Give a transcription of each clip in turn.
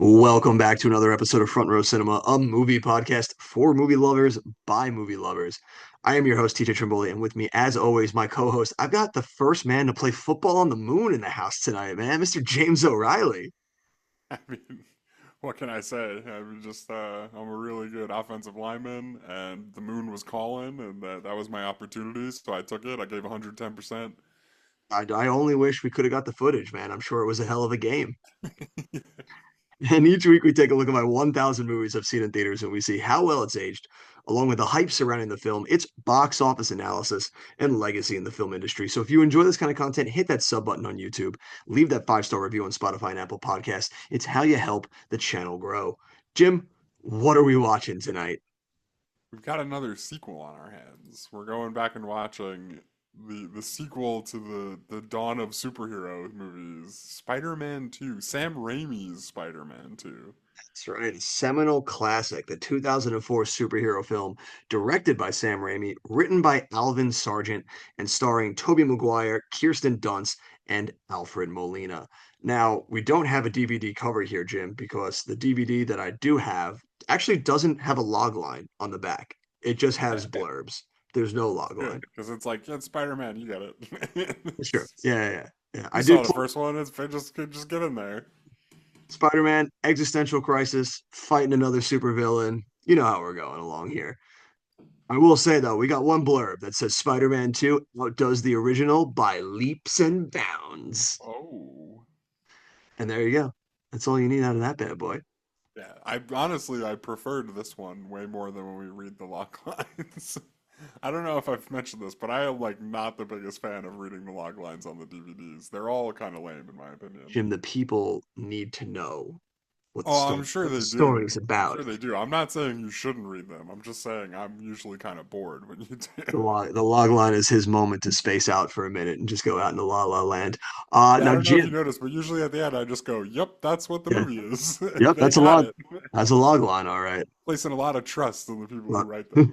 Welcome back to another episode of Front Row Cinema, a movie podcast for movie lovers by movie lovers. I am your host, TJ Trimboli, and with me, as always, my co-host. I've got the first man to play football on the moon in the house tonight, man, Mr. James O'Reilly. I mean, what can I say? I'm a really good offensive lineman, and the moon was calling, and that was my opportunity, so I took it. I gave 110%. I only wish we could have got the footage, man. I'm sure it was a hell of a game. And each week we take a look at my 1,000 movies I've seen in theaters and we see how well it's aged, along with the hype surrounding the film, its box office analysis, and legacy in the film industry. So if you enjoy this kind of content, hit that sub button on YouTube, leave that 5-star review on Spotify and Apple Podcasts. It's how you help the channel grow. Jim, what are we watching tonight? We've got another sequel on our hands. We're going back and watching the sequel to the dawn of superhero movies, Spider-Man 2, Sam Raimi's Spider-Man 2. That's right, a seminal classic, the 2004 superhero film, directed by Sam Raimi, written by Alvin Sargent, and starring Tobey Maguire, Kirsten Dunst, and Alfred Molina. Now, we don't have a DVD cover here, Jim, because the DVD that I do have actually doesn't have a log line on the back. It just has blurbs. There's no log line. Good, because it's like, yeah, it's Spider-Man, you get it. Sure. Yeah. You I did saw the first one, it's just get in there. Spider-Man, existential crisis, fighting another supervillain. You know how we're going along here. I will say though, we got one blurb that says Spider-Man 2 outdoes the original by leaps and bounds. Oh. And there you go. That's all you need out of that bad boy. Yeah, I preferred this one way more than when we read the log lines. I don't know if I've mentioned this, but I am like not the biggest fan of reading the log lines on the DVDs. They're all kind of lame in my opinion. Jim, the people need to know Oh, I'm sure what the they do. story's I'm about. sure they do. I'm not saying you shouldn't read them. I'm just saying I'm usually kind of bored when you do. The log line is his moment to space out for a minute and just go out into la la land. Yeah, I Now don't know if you Jim, noticed, but usually at the end I just go, "Yep, that's what the yeah, movie is." yep, They got it. that's a log line, all right. Placing a lot of trust in the people who Look. write them.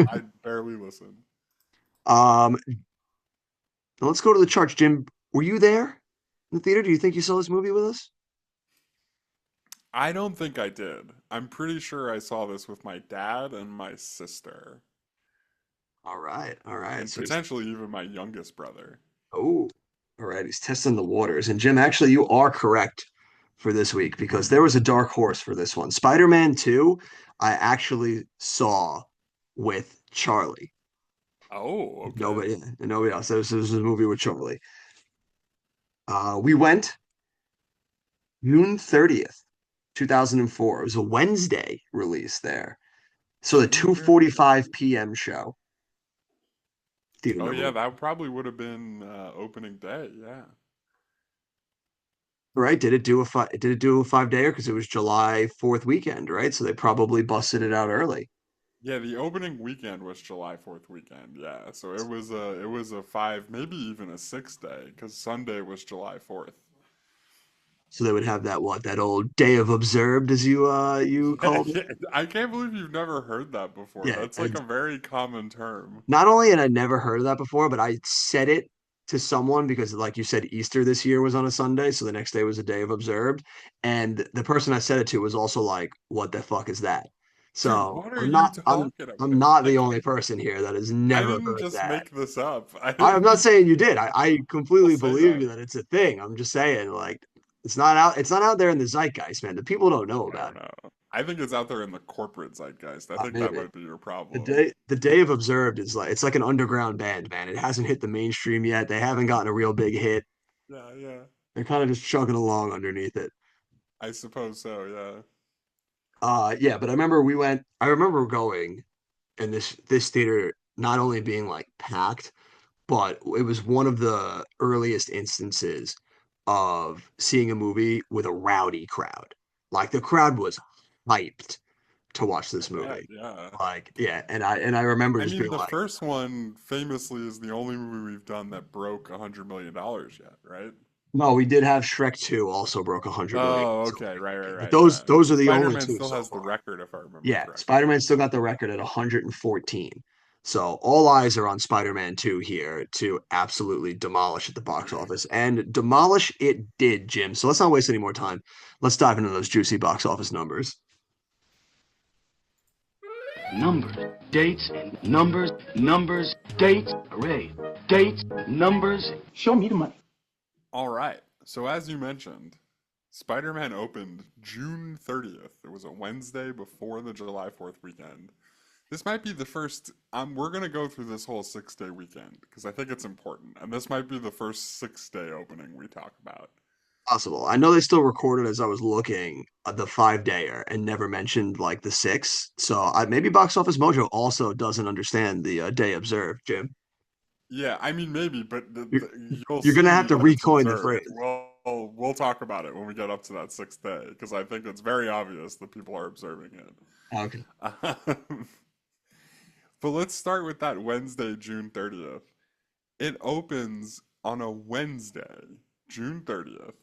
I barely listen. um, let's go to the charts. Jim, were you there in the theater? Do you think you saw this movie with us? I don't think I did. I'm pretty sure I saw this with my dad and my sister, All right. and So he's potentially even my youngest brother. oh, all right. He's testing the waters. And Jim, actually, you are correct for this week because there was a dark horse for this one. Spider-Man 2, I actually saw with Charlie. Oh, okay. Nobody else. This was a movie with Charlie. We went June 30th, 2004. It was a Wednesday release there. So the June 30th. 2:45 p.m. show, theater Oh number yeah, one. that probably would have been opening day. Yeah. Right? Did it do a 5-dayer? Because it was July 4th weekend, right? So they probably busted it out early. Yeah, the opening weekend was July 4th weekend. Yeah. So it was a 5, maybe even a 6 day cuz Sunday was July 4th. So they would have that old day of observed as you Yeah, called it. yeah, I can't believe you've never heard that before. Yeah, That's like and a very common term. not only had I never heard of that before, but I said it to someone because, like you said, Easter this year was on a Sunday, so the next day was a day of observed, and the person I said it to was also like, "What the fuck is that?" Dude, So what are you talking I'm about? not the Like, only person here that has I never didn't heard just that. make this up. I I'm not didn't saying you did. I people completely say believe that. you that it's a thing. I'm just saying, like, it's not out there in the zeitgeist, man. The people don't know I about don't it. know. I think it's out there in the corporate zeitgeist. I think that Maybe. might be your problem. The day of observed is like it's like an underground band, man. It hasn't hit the mainstream yet. They haven't gotten a real big hit. Yeah, yeah. They're kind of just chugging along underneath it. I suppose so, yeah. Yeah, but I remember going and this theater not only being like packed, but it was one of the earliest instances of seeing a movie with a rowdy crowd. Like the crowd was hyped to watch I this bet, movie. yeah. Like, yeah, and I remember I just mean, being the like, first one famously is the only movie we've done that broke $100 million yet, right? no, we did have Shrek 2 also broke 100 million Oh, its okay, opening right, right, weekend. But right, yeah. those are the only Spider-Man two still so has the far. record if I remember Yeah, correctly. Spider-Man still got the record at 114. So all eyes are on Spider-Man 2 here to absolutely demolish at the box office. And demolish it did, Jim. So let's not waste any more time. Let's dive into those juicy box office numbers. Numbers, dates, numbers, numbers, dates. Hooray. Dates, numbers. Show me the money. All right. So as you mentioned, Spider-Man opened June 30th. It was a Wednesday before the July 4th weekend. This might be the first. We're gonna go through this whole 6-day weekend because I think it's important, and this might be the first 6-day opening we talk about. Possible. I know they still recorded as I was looking the 5-dayer and never mentioned like the six. So maybe Box Office Mojo also doesn't understand the day observed, Jim. Yeah, I mean maybe, but You're, you'll you're gonna have see to that it's recoin the observed. phrase. We'll talk about it when we get up to that 6th day because I think it's very obvious that people are observing Okay. it. But let's start with that Wednesday, June 30th. It opens on a Wednesday, June 30th,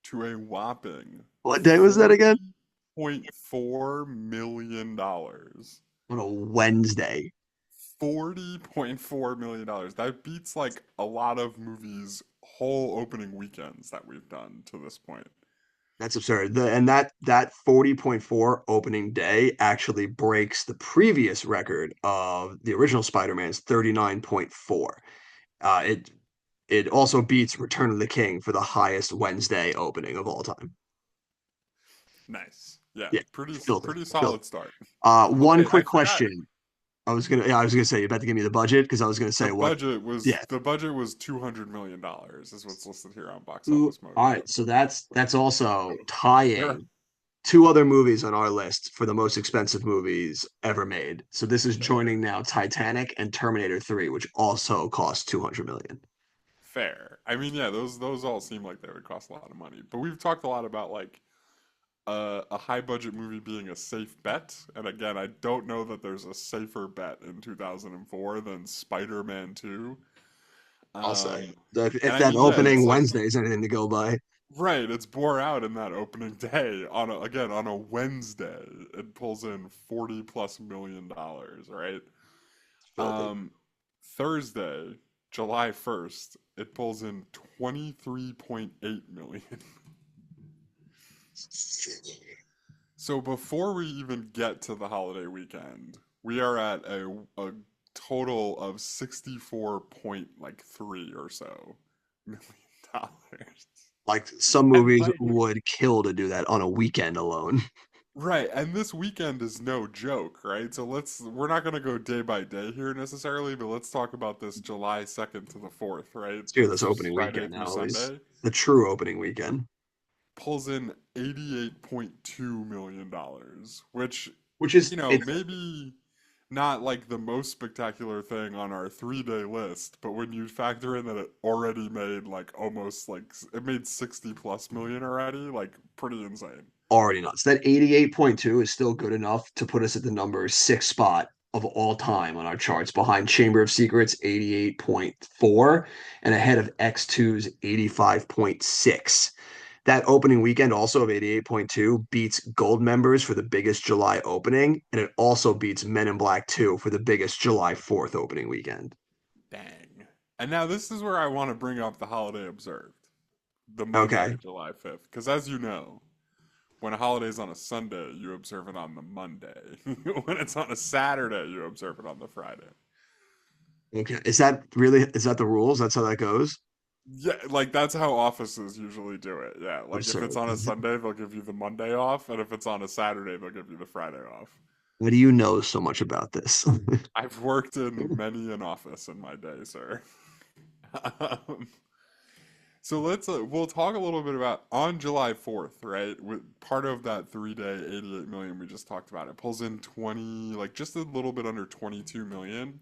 to a whopping What day was that again? $40.4 million. dollars. On a Wednesday. $40.4 million. Dollars. That beats like a lot of movies' whole opening weekends that we've done to this point. That's absurd. And that 40.4 opening day actually breaks the previous record of the original Spider-Man's 39.4. It also beats Return of the King for the highest Wednesday opening of all time. Nice. Yeah, Yeah, filthy, pretty filthy. solid start. One Okay, I quick forgot. question. I was gonna say, you about to give me the budget because I was gonna say what? Yeah. The budget was $200 million is what's listed here on Box Ooh, Office all Mojo. right, so that's also There, tying two other movies on our list for the most expensive movies ever made. So this is fair. joining now Titanic and Terminator 3, which also cost 200 million. Fair. I mean, yeah, those all seem like they would cost a lot of money. But we've talked a lot about like a high budget movie being a safe bet. And again, I don't know that there's a safer bet in 2004 than Spider-Man 2. I'll say. Um, and If I that mean, yeah, opening it's like Wednesday is anything to go by, right, it's bore out in that opening day on again on a Wednesday. It pulls in 40 plus million dollars, right? it's filthy. Um, Thursday, July 1st, it pulls in 23.8 million. So before we even get to the holiday weekend, we are at a total of 64.3 or so million dollars. Like some And movies like would kill to do that on a weekend alone. right, and this weekend is no joke, right? So we're not going to go day by day here necessarily, but let's talk about this July 2nd to the 4th, right? Let's hear this This opening Friday weekend through now, at least Sunday the true opening weekend, pulls in $88.2 million, dollars, which, which is it's maybe not like the most spectacular thing on our 3-day list, but when you factor in that it already made like almost like it made 60 plus million already, like pretty insane. already nuts. That 88.2 is still good enough to put us at the number six spot of all time on our charts, behind Chamber of Secrets 88.4 and ahead of X2's 85.6. That opening weekend also of 88.2 beats Gold Members for the biggest July opening, and it also beats Men in Black 2 for the biggest July 4th opening weekend. Dang. And now this is where I want to bring up the holiday observed, the Monday, Okay. July 5th. Because as you know, when a holiday's on a Sunday, you observe it on the Monday. When it's on a Saturday, you observe it on the Friday. Okay. Is that the rules? That's how that goes? Yeah, like that's how offices usually do it. Yeah, like if it's Absurd. on a Sunday, they'll give you the Monday off, and if it's on a Saturday, they'll give you the Friday off. Why do you know so much about this? I've worked in many an office in my day, sir. Um, so we'll talk a little bit about on July 4th, right? With part of that 3-day 88 million we just talked about. It pulls in 20, like just a little bit under 22 million.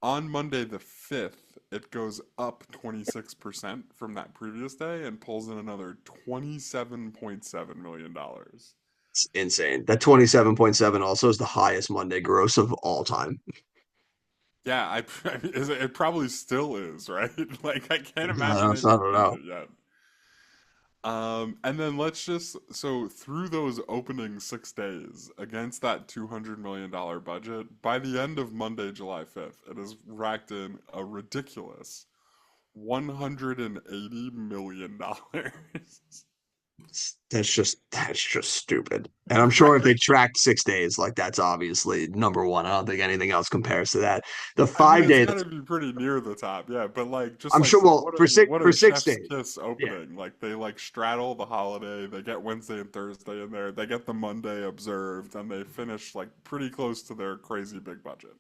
On Monday the 5th, it goes up 26% from that previous day and pulls in another $27.7 million. Dollars. It's insane. That 27.7 also is the highest Monday gross of all time. Yeah, it probably still is, right? Like I can't I imagine don't they've beaten know. it yet. And then let's just so through those opening 6 days against that $200 million budget, by the end of Monday, July 5th, it has racked in a ridiculous $180 million. That's just stupid. And I'm sure if they tracked 6 days, like that's obviously number one. I don't think anything else compares to that. The I mean, five it's day, got to be pretty near the top, yeah. But like, just I'm like sure. Well, for six what for a six chef's days, kiss yeah. opening. Like they like straddle the holiday. They get Wednesday and Thursday in there. They get the Monday observed, and they finish like pretty close to their crazy big budget.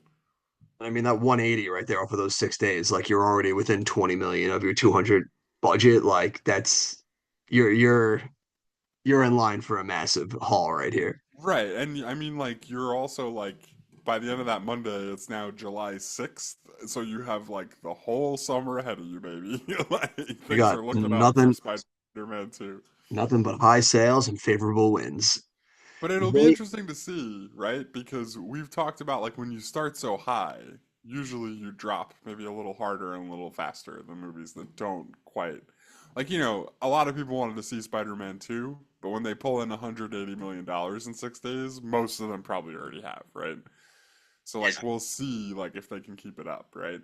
I mean that 180 right there off of those 6 days, like you're already within 20 million of your 200 budget. Like that's you're you're you're in line for a massive haul right here. Right, and I mean, like you're also like by the end of that Monday, it's now July 6th, so you have like the whole summer ahead of you, baby. Like You things got are looking up for nothing, Spider-Man 2. nothing but high sales and favorable wins. But it'll be They interesting to see, right? Because we've talked about like when you start so high, usually you drop maybe a little harder and a little faster than movies that don't quite. Like, a lot of people wanted to see Spider-Man 2, but when they pull in $180 million in 6 days, most of them probably already have, right? So Yeah. like we'll see like if they can keep it up, right?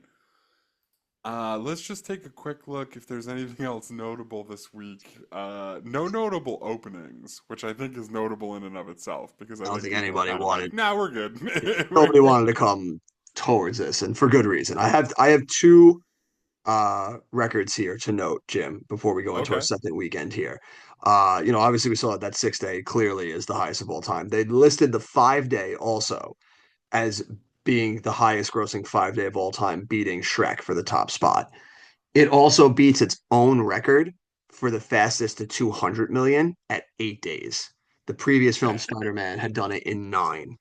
Let's just take a quick look if there's anything else notable this week. No notable openings, which I think is notable in and of itself because I I don't think think people are anybody kind of like, wanted nah, we're good. We're nobody good. wanted to come towards this, and for good reason. I have two records here to note, Jim, before we go into our Okay. second weekend here. Obviously we saw that 6 day clearly is the highest of all time. They listed the 5 day also as being the highest grossing 5 day of all time, beating Shrek for the top spot. It also beats its own record for the fastest to 200 million at 8 days. The previous film, Spider-Man, had done it in nine.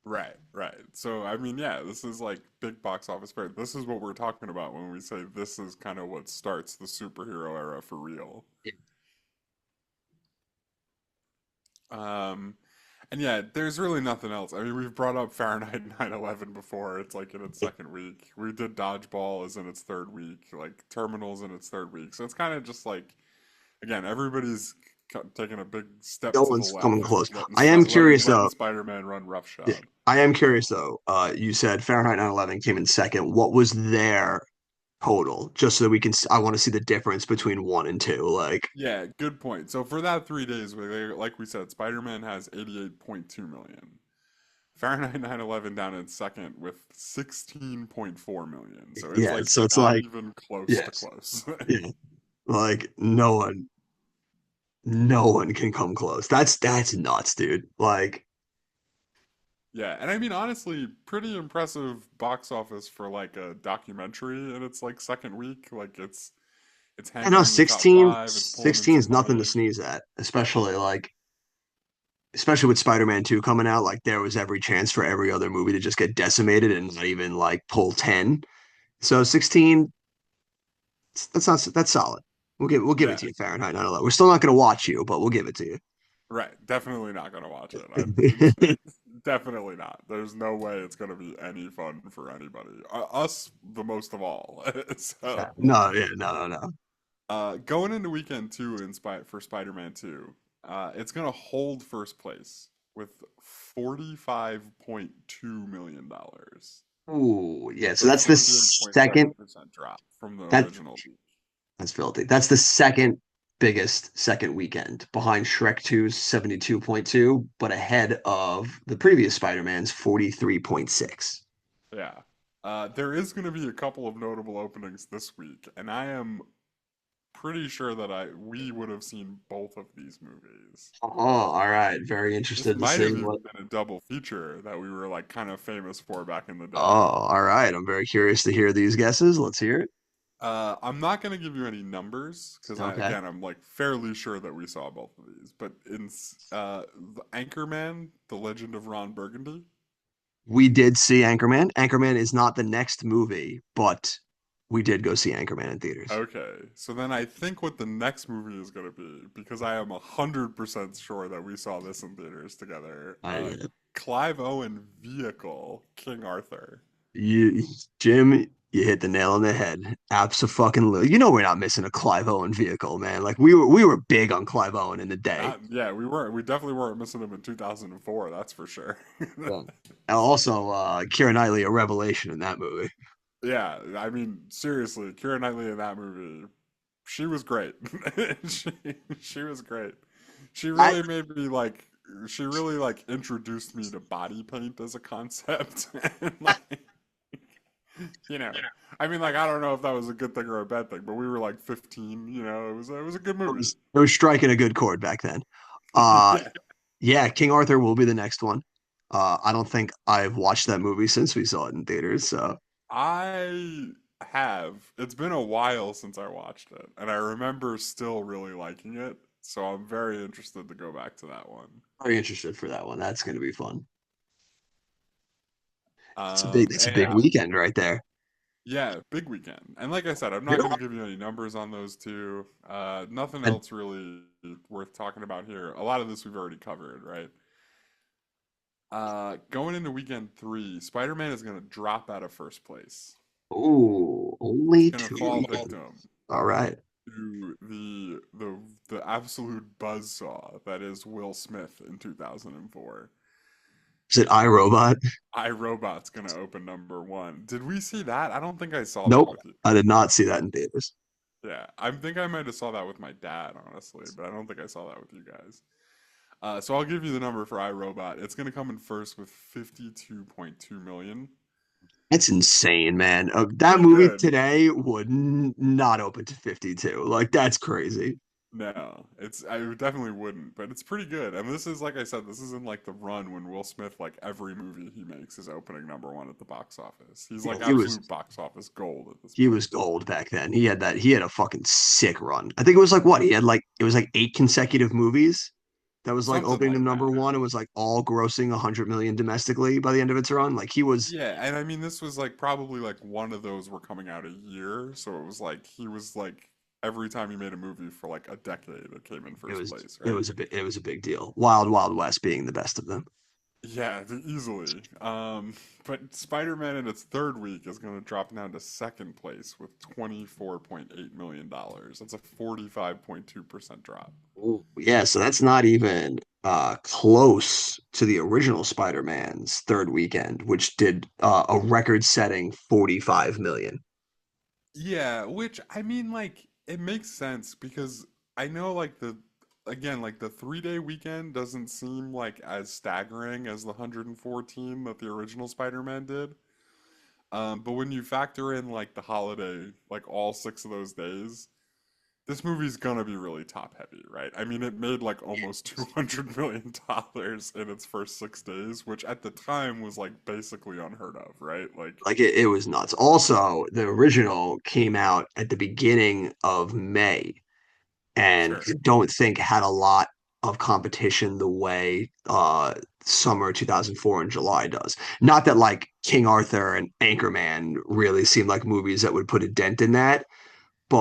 Right, right. So, I mean, yeah, this is like big box office fare. This is what we're talking about when we say this is kind of what starts the superhero era for real. Um, and yeah, there's really nothing else. I mean, we've brought up Fahrenheit 9/11 before. It's like in its second week. We did Dodgeball is in its third week. Like Terminals in its third week. So it's kind of just like again, everybody's taking a big step No to the one's coming left, close. letting I am curious letting though. Spider-Man run Yeah, roughshod. I am curious though. You said Fahrenheit 9/11 came in second. What was their total? Just so that we can. I want to see the difference between one and two. Like, Yeah, good point. So for that 3 days, like we said, Spider-Man has 88.2 million. Fahrenheit 9/11 down in second with 16.4 million. So it's yeah. like So it's not like, even close to yes, close. yeah. Like no one can come close. That's nuts, dude. Like, Yeah, and I mean honestly, pretty impressive box office for like a documentary in its like second week. Like it's I hanging know in the top 16, five, it's pulling in 16 some is nothing to money. sneeze at, especially with Spider-Man 2 coming out. Like, there was every chance for every other movie to just get decimated and not even like pull 10. So 16, that's solid. We'll give it Yeah, to you, Fahrenheit 9/11. We're still not gonna watch you, but we'll give it to you. right. Definitely not gonna watch it. Definitely not. There's no way it's gonna be any fun for anybody. Us, the most of all. So, No, yeah, no. going into weekend two for Spider-Man 2, it's gonna hold first place with $45.2 million. Ooh, yeah. So So a that's the 28.7% second. drop from the That original week. that's filthy. That's the second biggest second weekend behind Shrek 2's 72.2, but ahead of the previous Spider-Man's 43.6. Yeah. There is going to be a couple of notable openings this week, and I am pretty sure that we would have seen both of these movies. Oh, all right. Very This interested to might see have what. even been a double feature that we were like kind of famous for back in the Oh, day. all right. I'm very curious to hear these guesses. Let's hear it. I'm not going to give you any numbers because Okay. again, I'm like fairly sure that we saw both of these. But in the Anchorman, The Legend of Ron Burgundy. We did see Anchorman. Anchorman is not the next movie, but we did go see Anchorman in theaters. Okay, so then I think what the next movie is going to be, because I am 100% sure that we saw this in theaters together. I Clive Owen vehicle, King Arthur. you Jim, You hit the nail on the head. Abso-fucking-lutely. You know we're not missing a Clive Owen vehicle, man. Like we were big on Clive Owen in the day. Not, yeah, we weren't. We definitely weren't missing him in 2004. That's for sure. Yeah. And also, Keira Knightley, a revelation in that movie. Yeah, I mean, seriously, Keira Knightley in that movie, she was great. she, she was great. She I really made me like. She really like introduced me to body paint as a concept, and like, you know, I mean, like, I don't know if that was a good thing or a bad thing, but we were like 15. It was a good movie. it was striking a good chord back then. Uh, Yeah, yeah, King Arthur will be the next one. I don't think I've watched that movie since we saw it in theaters, so I have. It's been a while since I watched it, and I remember still really liking it. So I'm very interested to go back to that one. very interested for that one. That's going to be fun. That's a big Yeah, weekend right there. yeah, big weekend. And like I said, I'm not Yep. going to give you any numbers on those two. Nothing And else really worth talking about here. A lot of this we've already covered, right? Going into weekend three, Spider-Man is going to drop out of first place. ooh, He's only going to two fall weekends. victim All right. to the absolute buzzsaw that is Will Smith in 2004. Is it iRobot? iRobot's gonna open number one. Did we see that? I don't think I saw that Nope. with you. I did not see that in theaters. Yeah, I think I might have saw that with my dad, honestly, but I don't think I saw that with you guys. So I'll give you the number for iRobot. It's gonna come in first with 52.2 million. It's insane, man. That Pretty movie good. today would not open to 52. Like, that's crazy. No, I definitely wouldn't, but it's pretty good. And this is like I said, this is in like the run when Will Smith, like every movie he makes is opening number one at the box office. He's Yeah, like absolute box office gold at this he point. was gold back then. He had a fucking sick run. I think it was like what? He had like it was like 8 consecutive movies that was like Something opening like him that. number one. It was like all grossing 100 million domestically by the end of its run. Like he was Yeah, and I mean this was like probably like one of those were coming out a year, so it was like he was like every time he made a movie for like a decade it came in first place, right? it was a big deal. Wild Wild West being the best of them. Yeah, easily. But Spider-Man in its third week is going to drop down to second place with $24.8 million. That's a 45.2% drop. Ooh, yeah, so that's not even close to the original Spider-Man's third weekend, which did a record-setting 45 million. Yeah, which I mean, like, it makes sense because I know, like, again, like, the 3-day weekend doesn't seem like as staggering as the 114 that the original Spider-Man did. But when you factor in, like, the holiday, like, all 6 of those days, this movie's gonna be really top heavy, right? I mean, it made like almost $200 million in its first 6 days, which at the time was like basically unheard of, right? Like, Like it was nuts. Also, the original came out at the beginning of May, and sure. I don't think had a lot of competition the way summer 2004 in July does. Not that like King Arthur and Anchorman really seem like movies that would put a dent in that,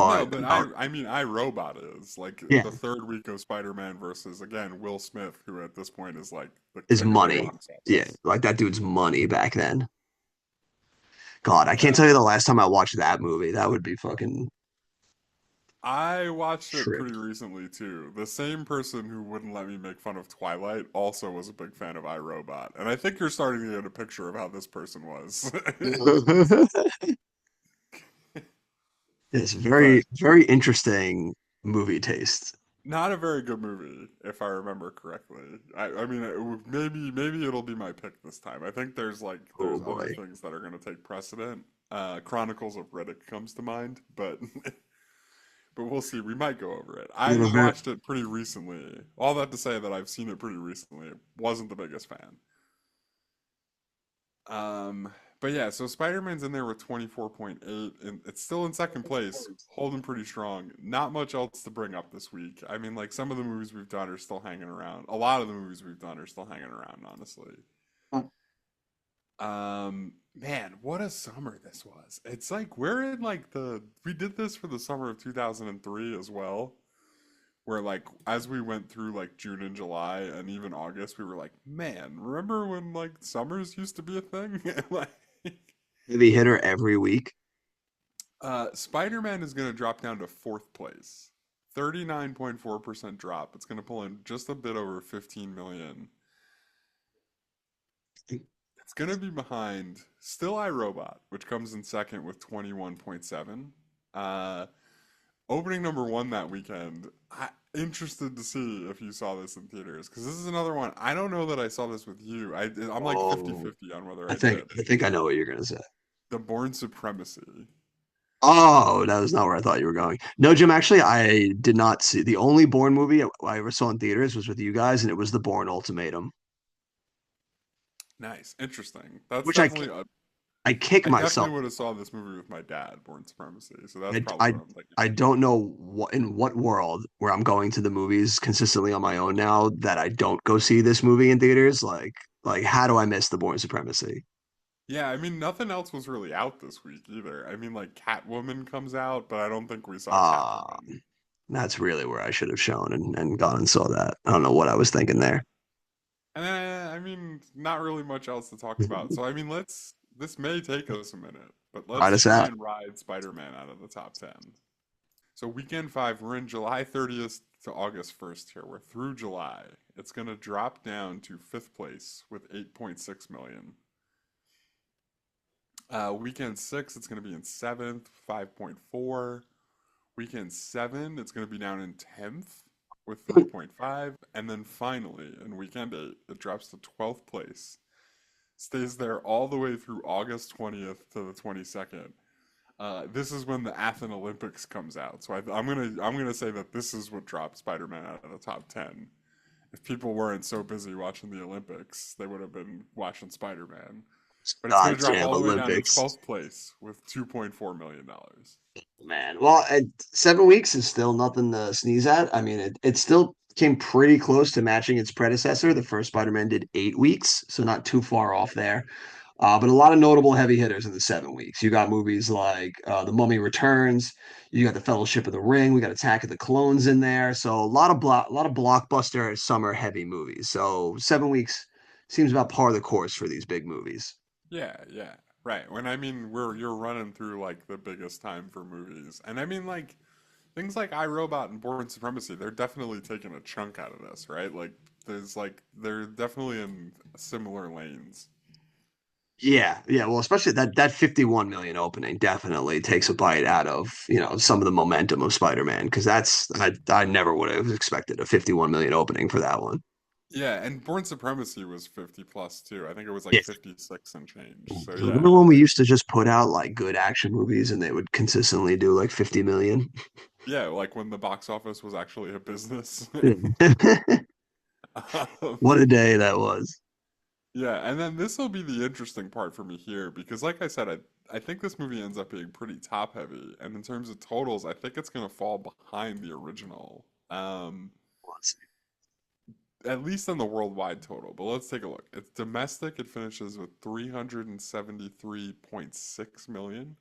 No, but but I mean, Robot is like yeah, the third week of Spider-Man versus again Will Smith, who at this point is like the is king of the money. box Yeah, office. like that dude's money back then. God, I can't Yeah, tell you the last time I watched that movie. That would be fucking I watched it tripped. pretty recently too. The same person who wouldn't let me make fun of Twilight also was a big fan of iRobot, and I think you're starting to get a picture of how this person was. It's But very interesting movie taste. not a very good movie, if I remember correctly. I mean, maybe it'll be my pick this time. I think Oh there's other boy. things that are going to take precedent. Chronicles of Riddick comes to mind, but but we'll see. We might go over it. You I know, very, watched it pretty recently. All that to say that I've seen it pretty recently. Wasn't the biggest fan. Um, but yeah, so Spider-Man's in there with 24.8, and it's still in second place, holding pretty strong. Not much else to bring up this week. I mean, like some of the movies we've done are still hanging around. A lot of the movies we've done are still hanging around, honestly. Man, what a summer this was. It's like we're in like we did this for the summer of 2003 as well, where like as we went through like June and July and even August, we were like, man, remember when like summers used to be a thing? Like heavy hitter every week. Spider-Man is going to drop down to fourth place. 39.4% drop. It's going to pull in just a bit over 15 million. It's going to be behind Still I, Robot, which comes in second with 21.7. Opening number one that weekend. Interested to see if you saw this in theaters, because this is another one. I don't know that I saw this with you. I'm like Oh, 50-50 on whether I I think did. I think I know what you're gonna say. The Born Supremacy. Oh, that was not where I thought you were going. No, Jim, actually, I did not see the only Bourne movie I ever saw in theaters was with you guys, and it was the Bourne Ultimatum, Nice. Interesting. That's which I definitely I kick I definitely myself. would have saw this movie with my dad, Born Supremacy. So that's I, probably I, what I'm thinking. I don't know in what world where I'm going to the movies consistently on my own now that I don't go see this movie in theaters. Like how do I miss the Bourne Supremacy? Yeah, I mean nothing else was really out this week either. I mean like Catwoman comes out, but I don't think we saw Uh, Catwoman. that's really where I should have shown and gone and saw that. I don't know what I was thinking there. And I mean not really much else to talk about. So I mean this may take us a minute, but Right let's us try out. and ride Spider-Man out of the top 10. So weekend 5, we're in July 30th to August 1st here. We're through July. It's going to drop down to 5th place with 8.6 million. Weekend 6, it's going to be in 7th, 5.4. Weekend 7, it's going to be down in 10th with 3.5. And then finally, in weekend 8, it drops to 12th place. Stays there all the way through August 20th to the 22nd. This is when the Athens Olympics comes out. So I'm gonna say that this is what dropped Spider-Man out of the top 10. If people weren't so busy watching the Olympics, they would have been watching Spider-Man. But it's going to drop Goddamn all the way down to Olympics. 12th place with $2.4 million. Man, well, 7 weeks is still nothing to sneeze at. I mean, it still came pretty close to matching its predecessor. The first Spider-Man did 8 weeks, so not too far off there. But a lot of notable heavy hitters in the 7 weeks. You got movies like The Mummy Returns. You got The Fellowship of the Ring. We got Attack of the Clones in there. So a lot of blockbuster summer heavy movies. So 7 weeks seems about par the course for these big movies. Yeah, yeah. Right. When I mean you're running through like the biggest time for movies. And I mean like things like iRobot and Born Supremacy, they're definitely taking a chunk out of this, right? Like they're definitely in similar lanes. Yeah, yeah. Well, especially that 51 million opening definitely takes a bite out of, some of the momentum of Spider-Man because I never would have expected a 51 million opening for that one. Yeah, and Born Supremacy was 50 plus too. I think it was like Yeah. 56 and change. So Remember yeah. when we used to just put out like good action movies and they would consistently do like 50 million? Yeah, like when the box office was actually a business. Um, What a day that was. yeah, and then this will be the interesting part for me here because, like I said, I think this movie ends up being pretty top heavy, and in terms of totals, I think it's gonna fall behind the original, at least on the worldwide total. But let's take a look. It's domestic. It finishes with 373.6 million.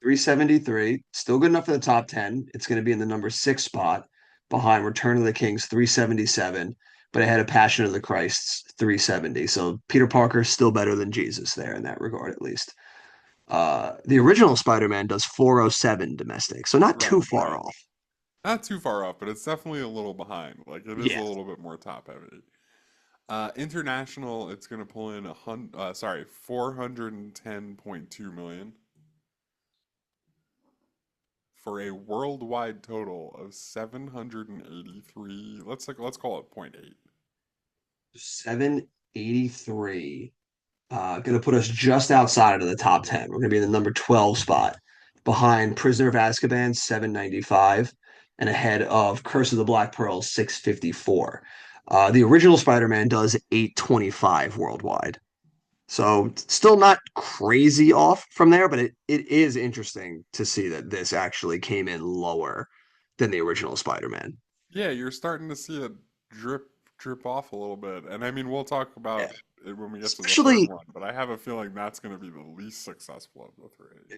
373, still good enough for the top 10. It's going to be in the number 6 spot behind Return of the King's 377, but ahead of Passion of the Christ's 370. So Peter Parker's still better than Jesus there in that regard, at least. The original Spider-Man does 407 domestic, so not too Right, far right. off. Not too far off, but it's definitely a little behind. Like it is a Yeah. little bit more top heavy. International, it's gonna pull in 410.2 million for a worldwide total of 783. Let's call it point 0.8. 783. Going to put us just outside of the top 10. We're going to be in the number 12 spot behind Prisoner of Azkaban, 795, and ahead of Curse of the Black Pearl, 654. The original Spider-Man does 825 worldwide. So still not crazy off from there, but it is interesting to see that this actually came in lower than the original Spider-Man. Yeah, you're starting to see it drip off a little bit. And I mean, we'll talk Yeah. about it when we get to the third Especially one, but I have a feeling that's going to be the least successful of the three.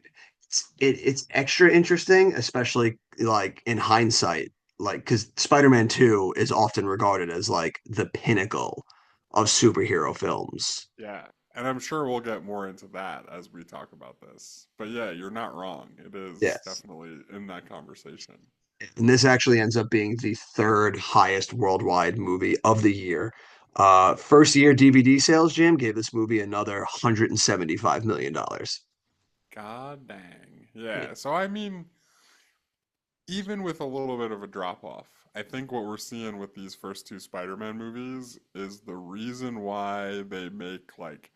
it's extra interesting, especially like in hindsight, like because Spider-Man 2 is often regarded as like the pinnacle of superhero films. Yeah. And I'm sure we'll get more into that as we talk about this. But yeah, you're not wrong. It is Yes. definitely in that conversation. And this actually ends up being the third highest worldwide movie of the year. First year DVD sales, Jim, gave this movie another $175 million. God dang. Yeah. Yeah. So I mean, even with a little bit of a drop off, I think what we're seeing with these first two Spider-Man movies is the reason why they make like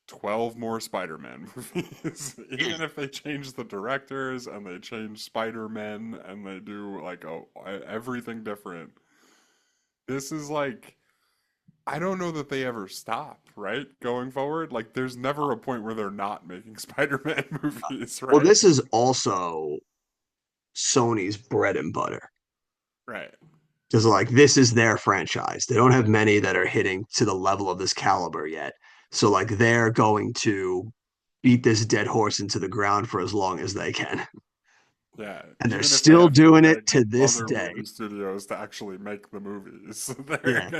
12 more Spider-Man movies. Yeah. Even if they change the directors and they change Spider-Man and they do like everything different. This is like I don't know that they ever stop, right? Going forward, like there's never a point where they're not making Spider-Man movies, Well, right? this is also Sony's bread and butter. Right. Because like this is their franchise. They don't have many that are hitting to the level of this caliber yet. So like they're going to beat this dead horse into the ground for as long as they can. Yeah, And they're even if they still have to doing it beg to this other day. movie studios to actually make the movies, Yeah.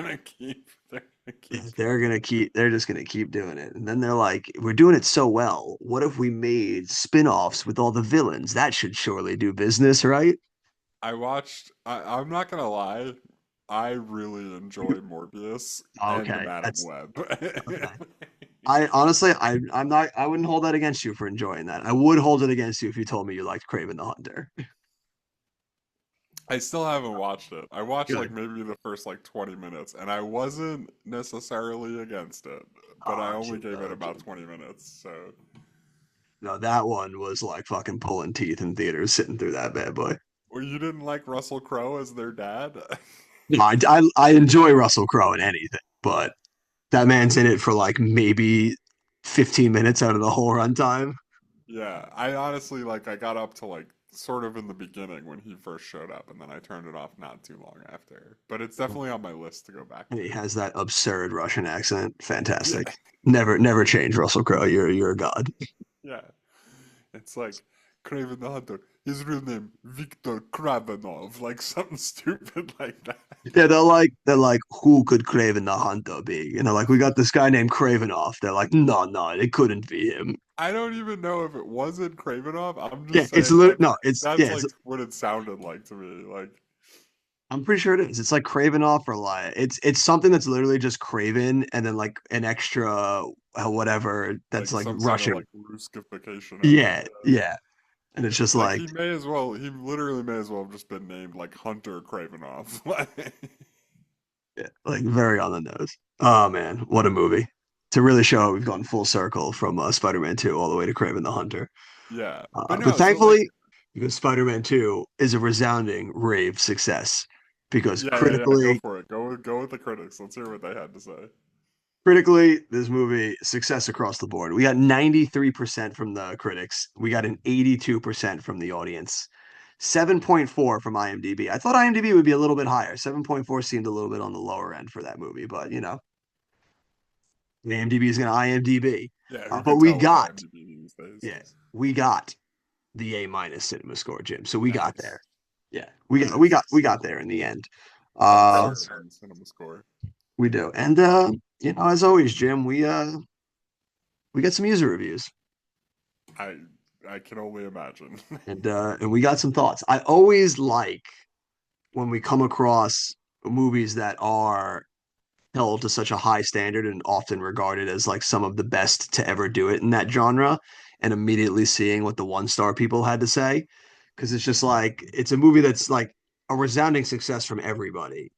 they're gonna Yeah, keep they're just gonna keep doing it. And then they're like, we're doing it so well. What if we made spin-offs with all the villains? That should surely do business, right? I'm not gonna lie, I really enjoy Morbius and the Okay. Madam That's Web. okay. I honestly I'm not I wouldn't hold that against you for enjoying that. I would hold it against you if you told me you liked Craven the Hunter. I still haven't watched it. I watched like Good. maybe the first like 20 minutes and I wasn't necessarily against it, but I Oh, only Jim, gave it no, about Jim. 20 minutes, so No, that one was like fucking pulling teeth in theaters sitting through that bad boy. well, you didn't like Russell Crowe as their dad? No, I enjoy Russell Crowe in anything, but that man's in it for like maybe 15 minutes out of the whole runtime. Yeah, I honestly like I got up to like sort of in the beginning when he first showed up and then I turned it off not too long after. But it's definitely on my list to go back And to. he has that absurd Russian accent. Yeah, Fantastic. Never change, Russell Crowe. You're a god. yeah. It's like Craven the Hunter. His real name Viktor Kravenov, like something stupid like that. Yeah, they're like, who could Craven the Hunter be? And they're like, we got this guy named Cravenoff. They're like, no, it couldn't be him. I don't even know if it wasn't Kravenov. I'm Yeah, just saying like no, it's that's yeah, like what it sounded like to me. Like I'm pretty sure it is. It's like Cravenoff or like it's something that's literally just Craven and then like an extra whatever that's like some kind of Russian. like Ruskification of it. Yeah, yeah. And it's just Like like he may as well, he literally may as well have just been named like Hunter Kravenov. Like, yeah, like very on the nose. Oh man, what a movie. To really show we've gone full circle from Spider-Man 2 all the way to Craven the Hunter. yeah, but But no, so like, thankfully, because Spider-Man 2 is a resounding rave success because yeah, go for it. Go with the critics. Let's hear what they had to say. critically, this movie success across the board. We got 93% from the critics. We got an 82% from the audience. 7.4 from IMDb. I thought IMDb would be a little bit higher. 7.4 seemed a little bit on the lower end for that movie, but IMDb is going to IMDb. Yeah, who But can we tell with got, IMDb these days? yeah, we got the A minus cinema score, Jim. So we got there. Nice, Yeah, we nice. got there in the end. We Uh, deserve on the cinema score. we do. And as always, Jim, we got some user reviews. I I can only imagine. And we got some thoughts. I always like when we come across movies that are held to such a high standard and often regarded as like some of the best to ever do it in that genre, and immediately seeing what the one-star people had to say, because it's just like it's a movie that's like a resounding success from everybody.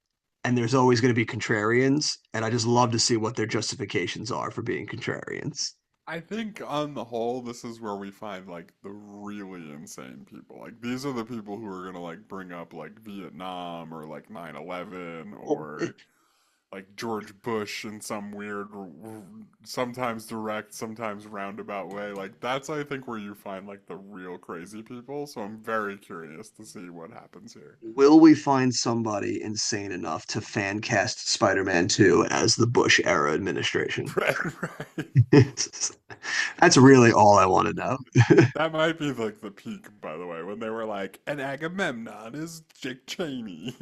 And there's always going to be contrarians, and I just love to see what their justifications are for being contrarians. I think on the whole, this is where we find like the really insane people. Like these are the people who are gonna like bring up like Vietnam or like 9/11 Well, or like George Bush in some weird, sometimes direct, sometimes roundabout way. Like that's I think where you find like the real crazy people. So I'm very curious to see what happens here. will we find somebody insane enough to fan cast Spider-Man 2 as the Bush era administration? Right, right. That's really all I want to know. That might be like the peak, by the way, when they were like, "And Agamemnon is Dick Cheney."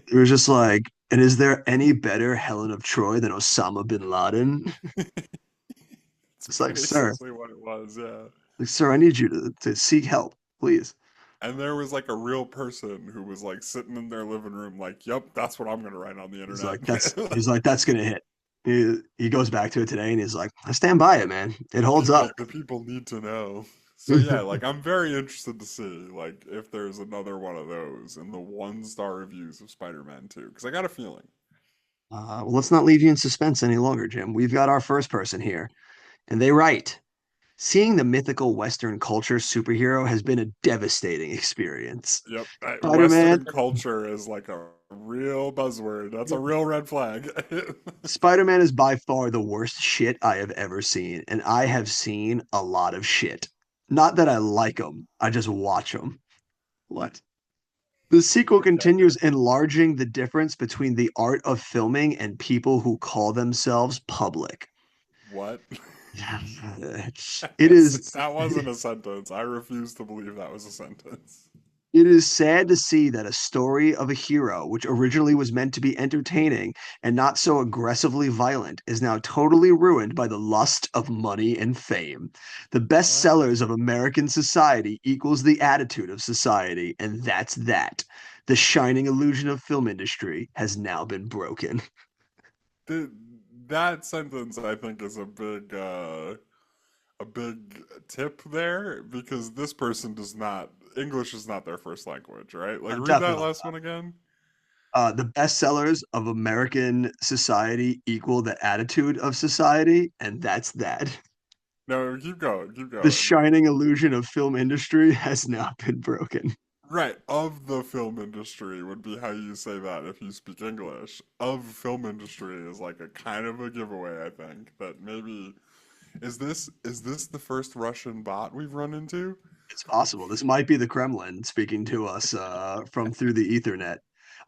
It was just like, and is there any better Helen of Troy than Osama bin Laden? It's It's basically what it was, yeah. sir, I need you to seek help, please. And there was like a real person who was like sitting in their living room, like, "Yep, that's what I'm gonna write on the internet." He's like, that's gonna hit. He goes back to it today and he's like, I stand by it, man. It holds up. The people need to know. So yeah, like I'm very interested to see like if there's another one of those in the 1-star reviews of Spider-Man 2, because I got a feeling. Well, let's not leave you in suspense any longer, Jim. We've got our first person here, and they write, seeing the mythical Western culture superhero has been a devastating experience. Yep, Spider-Man, Western culture is like a real buzzword. That's a real red flag. Spider-Man is by far the worst shit I have ever seen, and I have seen a lot of shit. Not that I like them, I just watch them. What? The sequel continues enlarging the difference between the art of filming and people who call themselves public. What? It is That wasn't a sentence. I refuse to believe that was a sentence. it is sad to see that a story of a hero, which originally was meant to be entertaining and not so aggressively violent, is now totally ruined by the lust of money and fame. The best What? sellers of American society equals the attitude of society, and that's that. The shining illusion of film industry has now been broken. Th- that sentence I think is a big tip there because this person does not English is not their first language, right? Like read that Definitely. last one again. The best sellers of American society equal the attitude of society, and that's that. No, keep going, keep The going. shining illusion of film industry has now been broken. Right, of the film industry would be how you say that if you speak English. Of film industry is like a kind of a giveaway, I think. That maybe is this the first Russian bot we've run into? It's possible. This might be the Kremlin speaking to us from through the Ethernet.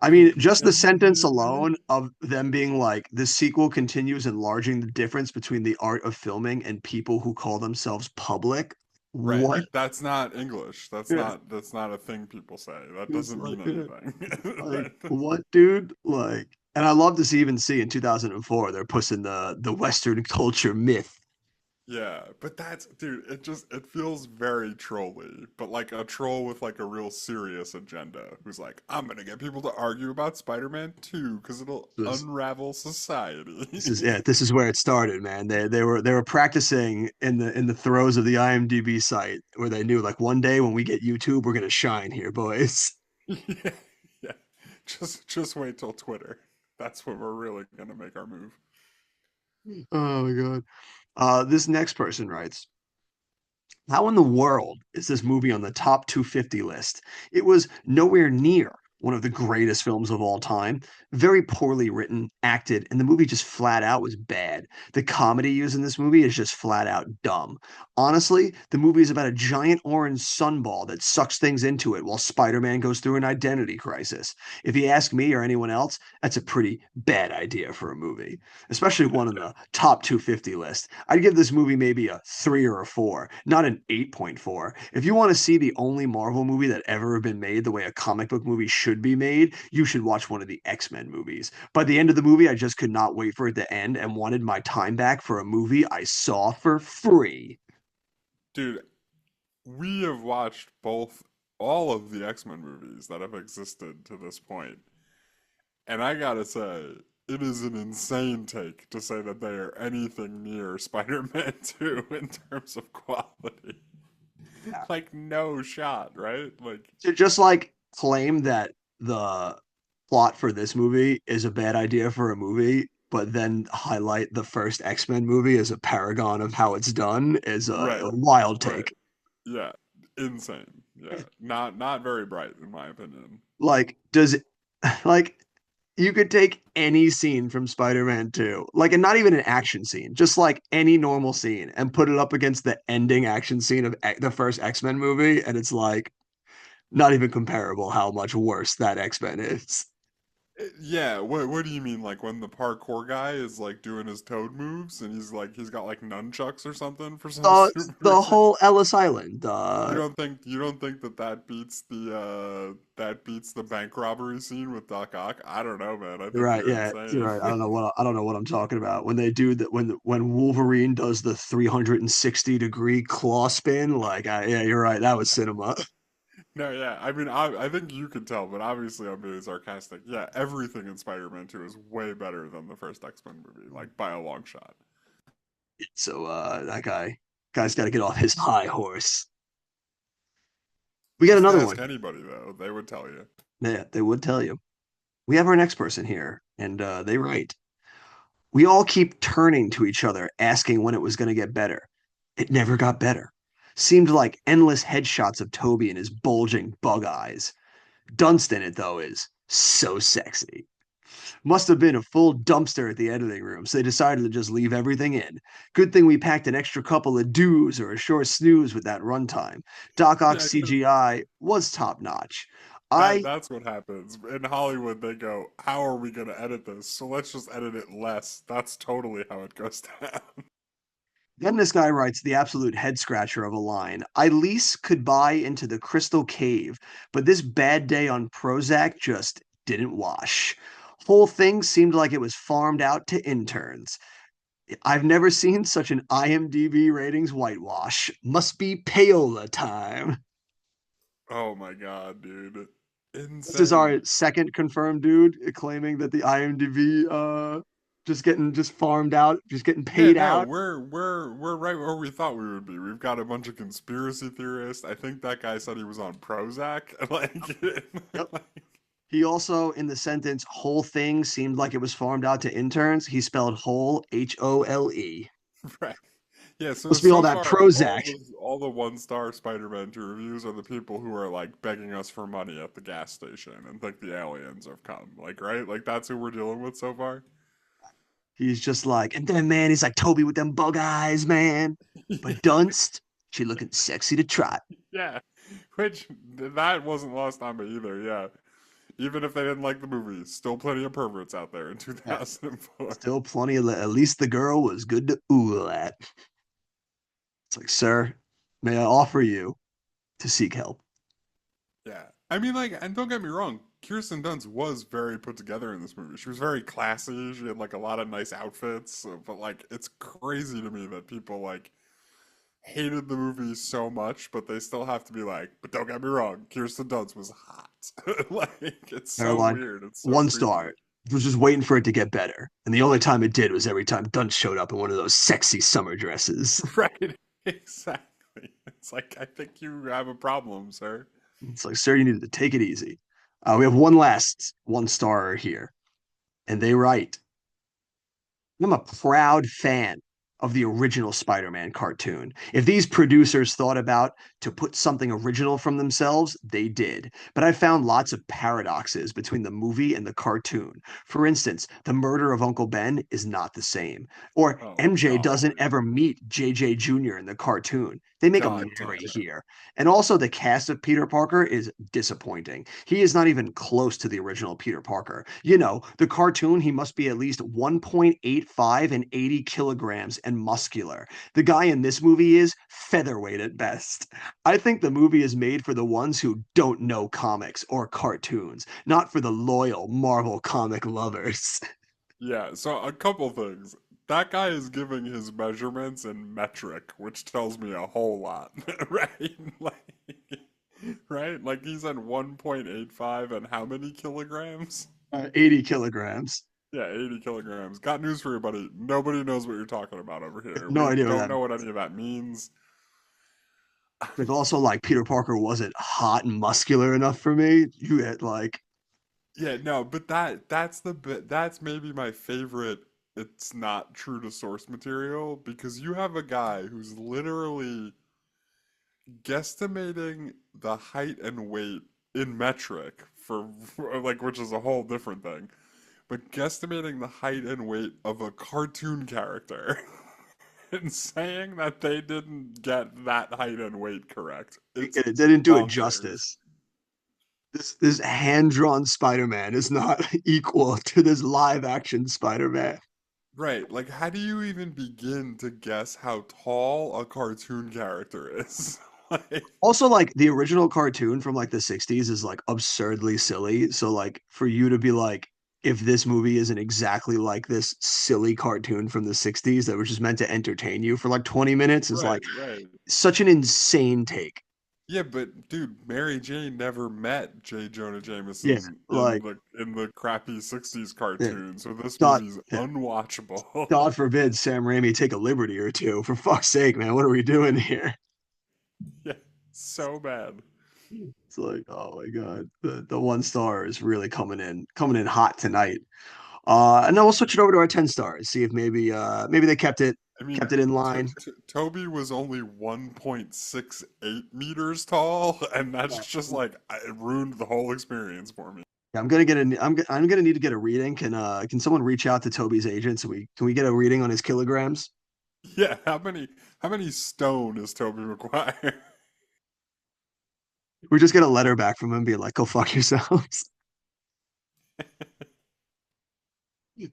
I mean, just the sentence Maybe. alone of them being like, the sequel continues enlarging the difference between the art of filming and people who call themselves public. Right. What? That's not English. Yeah, That's not a thing people say. That it's doesn't mean anything. like That- what, dude? Like, and I love to see even see in 2004 they're pushing the Western culture myth. yeah, but that's dude, it feels very trolly, but like a troll with like a real serious agenda who's like, I'm gonna get people to argue about Spider-Man 2 because it'll This, unravel society. this is where it started, man. They were practicing in the throes of the IMDb site where they knew like one day when we get YouTube, we're gonna shine here, boys. Yeah, yeah. Just wait till Twitter. That's when we're really gonna make our move. Oh my god. This next person writes, how in the world is this movie on the top 250 list? It was nowhere near one of the greatest films of all time. Very poorly written, acted, and the movie just flat out was bad. The comedy used in this movie is just flat out dumb. Honestly, the movie is about a giant orange sunball that sucks things into it while Spider Man goes through an identity crisis. If you ask me or anyone else, that's a pretty bad idea for a movie, especially one on the top 250 list. I'd give this movie maybe a 3 or a 4, not an 8.4. If you want to see the only Marvel movie that ever been made the way a comic book movie should be made, you should watch one of the X-Men movies. By the end of the movie, I just could not wait for it to end and wanted my time back for a movie I saw for free. Dude, we have watched all of the X-Men movies that have existed to this point. And I gotta say, it is an insane take to say that they are anything near Spider-Man 2 in terms of quality. Yeah. Like, no shot, right? Like, To just like claim that the plot for this movie is a bad idea for a movie, but then highlight the first X-Men movie as a paragon of how it's done is a right, wild right. take. Yeah, insane. Yeah, not very bright in my opinion. Like, does it like you could take any scene from Spider-Man 2, like, and not even an action scene, just like any normal scene, and put it up against the ending action scene of the first X-Men movie, and it's like not even comparable how much worse that X-Men is. Yeah, what do you mean? Like when the parkour guy is like doing his toad moves and he's got like nunchucks or something for some stupid The reason? whole Ellis Island. You don't think that that beats the bank robbery scene with Doc Ock? I don't know, man. I You're think right. you're Yeah, you're insane. right. I don't know what I'm talking about. When they do that, when Wolverine does the 360-degree claw spin, like, yeah, you're right. That was cinema. No, yeah. I mean, I think you can tell, but obviously I'm being sarcastic. Yeah, everything in Spider-Man 2 is way better than the first X-Men movie, like by a long shot. So that guy's got to get off his high horse. We got Just another ask one. anybody though; they would tell you. Yeah, they would tell you. We have our next person here, and they write. We all keep turning to each other, asking when it was going to get better. It never got better. Seemed like endless headshots of Toby and his bulging bug eyes. Dunst in it, though, is so sexy. Must have been a full dumpster at the editing room, so they decided to just leave everything in. Good thing we packed an extra couple of doos or a short snooze with that runtime. Doc Ock Yeah, 'cause CGI was top notch. that I that's what happens in Hollywood. They go, "How are we going to edit this? So let's just edit it less." That's totally how it goes down. Then this guy writes the absolute head scratcher of a line. I least could buy into the Crystal Cave, but this bad day on Prozac just didn't wash. Whole thing seemed like it was farmed out to interns. I've never seen such an IMDb ratings whitewash. Must be payola time. Oh my God, dude. This is Insane. our second confirmed dude claiming that the IMDb just farmed out, just getting Yeah, paid no, out. we're right where we thought we would be. We've got a bunch of conspiracy theorists. I think that guy said he was on Prozac. Yep. He also, in the sentence, whole thing seemed like it was farmed out to interns. He spelled whole Hole. right. Yeah, so Must be all so that far Prozac. all the one-star Spider-Man 2 reviews are the people who are like begging us for money at the gas station and think the aliens have come. Like, right? Like that's who we're dealing with so far. He's just like, and then man, he's like Toby with them bug eyes, man. But Dunst, she looking sexy to trot. Yeah. Which that wasn't lost on me either, yeah. Even if they didn't like the movie, still plenty of perverts out there in Yeah, 2004. still plenty of. At least the girl was good to oogle at. It's like, sir, may I offer you to seek help? Yeah. I mean, like, and don't get me wrong, Kirsten Dunst was very put together in this movie. She was very classy. She had like a lot of nice outfits, but like, it's crazy to me that people like hated the movie so much, but they still have to be like, but don't get me wrong, Kirsten Dunst was hot. Like, it's so Caroline, weird. It's so one creepy. star. Was just waiting for it to get better. And the only time it did was every time Dunst showed up in one of those sexy summer dresses. Right. Exactly. It's like, I think you have a problem, sir. It's like, sir, you need to take it easy. We have one last one star here, and they write, I'm a proud fan of the original Spider-Man cartoon. If these producers thought about to put something original from themselves, they did. But I found lots of paradoxes between the movie and the cartoon. For instance, the murder of Uncle Ben is not the same. Or Oh, MJ no. doesn't ever meet JJ Jr. in the cartoon. They make him God marry damn it. here. And also the cast of Peter Parker is disappointing. He is not even close to the original Peter Parker. You know, the cartoon, he must be at least 1.85 and 80 kilograms and muscular. The guy in this movie is featherweight at best. I think the movie is made for the ones who don't know comics or cartoons, not for the loyal Marvel comic lovers. Yeah, so a couple things. That guy is giving his measurements in metric, which tells me a whole lot, right? Like, right? Like he said 1.85 and how many kilograms? 80 kilograms. Yeah, 80 kilograms. Got news for you, buddy. Nobody knows what you're talking about over here. No We idea what don't that know means. what any of that means. But also, like, Peter Parker wasn't hot and muscular enough for me. You had, like, Yeah, no, but that's the bit that's maybe my favorite. It's not true to source material because you have a guy who's literally guesstimating the height and weight in metric for like which is a whole different thing, but guesstimating the height and weight of a cartoon character and saying that they didn't get that height and weight correct. It's it didn't do it bonkers. justice. This hand-drawn Spider-Man is not equal to this live-action Spider-Man. Right, like how do you even begin to guess how tall a cartoon character is? Like, Also, like the original cartoon from like the 60s is like absurdly silly. So like for you to be like, if this movie isn't exactly like this silly cartoon from the 60s that was just meant to entertain you for like 20 minutes is right, like right. such an insane take. Yeah, but dude, Mary Jane never met J. Jonah Yeah, Jameson like in the crappy 60s yeah, cartoon, so this God, movie's yeah, unwatchable. God forbid Sam Raimi take a liberty or two. For fuck's sake, man, what are we doing here? Yeah, so bad. It's like, oh my God, the one star is really coming in hot tonight. And then we'll switch it over to our 10 stars. See if maybe they I mean, kept it in line. Toby was only 1.68 meters tall, and that's just like it ruined the whole experience for me. Yeah, I'm gonna need to get a reading. Can someone reach out to Toby's agent so we get a reading on his kilograms? Yeah, how many stone is Toby McGuire? We just get a letter back from him being like, "Go fuck yourselves."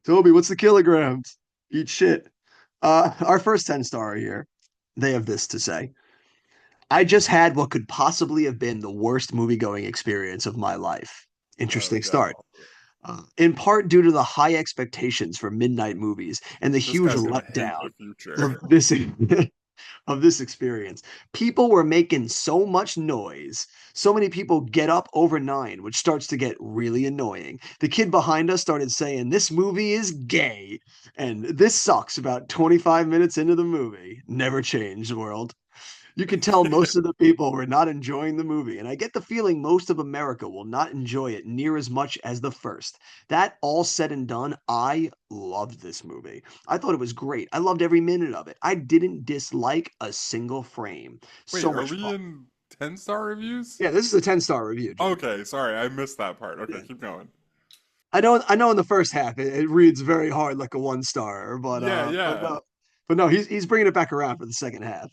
Toby, what's the kilograms? Eat shit. Our first 10 star here. They have this to say. I just had what could possibly have been the worst movie going experience of my life. Oh Interesting start. god, In part due to the high expectations for midnight movies and the this huge guy's gonna hate letdown the future. of this of this experience. People were making so much noise. So many people get up over 9, which starts to get really annoying. The kid behind us started saying, "This movie is gay." And this sucks about 25 minutes into the movie. Never changed, world. You could tell most of the people were not enjoying the movie, and I get the feeling most of America will not enjoy it near as much as the first. That all said and done, I loved this movie. I thought it was great. I loved every minute of it. I didn't dislike a single frame. Wait, So are much we fun. in 10-star reviews? Yeah, this is a 10-star review, Jim. Okay, sorry, I missed that part. Yeah. Okay, keep going. I know in the first half it reads very hard like a one star, Yeah, but yeah. no. But no, he's bringing it back around for the second half.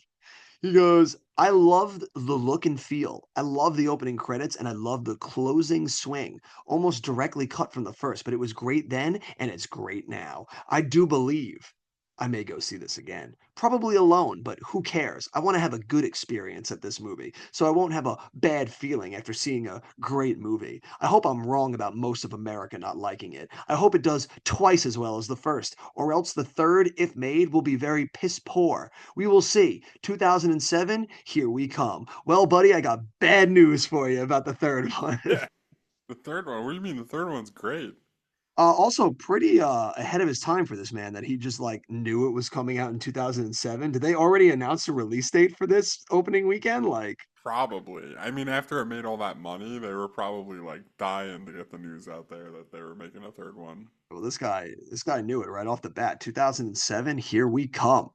He goes, I loved the look and feel. I love the opening credits and I love the closing swing, almost directly cut from the first, but it was great then and it's great now. I do believe I may go see this again. Probably alone, but who cares? I want to have a good experience at this movie, so I won't have a bad feeling after seeing a great movie. I hope I'm wrong about most of America not liking it. I hope it does twice as well as the first, or else the third, if made, will be very piss poor. We will see. 2007, here we come. Well, buddy, I got bad news for you about the third one. Yeah. The third one. What do you mean the third one's great? Also pretty ahead of his time for this man that he just like knew it was coming out in 2007. Did they already announce a release date for this opening weekend? Like, Probably. I mean, after it made all that money, they were probably like dying to get the news out there that they were making a third one. well, this guy knew it right off the bat. 2007, here we come.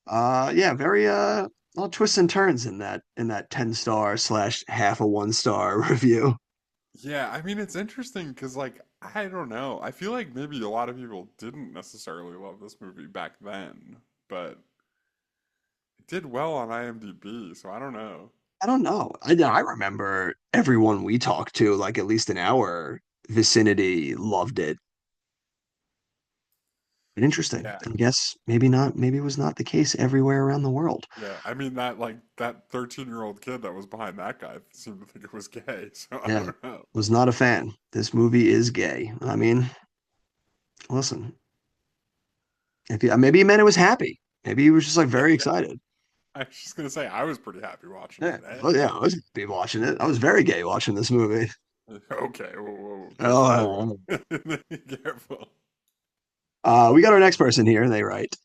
Yeah, very all twists and turns in that 10 star slash half a 1 star review. Yeah, I mean, it's interesting because, like, I don't know. I feel like maybe a lot of people didn't necessarily love this movie back then, but it did well on IMDb, so I don't know. I don't know. I remember everyone we talked to, like at least in our vicinity, loved it. But interesting. Yeah, I guess maybe not. Maybe it was not the case everywhere around the world. yeah. I mean, that 13-year-old kid that was behind that guy seemed to think it was gay, so I Yeah, don't know. was not a fan. This movie is gay. I mean, listen, if he, maybe he meant it was happy. Maybe he was just like very excited. I was just gonna say I was pretty happy watching Yeah, it. oh yeah, I was happy watching it. I was very gay watching this movie. Okay, whoa, whoa, Oh, careful. Careful. we got our next person here. They write.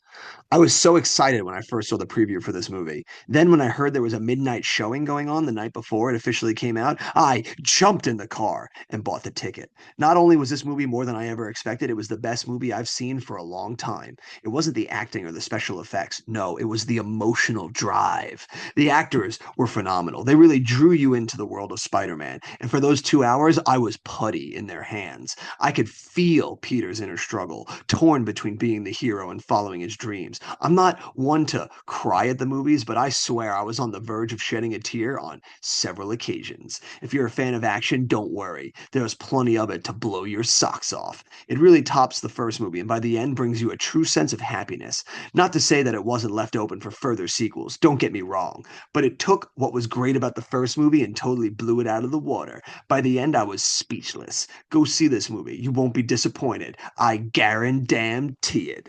I was so excited when I first saw the preview for this movie. Then, when I heard there was a midnight showing going on the night before it officially came out, I jumped in the car and bought the ticket. Not only was this movie more than I ever expected, it was the best movie I've seen for a long time. It wasn't the acting or the special effects. No, it was the emotional drive. The actors were phenomenal. They really drew you into the world of Spider Man. And for those 2 hours, I was putty in their hands. I could feel Peter's inner struggle, torn between being the hero and following his dreams. James. I'm not one to cry at the movies, but I swear I was on the verge of shedding a tear on several occasions. If you're a fan of action, don't worry. There's plenty of it to blow your socks off. It really tops the first movie, and by the end brings you a true sense of happiness. Not to say that it wasn't left open for further sequels, don't get me wrong, but it took what was great about the first movie and totally blew it out of the water. By the end, I was speechless. Go see this movie. You won't be disappointed. I guarantee it.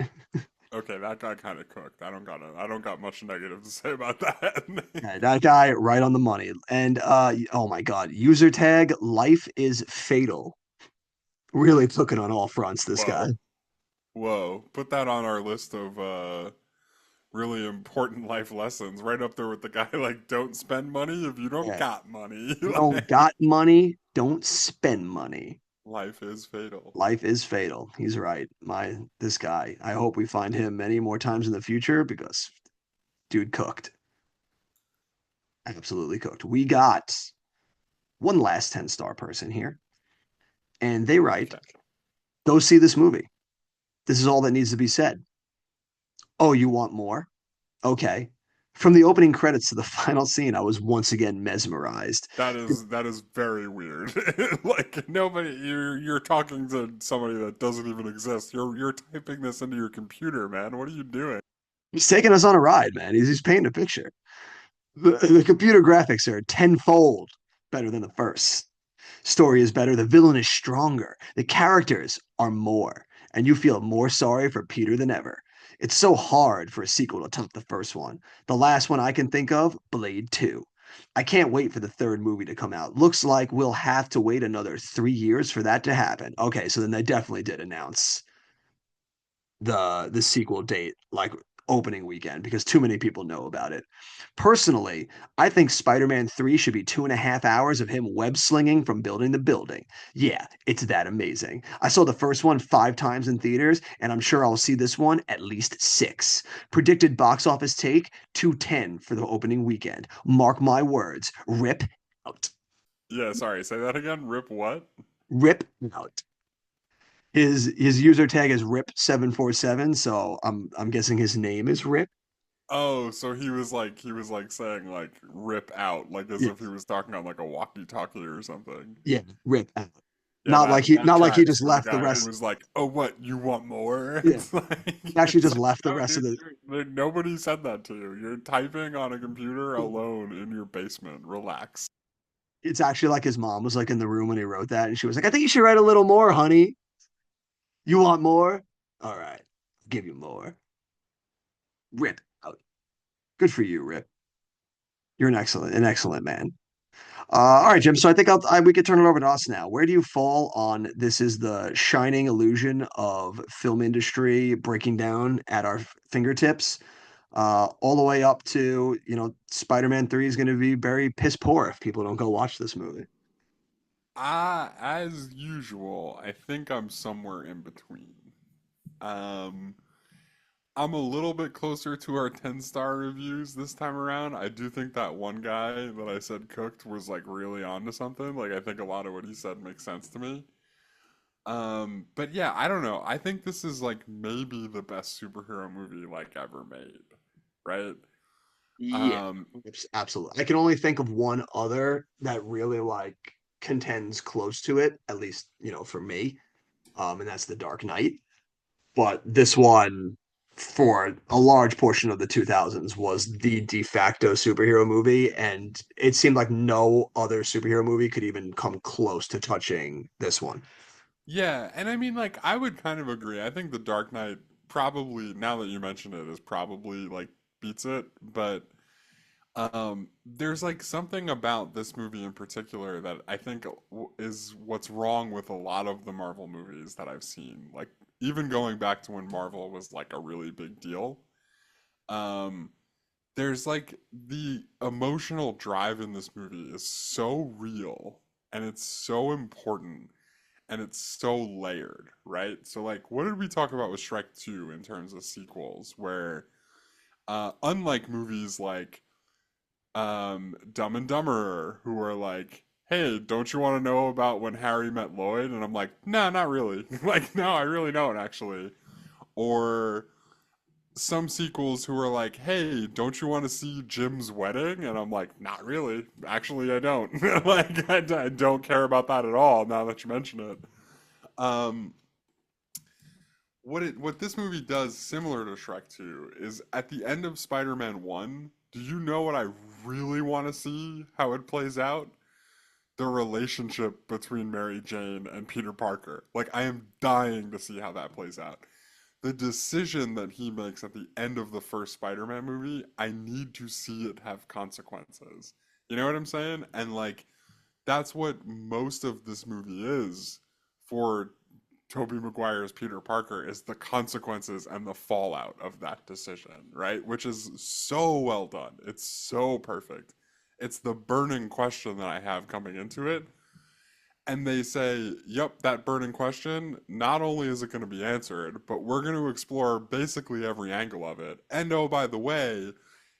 Okay, that got kind of cooked. I don't got much negative to say about that. Yeah, that guy right on the money. And oh my God, user tag life is fatal. Really took it on all fronts, this guy. Whoa, whoa! Put that on our list of really important life lessons, right up there with the guy like, don't spend money if you don't Yeah. got money. You don't Like, got money, don't spend money. life is fatal. Life is fatal. He's right. This guy. I hope we find him many more times in the future because dude cooked. Absolutely cooked. We got one last 10-star person here, and they write, Okay. go see this movie. This is all that needs to be said. Oh, you want more? Okay. From the opening credits to the final scene, I was once again mesmerized. That is very weird. Like nobody, you're talking to somebody that doesn't even exist. You're typing this into your computer, man. What are you doing? He's taking us on a ride, man. He's painting a picture. The computer graphics are tenfold better than the first. Story is better, the villain is stronger, the characters are more, and you feel more sorry for Peter than ever. It's so hard for a sequel to top the first one. The last one I can think of, Blade 2. I can't wait for the third movie to come out. Looks like we'll have to wait another 3 years for that to happen. Okay, so then they definitely did announce the sequel date like opening weekend because too many people know about it. Personally, I think Spider-Man 3 should be 2.5 hours of him web slinging from building to building. Yeah, it's that amazing. I saw the first one 5 times in theaters, and I'm sure I'll see this one at least 6. Predicted box office take 210 for the opening weekend. Mark my words. Rip out. Yeah, sorry. Say that again. Rip what? Rip out. His user tag is Rip747, so I'm guessing his name is Rip. Oh, so he was like saying like rip out, like as Yeah, if he was talking on like a walkie-talkie or something. yeah, Rip out. Yeah, that Not like he tracks just for the left the guy who rest. was like, "Oh, what? You want more?" Yeah, he actually It's just like, left the no, rest of dude, the. nobody said that to you. You're typing on a computer alone in your basement. Relax. It's actually like his mom was like in the room when he wrote that, and she was like, "I think you should write a little more, honey. You want more? All right, I'll give you more." Rip out. Good for you, Rip. You're an excellent man. All right, Jim. So I think we could turn it over to us now. Where do you fall on this? Is the shining illusion of film industry breaking down at our fingertips, all the way up to Spider-Man 3 is going to be very piss poor if people don't go watch this movie. As usual, I think I'm somewhere in between. Um, I'm a little bit closer to our 10-star reviews this time around. I do think that one guy that I said cooked was like really onto something. Like I think a lot of what he said makes sense to me. But yeah, I don't know. I think this is like maybe the best superhero movie like ever made, right? Yeah, Um, absolutely. I can only think of one other that really like contends close to it, at least for me, and that's The Dark Knight. But this one, for a large portion of the 2000s, was the de facto superhero movie, and it seemed like no other superhero movie could even come close to touching this one. yeah, and I mean like I would kind of agree. I think The Dark Knight probably, now that you mention it, is probably like beats it, but there's like something about this movie in particular that I think is what's wrong with a lot of the Marvel movies that I've seen. Like even going back to when Marvel was like a really big deal. Um, there's like the emotional drive in this movie is so real and it's so important and it's so layered, right? So like what did we talk about with Shrek 2 in terms of sequels where unlike movies like Dumb and Dumber who are like, hey, don't you want to know about when Harry met Lloyd? And I'm like, nah, not really. Like, no, I really don't actually. Or some sequels who are like, "Hey, don't you want to see Jim's wedding?" And I'm like, "Not really. Actually, I don't. Like, I don't care about that at all. Now that you mention it." Um, what this movie does, similar to Shrek 2, is at the end of Spider-Man 1. Do you know what I really want to see? How it plays out? The relationship between Mary Jane and Peter Parker. Like, I am dying to see how that plays out. The decision that he makes at the end of the first Spider-Man movie, I need to see it have consequences. You know what I'm saying? And like that's what most of this movie is for Tobey Maguire's Peter Parker is the consequences and the fallout of that decision, right? Which is so well done. It's so perfect. It's the burning question that I have coming into it, and they say, yep, that burning question, not only is it going to be answered, but we're going to explore basically every angle of it. And oh, by the way,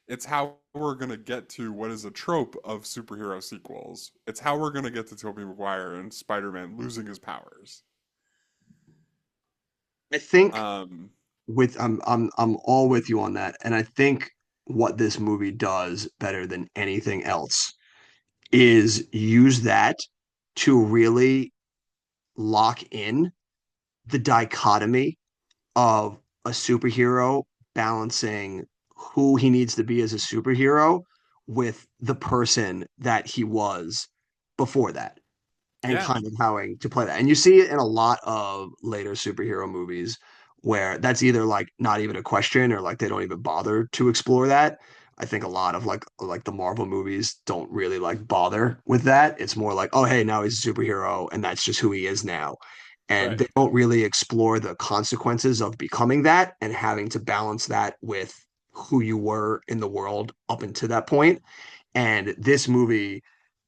it's how we're going to get to what is a trope of superhero sequels. It's how we're going to get to Tobey Maguire and Spider-Man losing his powers. I think Um, I'm all with you on that. And I think what this movie does better than anything else is use that to really lock in the dichotomy of a superhero balancing who he needs to be as a superhero with the person that he was before that and yeah, kind of having to play that. And you see it in a lot of later superhero movies where that's either like not even a question or like they don't even bother to explore that. I think a lot of like the Marvel movies don't really like bother with that. It's more like, oh hey, now he's a superhero and that's just who he is now. And right. they don't really explore the consequences of becoming that and having to balance that with who you were in the world up until that point. And this movie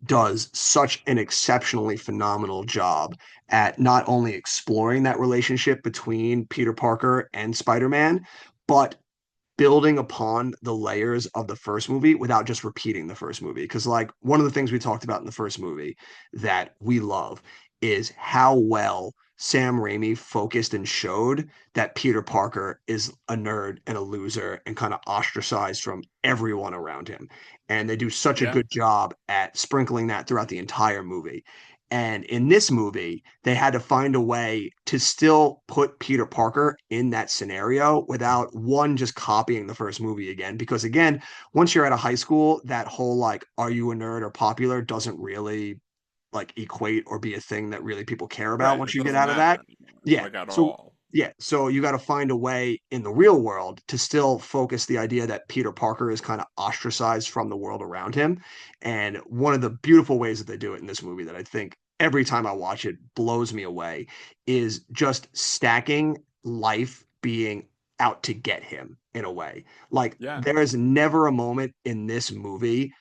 does such an exceptionally phenomenal job at not only exploring that relationship between Peter Parker and Spider-Man, but building upon the layers of the first movie without just repeating the first movie. Because, like, one of the things we talked about in the first movie that we love is how well Sam Raimi focused and showed that Peter Parker is a nerd and a loser and kind of ostracized from everyone around him. And they do such a Yeah, good job at sprinkling that throughout the entire movie. And in this movie, they had to find a way to still put Peter Parker in that scenario without one just copying the first movie again. Because again, once you're at a high school, that whole like, are you a nerd or popular doesn't really like equate or be a thing that really people care about right. once It you get doesn't out of matter that. anymore, Yeah. like at So all. yeah, so you got to find a way in the real world to still focus the idea that Peter Parker is kind of ostracized from the world around him. And one of the beautiful ways that they do it in this movie that I think every time I watch it blows me away is just stacking life being out to get him in a way. Like Yeah, there is never a moment in this movie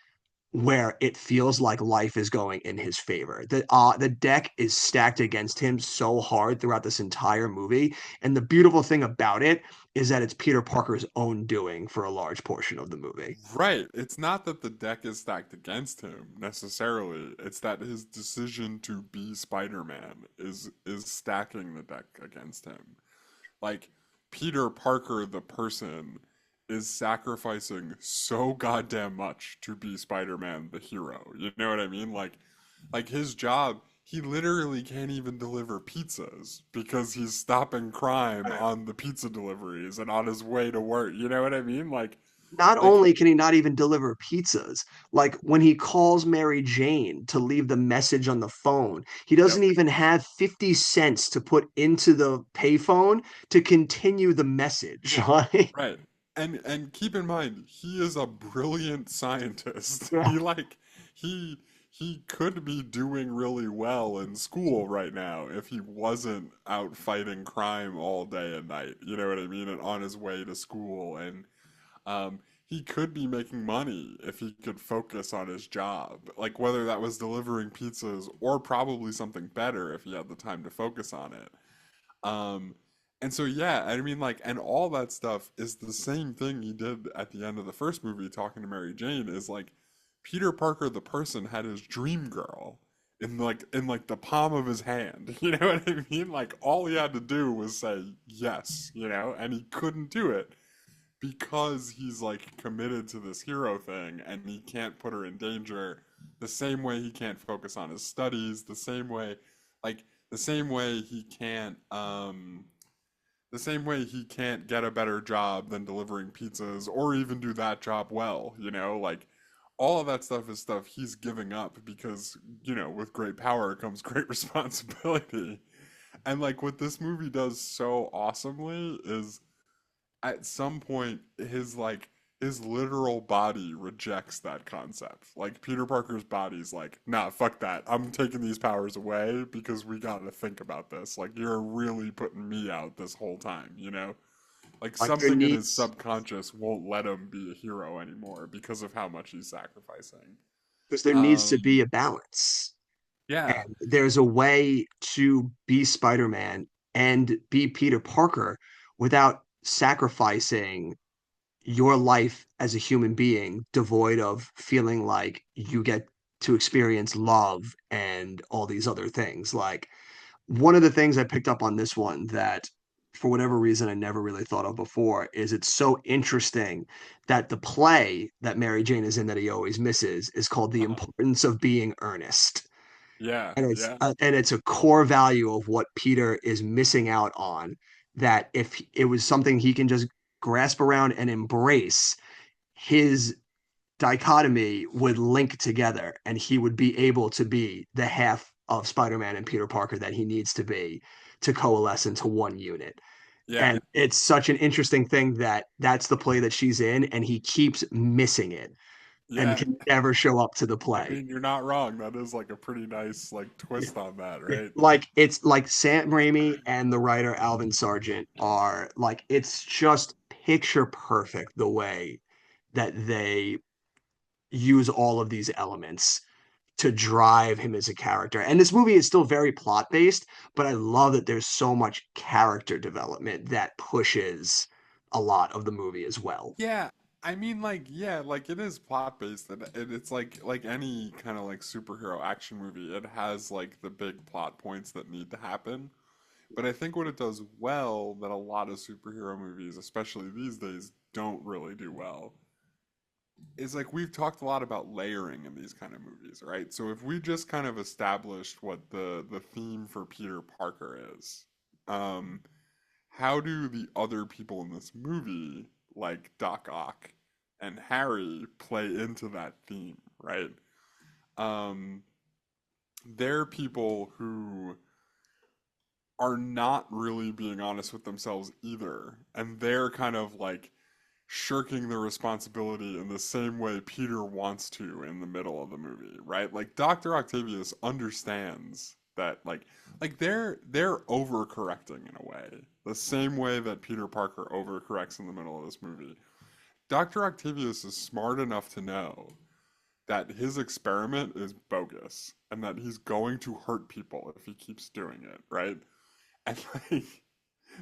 where it feels like life is going in his favor. The deck is stacked against him so hard throughout this entire movie, and the beautiful thing about it is that it's Peter Parker's own doing for a large portion of the movie. right. It's not that the deck is stacked against him necessarily. It's that his decision to be Spider-Man is stacking the deck against him. Like Peter Parker the person is sacrificing so goddamn much to be Spider-Man the hero. You know what I mean? Like his job, he literally can't even deliver pizzas because he's stopping crime on the pizza deliveries and on his way to work. You know what I mean? Not Like only can he not even deliver pizzas, like when he calls Mary Jane to leave the message on the phone, he yep, doesn't even have 50 cents to put into the payphone to continue the message. Like, right. And keep in mind, he is a brilliant scientist. yeah. He he could be doing really well in school right now if he wasn't out fighting crime all day and night. You know what I mean? And on his way to school and he could be making money if he could focus on his job. Like whether that was delivering pizzas or probably something better if he had the time to focus on it. Um, and so yeah, I mean like and all that stuff is the same thing he did at the end of the first movie talking to Mary Jane is like Peter Parker the person had his dream girl in like the palm of his hand. You know what I mean? Like all he had to do was say yes, and he couldn't do it because he's like committed to this hero thing and he can't put her in danger the same way he can't focus on his studies, like the same way he can't the same way he can't get a better job than delivering pizzas or even do that job well, like all of that stuff is stuff he's giving up because, with great power comes great responsibility. And like what this movie does so awesomely is at some point his literal body rejects that concept. Like Peter Parker's body's like, nah, fuck that. I'm taking these powers away because we gotta think about this. Like you're really putting me out this whole time? Like Like there something in his needs subconscious won't let him be a hero anymore because of how much he's sacrificing. because there needs to Um be a balance. yeah. And there's a way to be Spider-Man and be Peter Parker without sacrificing your life as a human being, devoid of feeling like you get to experience love and all these other things. Like one of the things I picked up on this one that for whatever reason I never really thought of before is it's so interesting that the play that Mary Jane is in that he always misses is called The Uh-huh. Importance of Being Earnest. Yeah, yeah. And it's a core value of what Peter is missing out on, that if it was something he can just grasp around and embrace, his dichotomy would link together and he would be able to be the half of Spider-Man and Peter Parker that he needs to be to coalesce into one unit. Yeah. And it's such an interesting thing that that's the play that she's in and he keeps missing it and Yeah. can never show up to the I play. mean, you're not wrong. That is like a pretty nice like twist on that, right? It's like Sam Raimi and the writer Alvin Sargent are like it's just picture perfect the way that they use all of these elements to drive him as a character. And this movie is still very plot based, but I love that there's so much character development that pushes a lot of the movie as well. Yeah, I mean, like, yeah, like it is plot based, and it's like any kind of like superhero action movie. It has like the big plot points that need to happen. But I think what it does well that a lot of superhero movies, especially these days, don't really do well is like we've talked a lot about layering in these kind of movies, right? So if we just kind of established what the theme for Peter Parker is, um, how do the other people in this movie, like Doc Ock and Harry, play into that theme, right? Um, they're people who are not really being honest with themselves either, and they're kind of like shirking the responsibility in the same way Peter wants to in the middle of the movie, right? Like Dr. Octavius understands that like they're overcorrecting in a way, the same way that Peter Parker overcorrects in the middle of this movie. Dr. Octavius is smart enough to know that his experiment is bogus and that he's going to hurt people if he keeps doing it, right? And like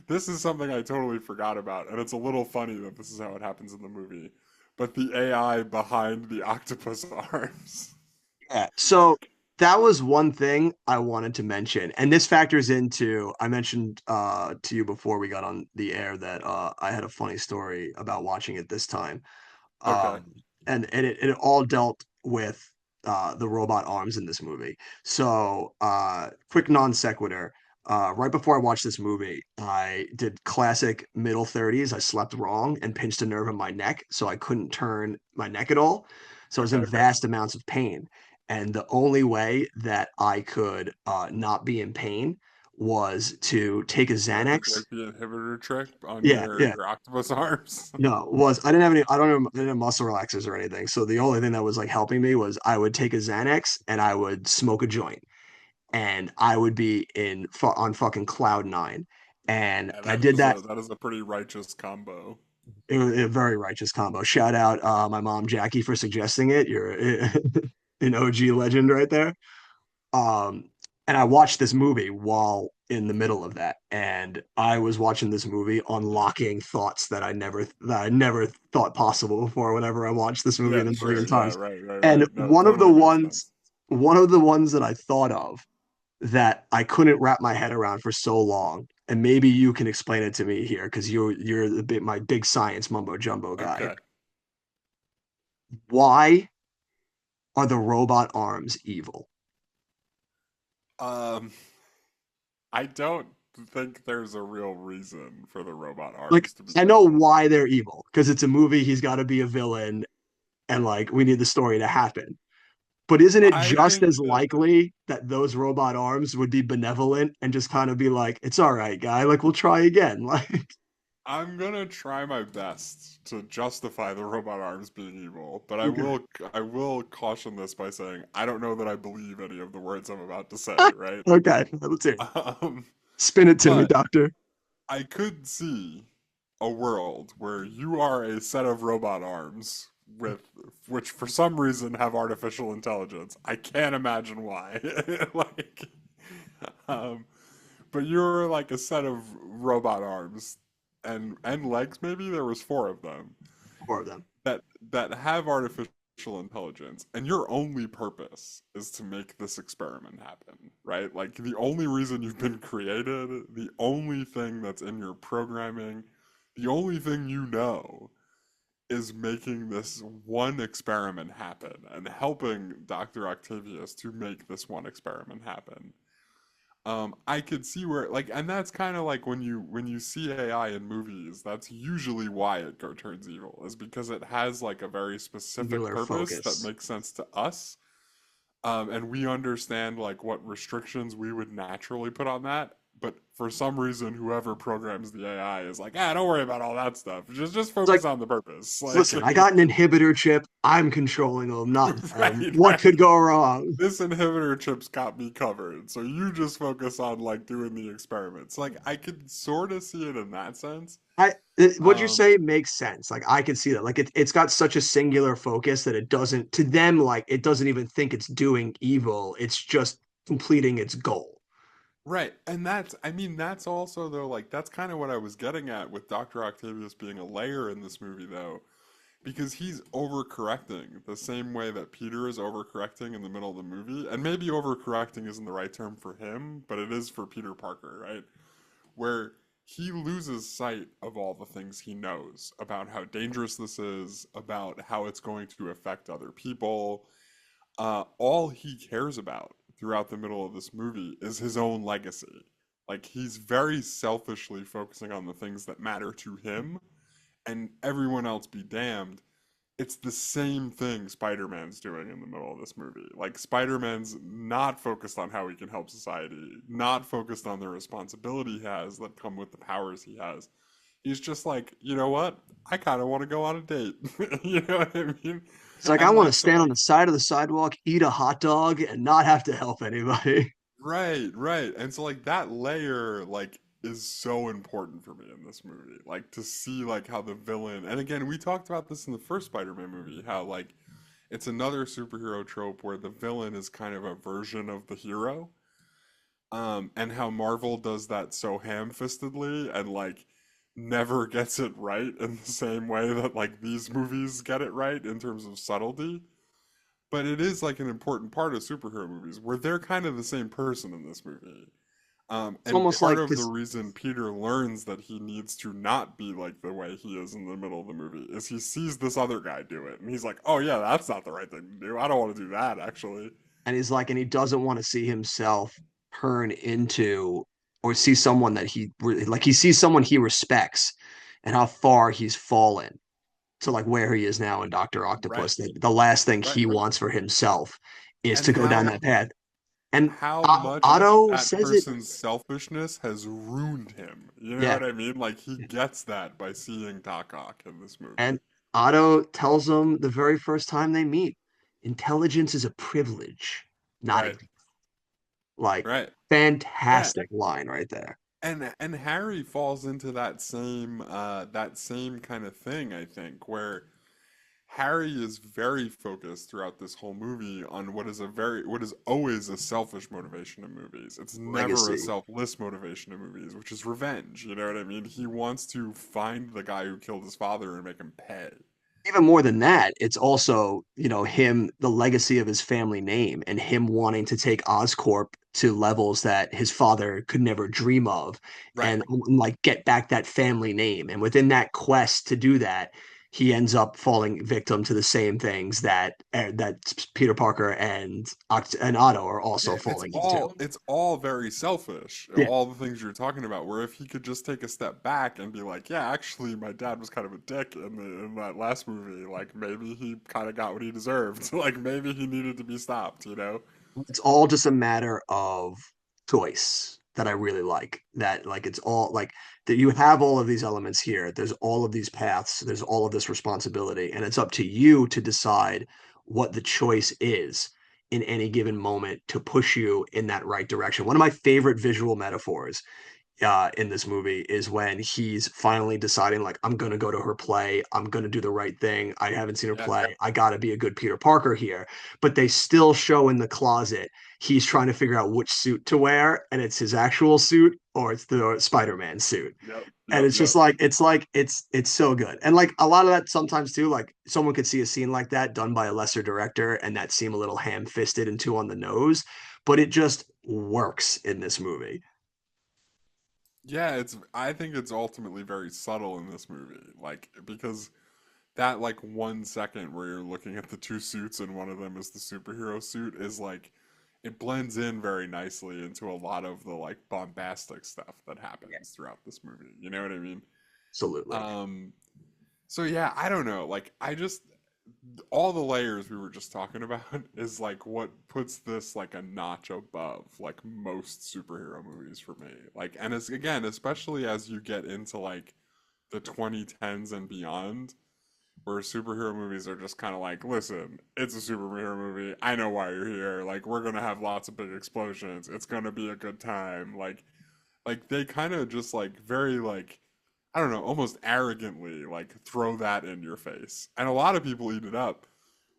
this is something I totally forgot about, and it's a little funny that this is how it happens in the movie. But the AI behind the octopus arms. Yeah. So that was one thing I wanted to mention. And this factors into I mentioned to you before we got on the air that I had a funny story about watching it this time. Okay, Um, and it all dealt with the robot arms in this movie. So, quick non sequitur. Right before I watched this movie, I did classic middle 30s. I slept wrong and pinched a nerve in my neck, so I couldn't turn my neck at all. So I was in okay. vast amounts of pain. And the only way that I could not be in pain was to take a You had to Xanax. take the inhibitor trick on Yeah, yeah. your octopus arms. No, was I didn't have any. I didn't have muscle relaxers or anything. So the only thing that was like helping me was I would take a Xanax and I would smoke a joint, and I would be on fucking cloud nine. And Yeah, I did that. that is a pretty righteous combo. It was a very righteous combo. Shout out my mom Jackie for suggesting it. You're an OG legend right there. Um, and I watched this movie while in the middle of that, and I was watching this movie unlocking thoughts that I never thought possible before. Whenever I watched this movie Yeah, in a million sure. Yeah, times, and right. No, it totally makes sense. one of the ones that I thought of that I couldn't wrap my head around for so long and maybe you can explain it to me here because you're the bit my big science mumbo jumbo guy. Okay. Why are the robot arms evil? Um, I don't think there's a real reason for the robot Like, arms to be I know evil. why they're evil because it's a movie. He's got to be a villain, and like we need the story to happen. But isn't it I just think as that likely that those robot arms would be benevolent and just kind of be like, "It's all right, guy. Like we'll try again." Like, I'm gonna try my best to justify the robot arms being evil, but okay, I will caution this by saying I don't know that I believe any of the words I'm about to say, right? okay, let's hear it. Um, Spin it to me, but doctor. I could see a world where you are a set of robot arms with which for some reason have artificial intelligence. I can't imagine why. Like um but you're like a set of robot arms and legs maybe there was four of them Four of them. that have artificial intelligence and your only purpose is to make this experiment happen, right? Like the only reason you've been created, the only thing that's in your programming, the only thing you know is making this one experiment happen and helping Dr. Octavius to make this one experiment happen. I could see where like, and that's kind of like when you see AI in movies, that's usually why it go turns evil, is because it has like a very specific Singular purpose that focus. makes sense to us, and we understand like what restrictions we would naturally put on that. But for some reason, whoever programs the AI is like, ah, don't worry about all that stuff. Just It's like, focus on the purpose. Like, listen, I got an inhibitor chip. I'm controlling them, not them. right, What could right. go wrong? This inhibitor chip's got me covered. So you just focus on like doing the experiments. Like I could sort of see it in that sense. What you Um, say makes sense. Like I can see that. Like it's got such a singular focus that it doesn't to them like it doesn't even think it's doing evil. It's just completing its goal. right. And that's, I mean, that's also though, like that's kind of what I was getting at with Dr. Octavius being a layer in this movie though, because he's overcorrecting the same way that Peter is overcorrecting in the middle of the movie. And maybe overcorrecting isn't the right term for him, but it is for Peter Parker, right? Where he loses sight of all the things he knows about how dangerous this is, about how it's going to affect other people. All he cares about throughout the middle of this movie is his own legacy. Like he's very selfishly focusing on the things that matter to him, and everyone else be damned. It's the same thing Spider-Man's doing in the middle of this movie. Like Spider-Man's not focused on how he can help society, not focused on the responsibility he has that come with the powers he has. He's just like, you know what? I kind of want to go on a date. You know what I mean? It's like I And want to like so stand on like the side of the sidewalk, eat a hot dog, and not have to help anybody. right, right. And so like that layer like is so important for me in this movie. Like to see like how the villain, and again, we talked about this in the first Spider-Man movie, how like it's another superhero trope where the villain is kind of a version of the hero. And how Marvel does that so ham-fistedly and like never gets it right in the same way that like these movies get it right in terms of subtlety. But it is like an important part of superhero movies where they're kind of the same person in this movie. It's And almost part like of the because reason Peter learns that he needs to not be like the way he is in the middle of the movie is he sees this other guy do it. And he's like, oh, yeah, that's not the right thing to do. I don't want to do that, actually. and he's like, and he doesn't want to see himself turn into or see someone that like he sees someone he respects and how far he's fallen to like where he is now in Doctor Right, Octopus. The last thing right. he wants for himself is And to go down that path. And how much Otto that says it, person's selfishness has ruined him. You know yeah. what I mean? Like he gets that by seeing Doc Ock in this movie. And Otto tells him the very first time they meet, intelligence is a privilege, not a Right, like right. Yeah, fantastic line right there. and Harry falls into that same kind of thing, I think, where Harry is very focused throughout this whole movie on what is always a selfish motivation in movies. It's never a Legacy. selfless motivation in movies, which is revenge. You know what I mean? He wants to find the guy who killed his father and make him pay. even more than that, it's also, him, the legacy of his family name and him wanting to take Oscorp to levels that his father could never dream of and Right. like get back that family name. And within that quest to do that, he ends up falling victim to the same things that Peter Parker and Otto are also Yeah, falling into. it's all very selfish. Yeah. All the things you're talking about. Where if he could just take a step back and be like, yeah, actually, my dad was kind of a dick in that last movie. Like maybe he kind of got what he deserved. Like maybe he needed to be stopped. You know? It's all just a matter of choice that I really like. That like it's all like that you have all of these elements here. There's all of these paths, there's all of this responsibility, and it's up to you to decide what the choice is in any given moment to push you in that right direction. One of my favorite visual metaphors in this movie is when he's finally deciding like I'm gonna go to her play, I'm gonna do the right thing, I haven't seen her Yeah. play, I gotta be a good Peter Parker here, but they still show in the closet he's trying to figure out which suit to wear, and it's his actual suit or it's the Spider-Man suit. Yep. And Yep. it's just Yep. like it's so good. And like a lot of that sometimes too, like someone could see a scene like that done by a lesser director and that seem a little ham-fisted and too on the nose, but it just works in this movie. Yeah. I think it's ultimately very subtle in this movie. Like because that like 1 second where you're looking at the two suits and one of them is the superhero suit is like it blends in very nicely into a lot of the like bombastic stuff that happens throughout this movie. You know what I mean? Absolutely. Um so yeah, I don't know. Like I just all the layers we were just talking about is like what puts this like a notch above like most superhero movies for me. Like and it's again, especially as you get into like the 2010s and beyond where superhero movies are just kind of like, listen, it's a superhero movie. I know why you're here. Like, we're gonna have lots of big explosions. It's gonna be a good time. Like they kind of just like very like, I don't know, almost arrogantly like throw that in your face, and a lot of people eat it up.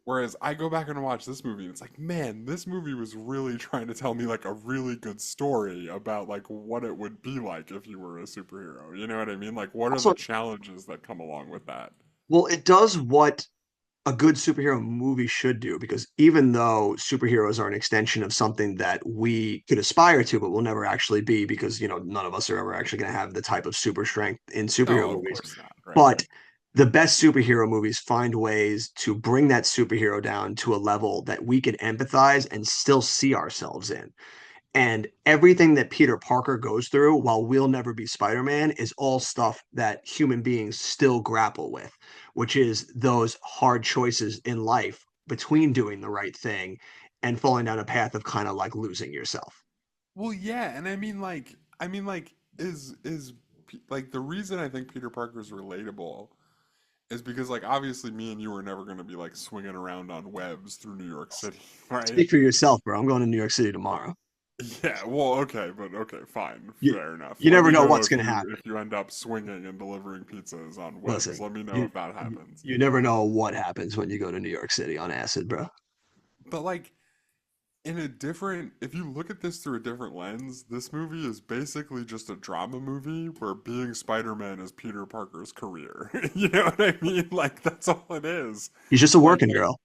Whereas I go back and watch this movie, and it's like, man, this movie was really trying to tell me like a really good story about like what it would be like if you were a superhero. You know what I mean? Like, what are the Also, challenges that come along with that? well, it does what a good superhero movie should do because even though superheroes are an extension of something that we could aspire to, but will never actually be because, none of us are ever actually going to have the type of super strength in superhero No, of movies. course not. Right. But the best superhero movies find ways to bring that superhero down to a level that we can empathize and still see ourselves in. And everything that Peter Parker goes through while we'll never be Spider-Man is all stuff that human beings still grapple with, which is those hard choices in life between doing the right thing and falling down a path of kind of like losing yourself. Well, yeah, and I mean, like, like the reason I think Peter Parker is relatable is because, like, obviously, me and you are never going to be like swinging around on webs through New York City, right? Speak for yourself, bro. I'm going to New York City tomorrow. Yeah, well, okay, but okay, fine, You, fair enough. you Let never me know know what's going to happen. if you end up swinging and delivering pizzas on webs. Listen, Let me know you, if that you happens. you never know what happens when you go to New York City on acid, bro. But like, in a different if you look at this through a different lens, this movie is basically just a drama movie where being Spider-Man is Peter Parker's career. You know what I mean? Like that's all it is. He's just a Like working girl.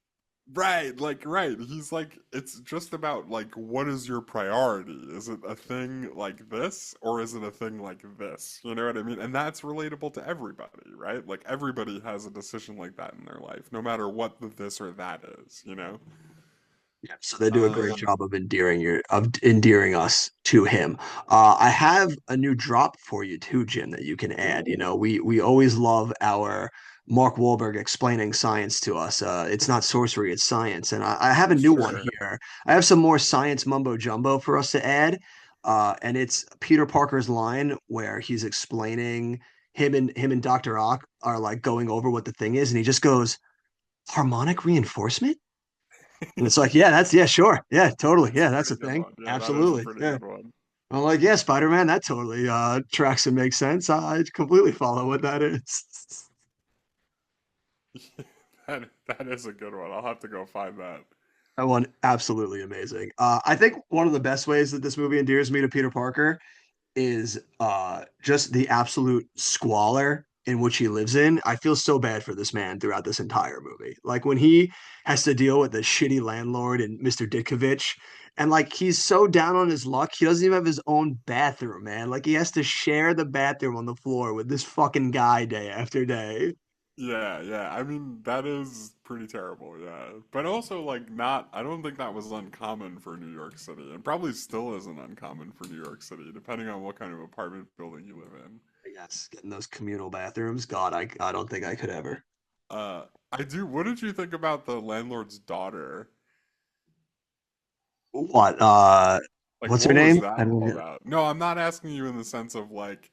right. He's like it's just about like what is your priority? Is it a thing like this or is it a thing like this? You know what I mean? And that's relatable to everybody, right? Like everybody has a decision like that in their life, no matter what the this or that is, you know? Yeah, so they do a great Um job of endearing us to him. I have a new drop for you too, Jim, that you can add. We always love our Mark Wahlberg explaining science to us. It's not sorcery, it's science. And I have a new one sure. here. I have some more science mumbo jumbo for us to add. And it's Peter Parker's line where he's explaining him and Dr. Ock are like going over what the thing is, and he just goes, harmonic reinforcement? And it's like, yeah, sure. Yeah, totally. That's a Yeah, that's pretty a good thing. one. Yeah, that is a Absolutely. pretty Yeah. good one. I'm like, yeah, Spider-Man, that totally tracks and makes sense. I completely follow what that is. That is a good one. I'll have to go find that. That one, absolutely amazing. I think one of the best ways that this movie endears me to Peter Parker is just the absolute squalor in which he lives in, I feel so bad for this man throughout this entire movie. Like when he has to deal with the shitty landlord and Mr. Ditkovich, and like he's so down on his luck, he doesn't even have his own bathroom, man. Like he has to share the bathroom on the floor with this fucking guy day after day. Yeah, yeah. I mean, that is pretty terrible, yeah. But also, like, not, I don't think that was uncommon for New York City, and probably still isn't uncommon for New York City, depending on what kind of apartment building you live in. Yes, getting those communal bathrooms. God, I don't think I could ever. I do, what did you think about the landlord's daughter? What? Like, What's her what was name? that all about? No, I'm not asking you in the sense of, like,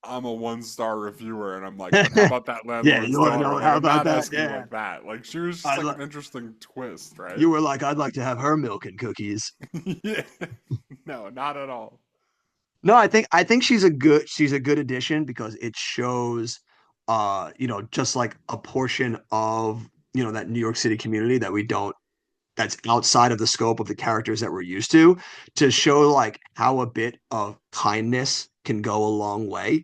I'm a one-star reviewer, and I'm like, but how about that Yeah, landlord's you want to daughter? know Like, how I'm about not that? asking you Yeah, like that. Like, she was just I like li- an interesting twist, right? you were like, I'd like to have her milk and cookies. Yeah. No, not at all. No, I think she's a good addition because it shows just like a portion of, that New York City community that we don't that's outside of the scope of the characters that we're used to show like how a bit of kindness can go a long way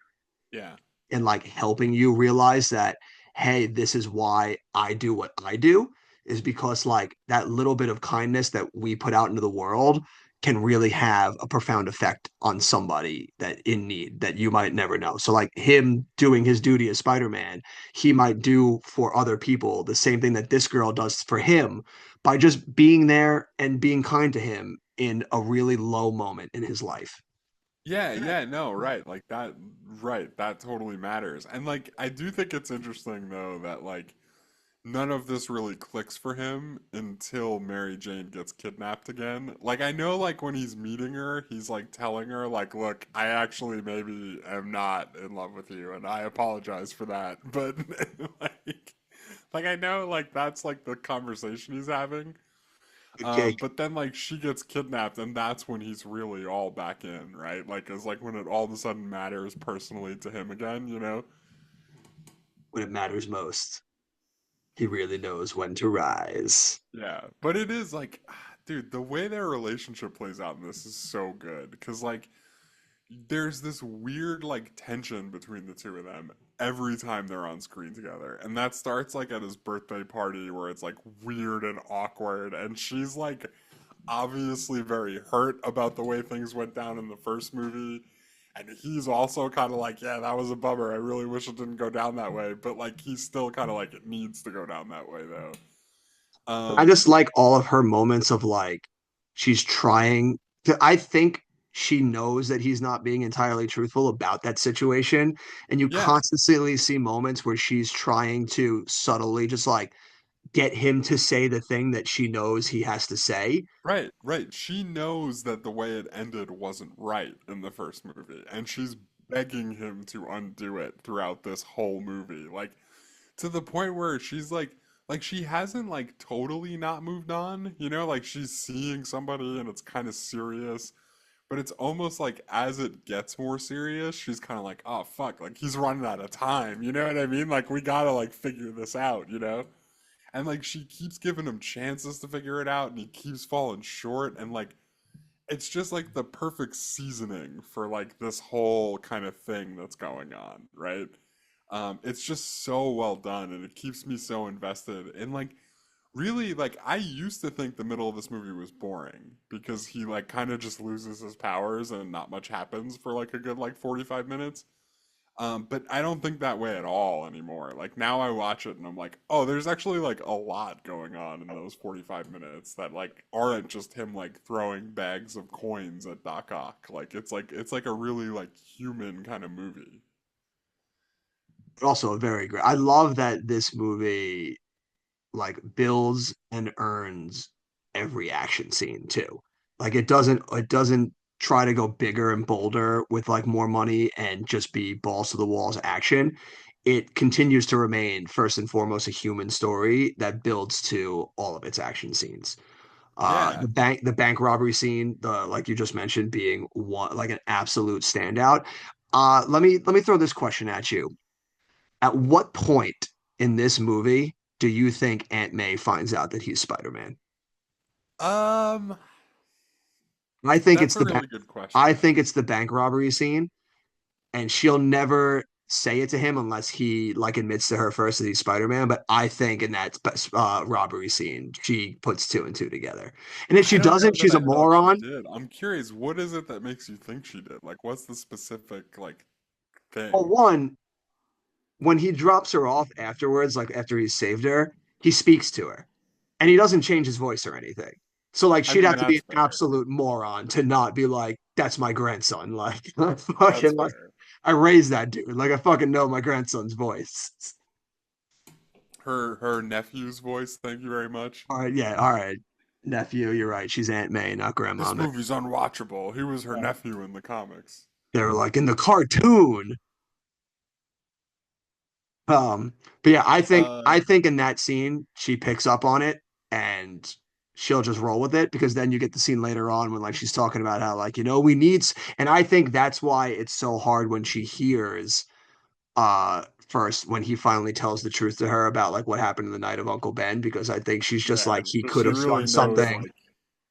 Yeah. and like helping you realize that, hey, this is why I do what I do, is because like that little bit of kindness that we put out into the world can really have a profound effect on somebody that in need that you might never know. So like him doing his duty as Spider-Man, he might do for other people the same thing that this girl does for him by just being there and being kind to him in a really low moment in his life. Yeah, yeah, no, right. Like that, right. That totally matters. And like, I do think it's interesting though that like none of this really clicks for him until Mary Jane gets kidnapped again. Like, I know like when he's meeting her, he's like telling her like, look, I actually maybe am not in love with you and I apologize for that. But like I know like that's like the conversation he's having. Good cake. But then like she gets kidnapped and that's when he's really all back in, right? Like it's like when it all of a sudden matters personally to him again, you know? When it matters most, he really knows when to rise. Yeah. But it is like dude, the way their relationship plays out in this is so good cuz like there's this weird like tension between the two of them every time they're on screen together. And that starts like at his birthday party where it's like weird and awkward and she's like obviously very hurt about the way things went down in the first movie. And he's also kind of like, yeah, that was a bummer. I really wish it didn't go down that way. But like, he's still kind of like, it needs to go down that way, though. I just Um, like all of her moments of like she's trying I think she knows that he's not being entirely truthful about that situation. And you yeah, constantly see moments where she's trying to subtly just like get him to say the thing that she knows he has to say. right, right. She knows that the way it ended wasn't right in the first movie, and she's begging him to undo it throughout this whole movie. Like, to the point where she's like she hasn't like totally not moved on, you know, like she's seeing somebody and it's kind of serious, but it's almost like as it gets more serious, she's kind of like, oh fuck, like he's running out of time, you know what I mean? Like we gotta like figure this out, you know? And like she keeps giving him chances to figure it out and he keeps falling short and like it's just like the perfect seasoning for like this whole kind of thing that's going on, right? It's just so well done and it keeps me so invested. And like really like I used to think the middle of this movie was boring because he like kind of just loses his powers and not much happens for like a good like 45 minutes. But I don't think that way at all anymore. Like now I watch it and I'm like, oh, there's actually like a lot going on in those 45 minutes that like aren't just him like throwing bags of coins at Doc Ock. Like it's like a really like human kind of movie. But also a very great. I love that this movie like builds and earns every action scene too. Like it doesn't try to go bigger and bolder with like more money and just be balls to the walls action. It continues to remain first and foremost a human story that builds to all of its action scenes. Yeah. The bank robbery scene, the like you just mentioned, being one like an absolute standout. Let me throw this question at you. At what point in this movie do you think Aunt May finds out that he's Spider-Man? Um, I think that's it's a the bank. really good I question. think it's the bank robbery scene, and she'll never say it to him unless he like admits to her first that he's Spider-Man. But I think in that robbery scene, she puts two and two together. And if I she don't know doesn't, that she's a I thought she moron. did. I'm curious, what is it that makes you think she did? Like, what's the specific like Well, thing? one, when he drops her off afterwards, like after he's saved her, he speaks to her and he doesn't change his voice or anything. So like I she'd mean, have to be that's an fair. absolute moron to not be like, that's my grandson. Like That's fucking like fair. I raised that dude. Like I fucking know my grandson's voice. Her nephew's voice, thank you very much. All right, yeah, all right. Nephew, you're right. She's Aunt May, not This grandmother. movie's unwatchable. He was her Yeah. nephew in the comics. They're like in the cartoon. But yeah, Uh, I think in that scene she picks up on it and she'll just roll with it because then you get the scene later on when like she's talking about how like we need and I think that's why it's so hard when she hears first when he finally tells the truth to her about like what happened in the night of Uncle Ben because I think she's just yeah, like he could she have done really knows something. like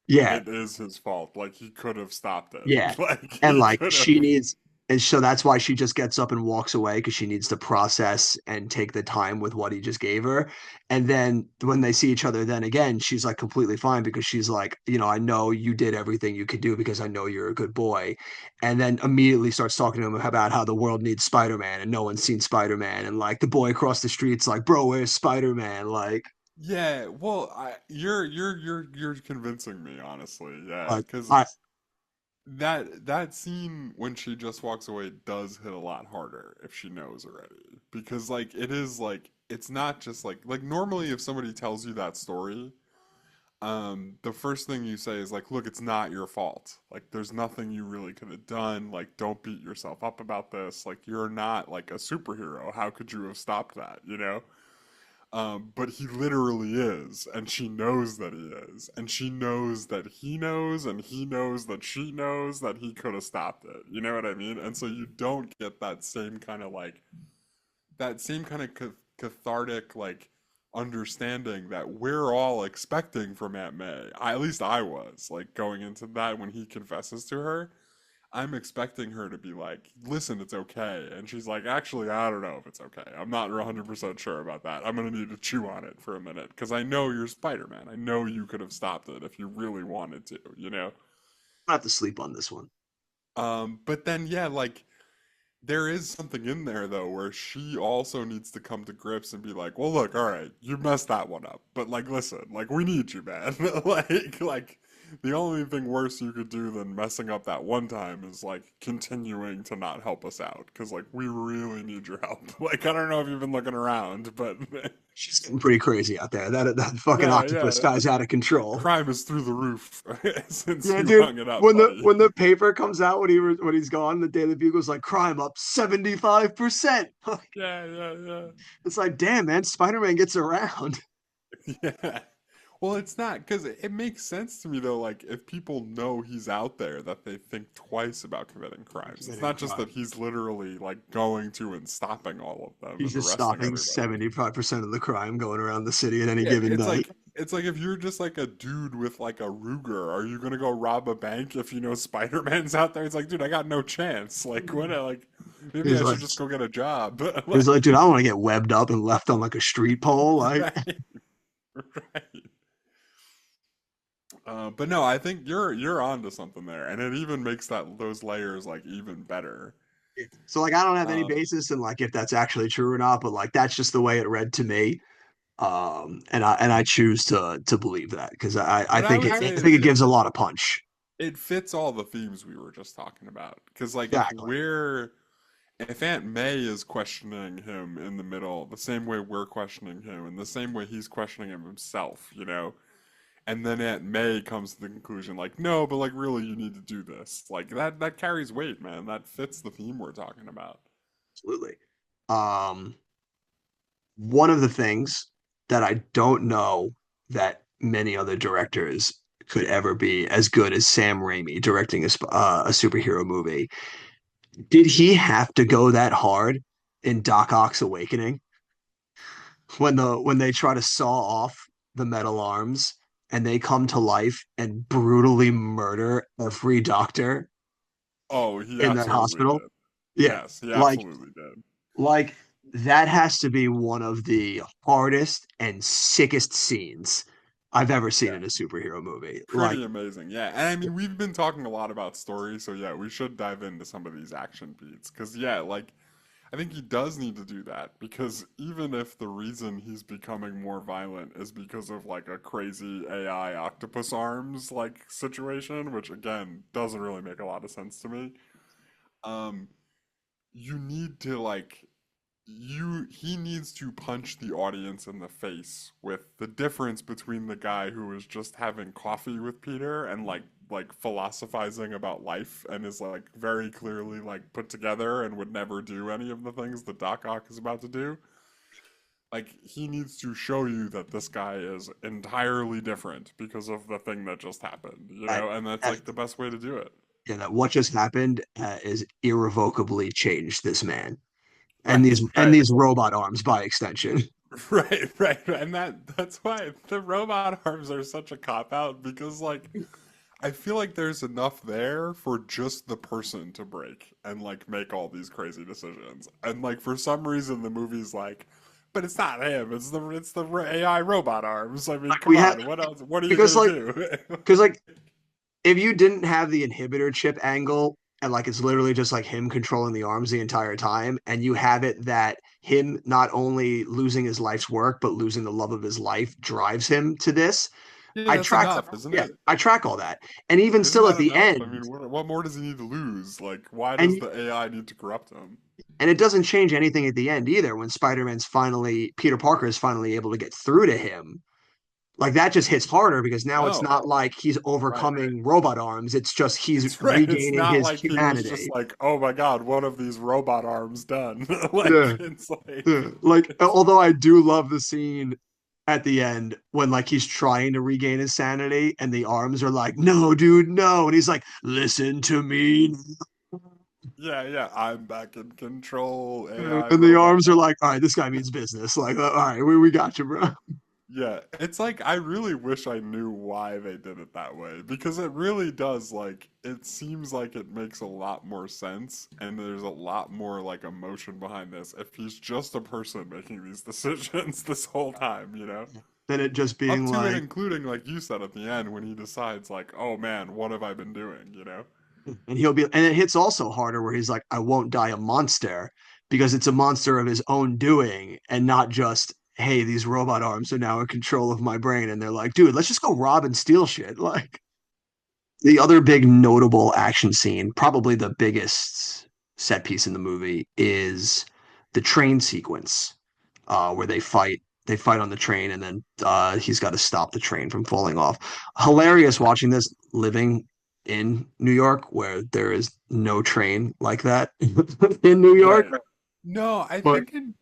Yeah, it is his fault. Like he could have stopped it. yeah. Like And he like could have. she needs and so that's why she just gets up and walks away because she needs to process and take the time with what he just gave her. And then when they see each other then again, she's like completely fine because she's like, I know you did everything you could do because I know you're a good boy. And then immediately starts talking to him about how the world needs Spider-Man and no one's seen Spider-Man. And like the boy across the street's like, bro, where's Spider-Man? Like, Yeah, well, you're convincing me, honestly. Yeah, like because I that scene when she just walks away does hit a lot harder if she knows already. Because like it is like it's not just like normally if somebody tells you that story, the first thing you say is like, look, it's not your fault. Like there's nothing you really could have done. Like don't beat yourself up about this. Like you're not like a superhero. How could you have stopped that, you know? But he literally is, and she knows that he is, and she knows that he knows, and he knows that she knows that he could have stopped it. You know what I mean? And so you don't get that same kind of like that same kind of cathartic like understanding that we're all expecting from Aunt May. At least I was like going into that when he confesses to her. I'm expecting her to be like, listen, it's okay. And she's like, actually, I don't know if it's okay. I'm not 100% sure about that. I'm going to need to chew on it for a minute because I know you're Spider Man. I know you could have stopped it if you really wanted to, you know? have to sleep on this one. But then, yeah, like, there is something in there though where she also needs to come to grips and be like, well, look, all right, you messed that one up, but like, listen, like, we need you, man. like, the only thing worse you could do than messing up that one time is like continuing to not help us out because like we really need your help. Like, I don't know if you've been looking around, but She's getting pretty crazy out there. That fucking yeah, octopus yeah, guy's out of control. crime is through the roof since Yeah, you dude. hung it up, When the buddy. when the paper comes out when he's gone, the Daily Bugle's like crime up 75%. Yeah, yeah, yeah. It's like, damn, man, Spider-Man gets around. Yeah. Well, it's not because it makes sense to me though. Like, if people know he's out there, that they think twice about committing crimes. It's Committing not just crime. that he's literally like going to and stopping all of them He's and just arresting stopping everybody. 75% of the crime going around the city at any Yeah, given night. it's like if you're just like a dude with like a Ruger, are you gonna go rob a bank if you know Spider-Man's out there? It's like, dude, I got no chance. Like, what? Like, maybe He's I should like, just go get a job. he's Like, like, dude, I don't want to get webbed up and left on like a street pole. Like, right, right. But no, I think you're onto something there, and it even makes that those layers like even better. so like, I don't have any Um, basis in like if that's actually true or not, but like that's just the way it read to me. And I choose to believe that because what I would say I think is it gives a lot of punch. it fits all the themes we were just talking about. Because like Exactly. if Aunt May is questioning him in the middle, the same way we're questioning him, and the same way he's questioning him himself, you know. And then Aunt May comes to the conclusion, like, no, but like really you need to do this. Like that carries weight, man. That fits the theme we're talking about. Absolutely. Um, One of the things that I don't know that many other directors could ever be as good as Sam Raimi directing a superhero movie. Did he have to go that hard in Doc Ock's Awakening when they try to saw off the metal arms and they come to life and brutally murder every doctor Oh, he in that absolutely hospital? did. Yeah, Yes, he like absolutely did. Like that has to be one of the hardest and sickest scenes I've ever seen in a superhero movie. Like Pretty amazing, yeah. And I mean, we've been talking a lot about story, so yeah, we should dive into some of these action beats. Because, yeah, like, I think he does need to do that. Because even if the reason he's becoming more violent is because of, like, a crazy AI octopus arms, like, situation, which, again, doesn't really make a lot of sense to me, um, you need to, like, he needs to punch the audience in the face with the difference between the guy who is just having coffee with Peter and like philosophizing about life and is like very clearly like put together and would never do any of the things that Doc Ock is about to do. Like he needs to show you that this guy is entirely different because of the thing that just happened, that, and that's that like the best way to do it. yeah, that what just happened is irrevocably changed this man and Right, right. these robot arms by extension. Right. And that's why the robot arms are such a cop out because like I feel like there's enough there for just the person to break and like make all these crazy decisions. And like for some reason the movie's like, but it's not him. It's the AI robot arms. I mean, Like come we have on. What else? What are you because gonna like do? because like if you didn't have the inhibitor chip angle and like it's literally just like him controlling the arms the entire time, and you have it that him not only losing his life's work but losing the love of his life drives him to this. Yeah, I that's track enough, isn't yeah, it? I track all that. And even Isn't still at that the enough? I end, mean, what more does he need to lose? Like, why does and the AI need to corrupt him? and it doesn't change anything at the end either when Spider-Man's finally Peter Parker is finally able to get through to him. Like that just hits harder because now it's No, not like he's right. overcoming robot arms. It's just he's It's right. It's regaining not his like he was just humanity. like, oh my God, one of these robot arms done. Yeah. Like, it's Yeah. like, Like, it's, although I do love the scene at the end when like he's trying to regain his sanity and the arms are like, no, dude, no. And he's like, listen to me. yeah, I'm back in control. AI And the robot. arms are like, all right, this guy means business. Like, all right, we got you, bro. Yeah, it's like I really wish I knew why they did it that way because it really does like it seems like it makes a lot more sense and there's a lot more like emotion behind this if he's just a person making these decisions this whole time, you know? Then it just Up being to and like, including like you said at the end when he decides like, "Oh man, what have I been doing?" you know? and it hits also harder where he's like, I won't die a monster because it's a monster of his own doing and not just, hey, these robot arms are now in control of my brain. And they're like, dude, let's just go rob and steal shit. Like the other big notable action scene, probably the biggest set piece in the movie, is the train sequence, where they fight on the train and then he's got to stop the train from falling off. Hilarious watching this living in New York where there is no train like that in New York. Right. No, I But think in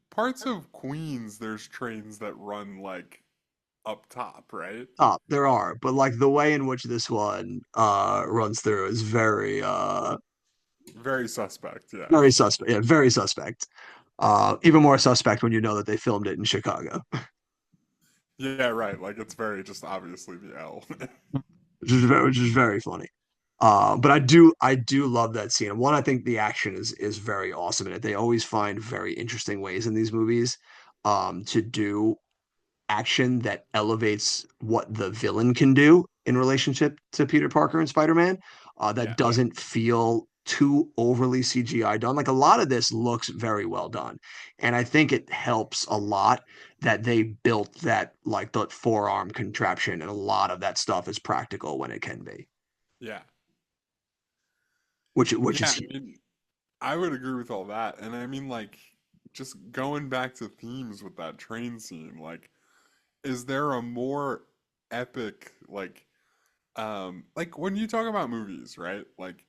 parts of Queens there's trains that run like up top, right? there are, but like the way in which this one runs through is Very suspect, yeah. very suspect. Yeah, very suspect. Even more suspect when you know that they filmed it in Chicago, Yeah, right. Like it's very just obviously the L. which is very funny. But I do love that scene. One, I think the action is very awesome in it. They always find very interesting ways in these movies to do action that elevates what the villain can do in relationship to Peter Parker and Spider-Man. That Yeah. doesn't feel too overly CGI done. Like a lot of this looks very well done. And I think it helps a lot that they built that like the forearm contraption and a lot of that stuff is practical when it can be, Yeah. which Yeah, is I huge. mean, I would agree with all that. And I mean like just going back to themes with that train scene, like is there a more epic like when you talk about movies, right? Like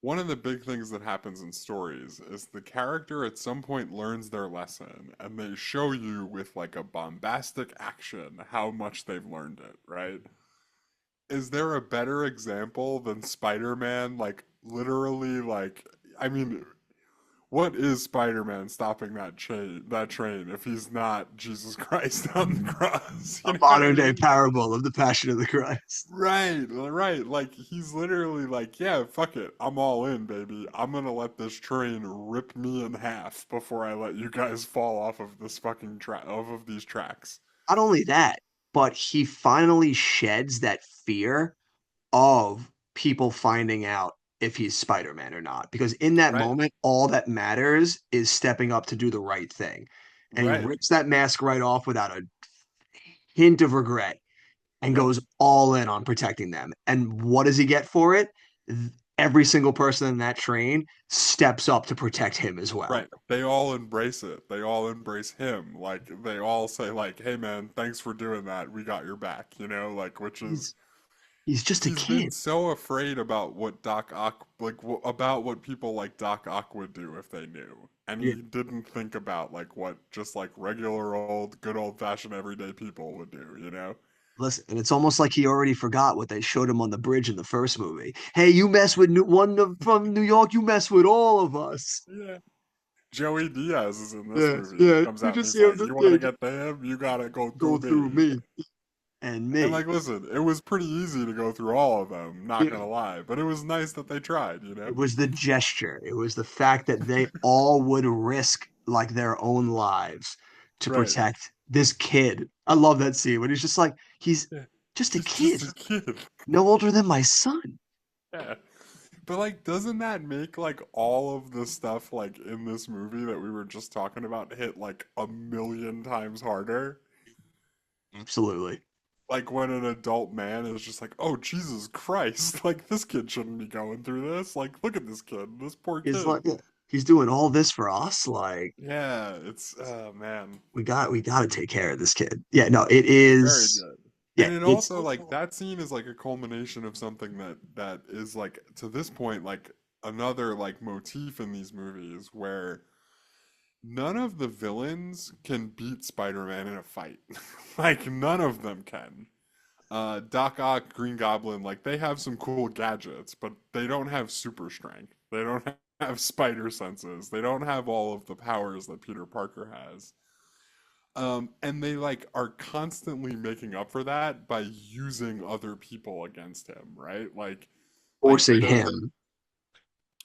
one of the big things that happens in stories is the character at some point learns their lesson and they show you with like a bombastic action how much they've learned it, right? Is there a better example than Spider-Man like literally like I mean what is Spider-Man stopping that train if he's not Jesus Christ on the cross? A You know what I modern day mean? parable of the Passion of the Christ. Right, right. Like he's literally like, yeah, fuck it. I'm all in, baby. I'm gonna let this train rip me in half before I let you guys fall off of this fucking off of these tracks. Not only that, but he finally sheds that fear of people finding out if he's Spider-Man or not. Because in that Right, moment, all that matters is stepping up to do the right thing. And he right, rips that mask right off without a hint of regret and yep, goes all in on protecting them. And what does he get for it? Every single person in that train steps up to protect him as well. right. They all embrace it. They all embrace him. Like they all say, like, "Hey, man, thanks for doing that. We got your back." You know, like which is He's he's just a he's been kid. so afraid about what Doc Ock like about what people like Doc Ock would do if they knew, and Yeah. he didn't think about like what just like regular old good old fashioned everyday people would do, you know? Listen, and it's almost like he already forgot what they showed him on the bridge in the first movie. Hey, you mess with from New York, you mess with all of us. Yeah. Joey Diaz is in this Yeah, movie. He yeah. comes You out and just he's see him, like, "You want yeah, to just get to him? You gotta go go through through me." me and And me. like, listen, it was pretty easy to go through all of them. Not Yeah. gonna lie, but it was nice that they tried, you It know? was the gesture. It was the fact that they all would risk like their own lives to Right. protect this kid. I love that scene when he's just like, he's Yeah. just a He's just kid, a kid. no older than my son. Yeah. But like, doesn't that make like all of the stuff like in this movie that we were just talking about hit like a million times harder? Absolutely. Like when an adult man is just like, "Oh, Jesus Christ, like this kid shouldn't be going through this. Like, look at this kid, this poor He's kid." like, yeah, he's doing all this for us. Like, Yeah, it's oh man, we got to take care of this kid. Yeah, no, it it's very is. good. Yeah, And it it's also like that scene is like a culmination of something that is like to this point like another like motif in these movies where none of the villains can beat Spider-Man in a fight. Like none of them can. Doc Ock, Green Goblin, like they have some cool gadgets, but they don't have super strength. They don't have spider senses. They don't have all of the powers that Peter Parker has. And they like are constantly making up for that by using other people against him, right? Like forcing the him.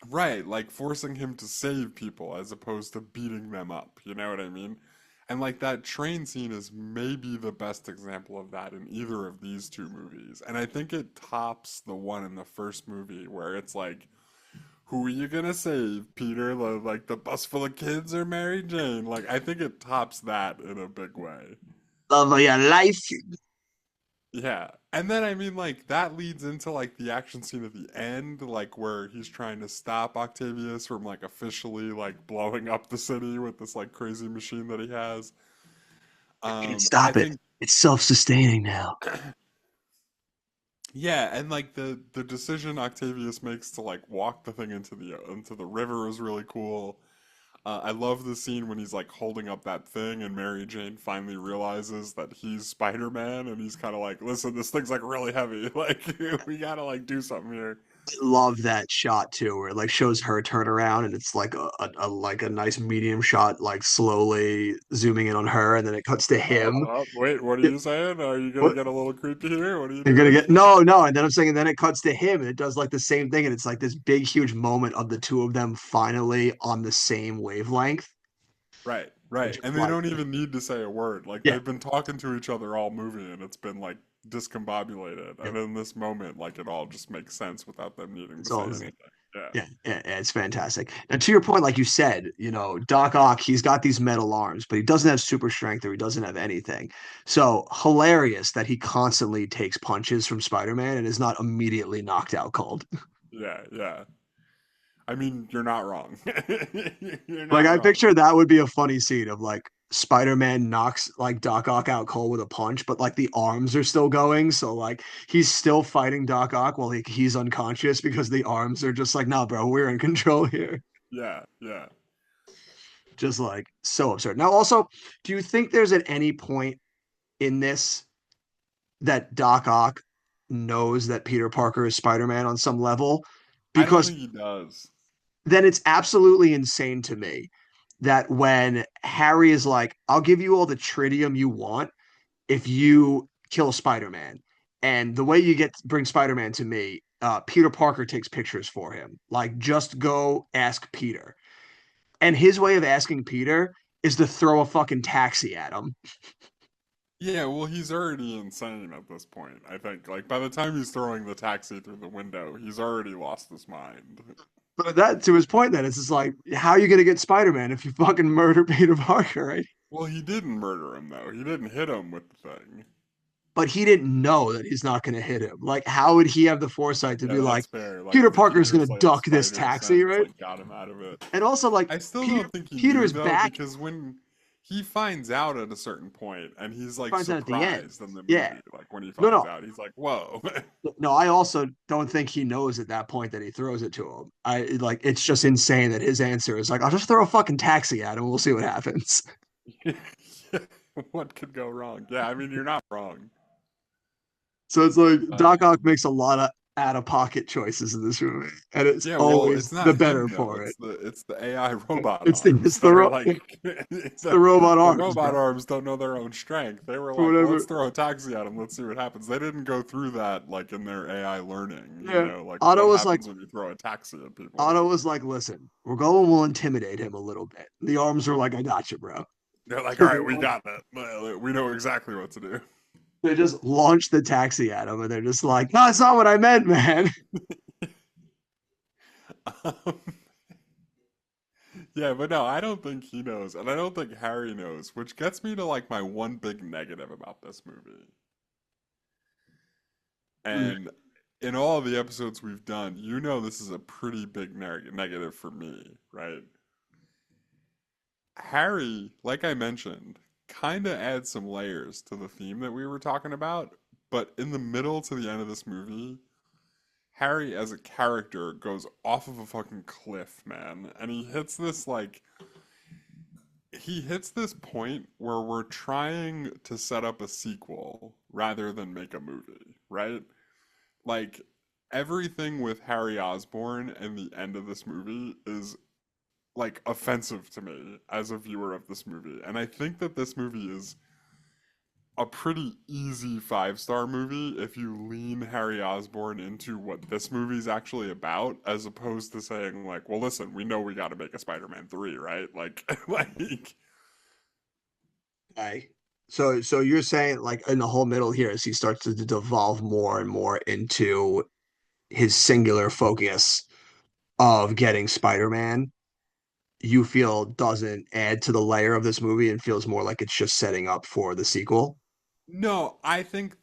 right, like forcing him to save people as opposed to beating them up. You know what I mean? And like that train scene is maybe the best example of that in either of these two movies. And I think it tops the one in the first movie where it's like, who are you gonna save, Peter? Like the bus full of kids or Mary Jane? Like I think it tops that in a big way. Love of your life. Yeah. And then I mean like that leads into like the action scene at the end, like where he's trying to stop Octavius from like officially like blowing up the city with this like crazy machine that he has. Can't I stop it. think It's self-sustaining now. yeah, and like the decision Octavius makes to like walk the thing into the river is really cool. I love the scene when he's like holding up that thing and Mary Jane finally realizes that he's Spider-Man and he's kind of like, "Listen, this thing's like really heavy. Like we gotta like do something here." I love that shot too, where it like shows her turn around and it's like a like a nice medium shot, like slowly zooming in on her, and then it cuts to him. Wait, what are Yeah, you saying? Are you gonna what? get a little creepy here? What are you You're gonna doing? get no, and then I'm saying, and then it cuts to him, and it does like the same thing, and it's like this big, huge moment of the two of them finally on the same wavelength, Right, which right. is And they like, don't even need to say a word. Like yeah, they've been talking to each other all movie and it's been like discombobulated. yeah, And in this moment, like it all just makes sense without them needing to it's say all anything. Yeah. yeah, it's fantastic. And to your point, like you said, Doc Ock, he's got these metal arms, but he doesn't have super strength or he doesn't have anything. So hilarious that he constantly takes punches from Spider-Man and is not immediately knocked out cold. Yeah, yeah. I mean, you're not wrong. You're Like not I wrong. picture that would be a funny scene of like Spider-Man knocks like Doc Ock out cold with a punch, but like the arms are still going. So like he's still fighting Doc Ock while he's unconscious because the arms are just like, nah, bro, we're in control here. Yeah, yeah. Just like so absurd. Now, also, do you think there's at any point in this that Doc Ock knows that Peter Parker is Spider-Man on some level? I don't Because think he does. then it's absolutely insane to me that when Harry is like, I'll give you all the tritium you want if you kill Spider-Man. And the way you get bring Spider-Man to me, Peter Parker takes pictures for him. Like, just go ask Peter. And his way of asking Peter is to throw a fucking taxi at him. Yeah, well, he's already insane at this point, I think. Like, by the time he's throwing the taxi through the window, he's already lost his mind. But that, to his point, then it's just like, how are you gonna get Spider-Man if you fucking murder Peter Parker, right? Well, he didn't murder him, though. He didn't hit him with the thing. But he didn't know that he's not gonna hit him. Like, how would he have the foresight to Yeah, be like, that's fair. Like, Peter the Parker's gonna Peter's, like, duck this spider taxi, sense, right? like, got him out of it. And also, like, I still don't think he knew, Peter's though, back. because when he finds out at a certain point, and he's, like, Finds out at the end. surprised in the Yeah. movie, like, when he No, finds no, out, he's like, whoa. no. I also don't think he knows at that point that he throws it to him. I like it's just insane that his answer is like, I'll just throw a fucking taxi at him. We'll see what happens. Yeah, what could go wrong? Yeah, I mean, you're not wrong. So it's like Doc Ock Um, makes a lot of out of pocket choices in this movie, and it's Yeah, well, always it's the not better him though. for it. It's the AI robot It's the it's arms the that are ro- like it's the robot the arms, robot bro. arms don't know their own strength. They were For like, let's whatever. throw a taxi at him. Let's see what happens. They didn't go through that like in their AI learning. You Yeah. know, like Otto what was like, happens when you throw a taxi at people. listen, we're going, we'll intimidate him a little bit. The arms were like, I got you, bro. They're like, So all right, we got that. Well, we know exactly what to do. they just launched the taxi at him, and they're just like, no, that's not what I meant, man. Um, yeah, but no, I don't think he knows, and I don't think Harry knows, which gets me to like my one big negative about this movie. And in all the episodes we've done, you know this is a pretty big negative for me, right? Harry, like I mentioned, kind of adds some layers to the theme that we were talking about, but in the middle to the end of this movie, Harry as a character goes off of a fucking cliff, man. And he hits this point where we're trying to set up a sequel rather than make a movie, right? Like everything with Harry Osborn and the end of this movie is like offensive to me as a viewer of this movie. And I think that this movie is a pretty easy 5-star movie if you lean Harry Osborn into what this movie's actually about, as opposed to saying like, well, listen, we know we got to make a Spider-Man 3, right? Like, like, Okay. So you're saying like in the whole middle here, as he starts to devolve more and more into his singular focus of getting Spider-Man, you feel doesn't add to the layer of this movie and feels more like it's just setting up for the sequel. no, I think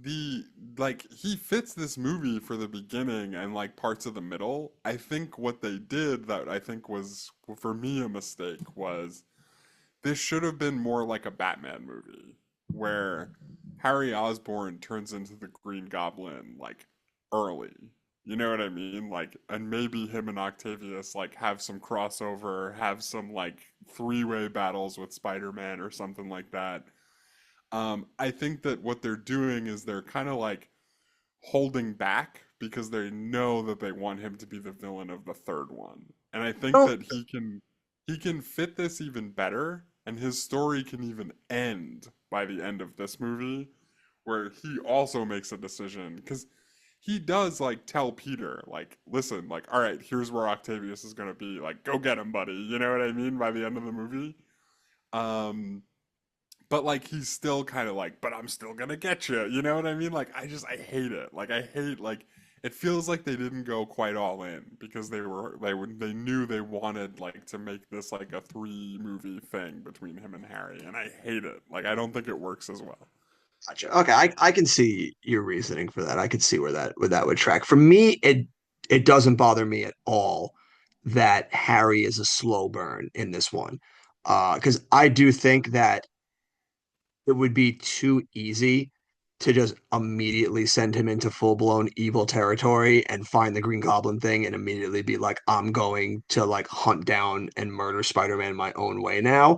the like he fits this movie for the beginning and like parts of the middle. I think what they did that I think was for me a mistake was this should have been more like a Batman movie where Harry Osborn turns into the Green Goblin like early. You know what I mean? Like, and maybe him and Octavius like have some crossover, have some like three-way battles with Spider-Man or something like that. I think that what they're doing is they're kind of like holding back because they know that they want him to be the villain of the third one. And I think Oh, that he can fit this even better and his story can even end by the end of this movie where he also makes a decision cuz he does like tell Peter like listen like all right here's where Octavius is going to be like go get him buddy you know what I mean by the end of the movie um but like he's still kind of like but I'm still gonna get you you know what I mean like I hate it like I hate like it feels like they didn't go quite all in because they knew they wanted like to make this like a 3 movie thing between him and Harry and I hate it like I don't think it works as well. gotcha. Okay, I can see your reasoning for that. I could see where that would track. For me, it doesn't bother me at all that Harry is a slow burn in this one. Because I do think that it would be too easy to just immediately send him into full-blown evil territory and find the Green Goblin thing and immediately be like, I'm going to like hunt down and murder Spider-Man my own way now.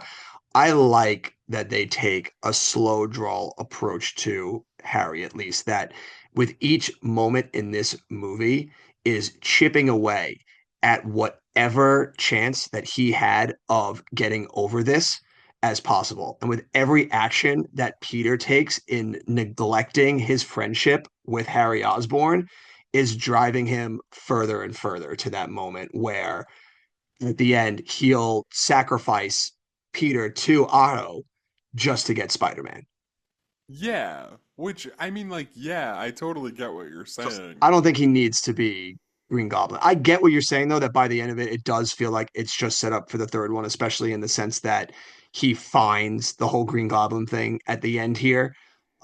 I like that they take a slow draw approach to Harry, at least that with each moment in this movie is chipping away at what ever chance that he had of getting over this as possible. And with every action that Peter takes in neglecting his friendship with Harry Osborn is driving him further and further to that moment where at the end he'll sacrifice Peter to Otto just to get Spider-Man. Yeah, which I mean, like, yeah, I totally get what you're So saying. I don't think he needs to be Green Goblin. I get what you're saying though, that by the end of it, it does feel like it's just set up for the third one, especially in the sense that he finds the whole Green Goblin thing at the end here.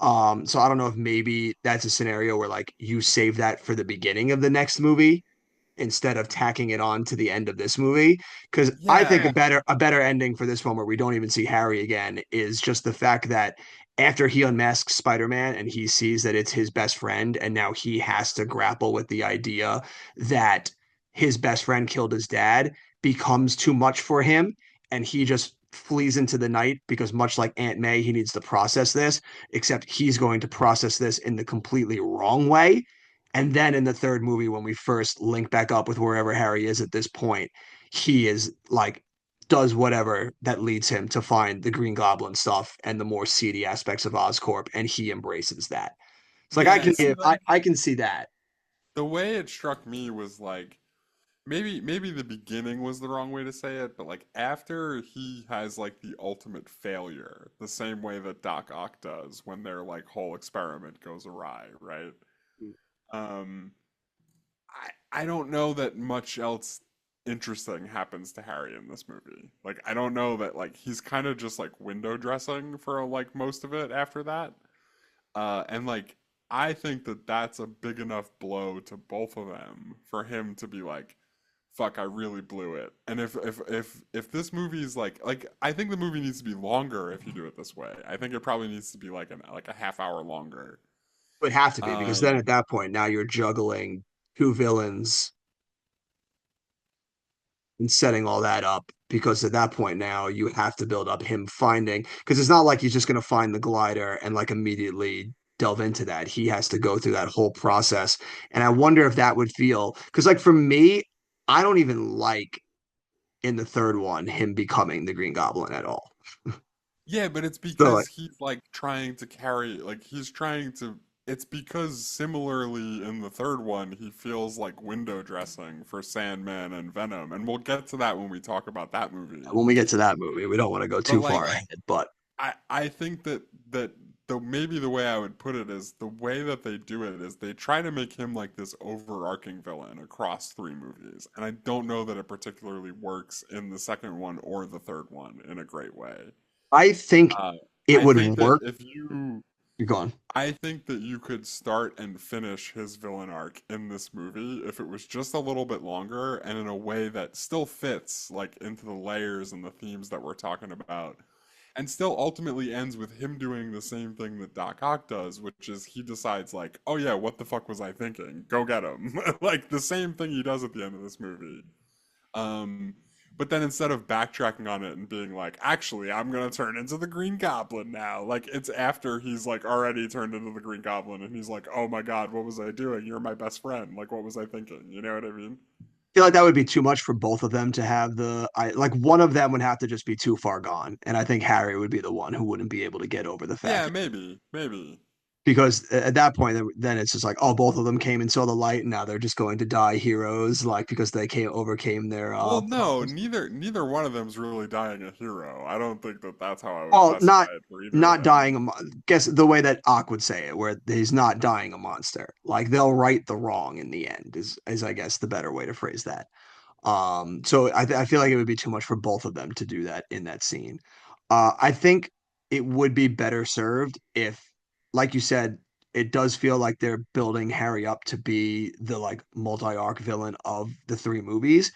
So I don't know if maybe that's a scenario where like you save that for the beginning of the next movie instead of tacking it on to the end of this movie. Because I think Yeah, a better ending for this one where we don't even see Harry again is just the fact that after he unmasks Spider-Man and he sees that it's his best friend, and now he has to grapple with the idea that his best friend killed his dad becomes too much for him, and he just flees into the night because much like Aunt May, he needs to process this, except he's going to process this in the completely wrong way. And then in the third movie, when we first link back up with wherever Harry is at this point, he is like does whatever that leads him to find the Green Goblin stuff and the more seedy aspects of Oscorp, and he embraces that. It's like yeah. See, like, I can see that. the way it struck me was like maybe the beginning was the wrong way to say it, but like after he has like the ultimate failure, the same way that Doc Ock does when their like whole experiment goes awry, right? Um, I don't know that much else interesting happens to Harry in this movie. Like I don't know that like he's kind of just like window dressing for like most of it after that. And like I think that that's a big enough blow to both of them for him to be like, fuck, I really blew it. And if this movie is like I think the movie needs to be longer if you do it this way. I think it probably needs to be like a half hour longer. It would have to be because then Um at that point now you're juggling two villains and setting all that up because at that point now you have to build up him finding because it's not like he's just going to find the glider and like immediately delve into that. He has to go through that whole process. And I wonder if that would feel because like for me, I don't even like in the third one him becoming the Green Goblin at all. yeah, but it's So like because he's like trying to carry like he's trying to it's because similarly in the third one he feels like window dressing for Sandman and Venom, and we'll get to that when we talk about that movie. when we get to that movie, we don't want to go But too far like ahead, but I think that the maybe the way I would put it is the way that they do it is they try to make him like this overarching villain across three movies, and I don't know that it particularly works in the second one or the third one in a great way. I think Uh, it I would think that work. if you You're gone. I think that you could start and finish his villain arc in this movie if it was just a little bit longer and in a way that still fits like into the layers and the themes that we're talking about. And still ultimately ends with him doing the same thing that Doc Ock does, which is he decides like, "Oh yeah, what the fuck was I thinking? Go get him." Like the same thing he does at the end of this movie. Um, but then instead of backtracking on it and being like, actually, I'm gonna turn into the Green Goblin now, like it's after he's like already turned into the Green Goblin and he's like, oh my God, what was I doing? You're my best friend. Like, what was I thinking? You know what I mean? Feel like that would be too much for both of them to have I like one of them would have to just be too far gone. And I think Harry would be the one who wouldn't be able to get over the Yeah, fact maybe, maybe. because at that point then it's just like, oh, both of them came and saw the light and now they're just going to die heroes, like because they came overcame their Well, no, problems. neither one of them's really dying a hero. I don't think that that's how I would Well, classify it for either of not them. dying guess the way that Ock would say it, where he's not dying a monster. Like they'll right the wrong in the end, is I guess the better way to phrase that. So I feel like it would be too much for both of them to do that in that scene. I think it would be better served if, like you said, it does feel like they're building Harry up to be the like multi-arc villain of the three movies.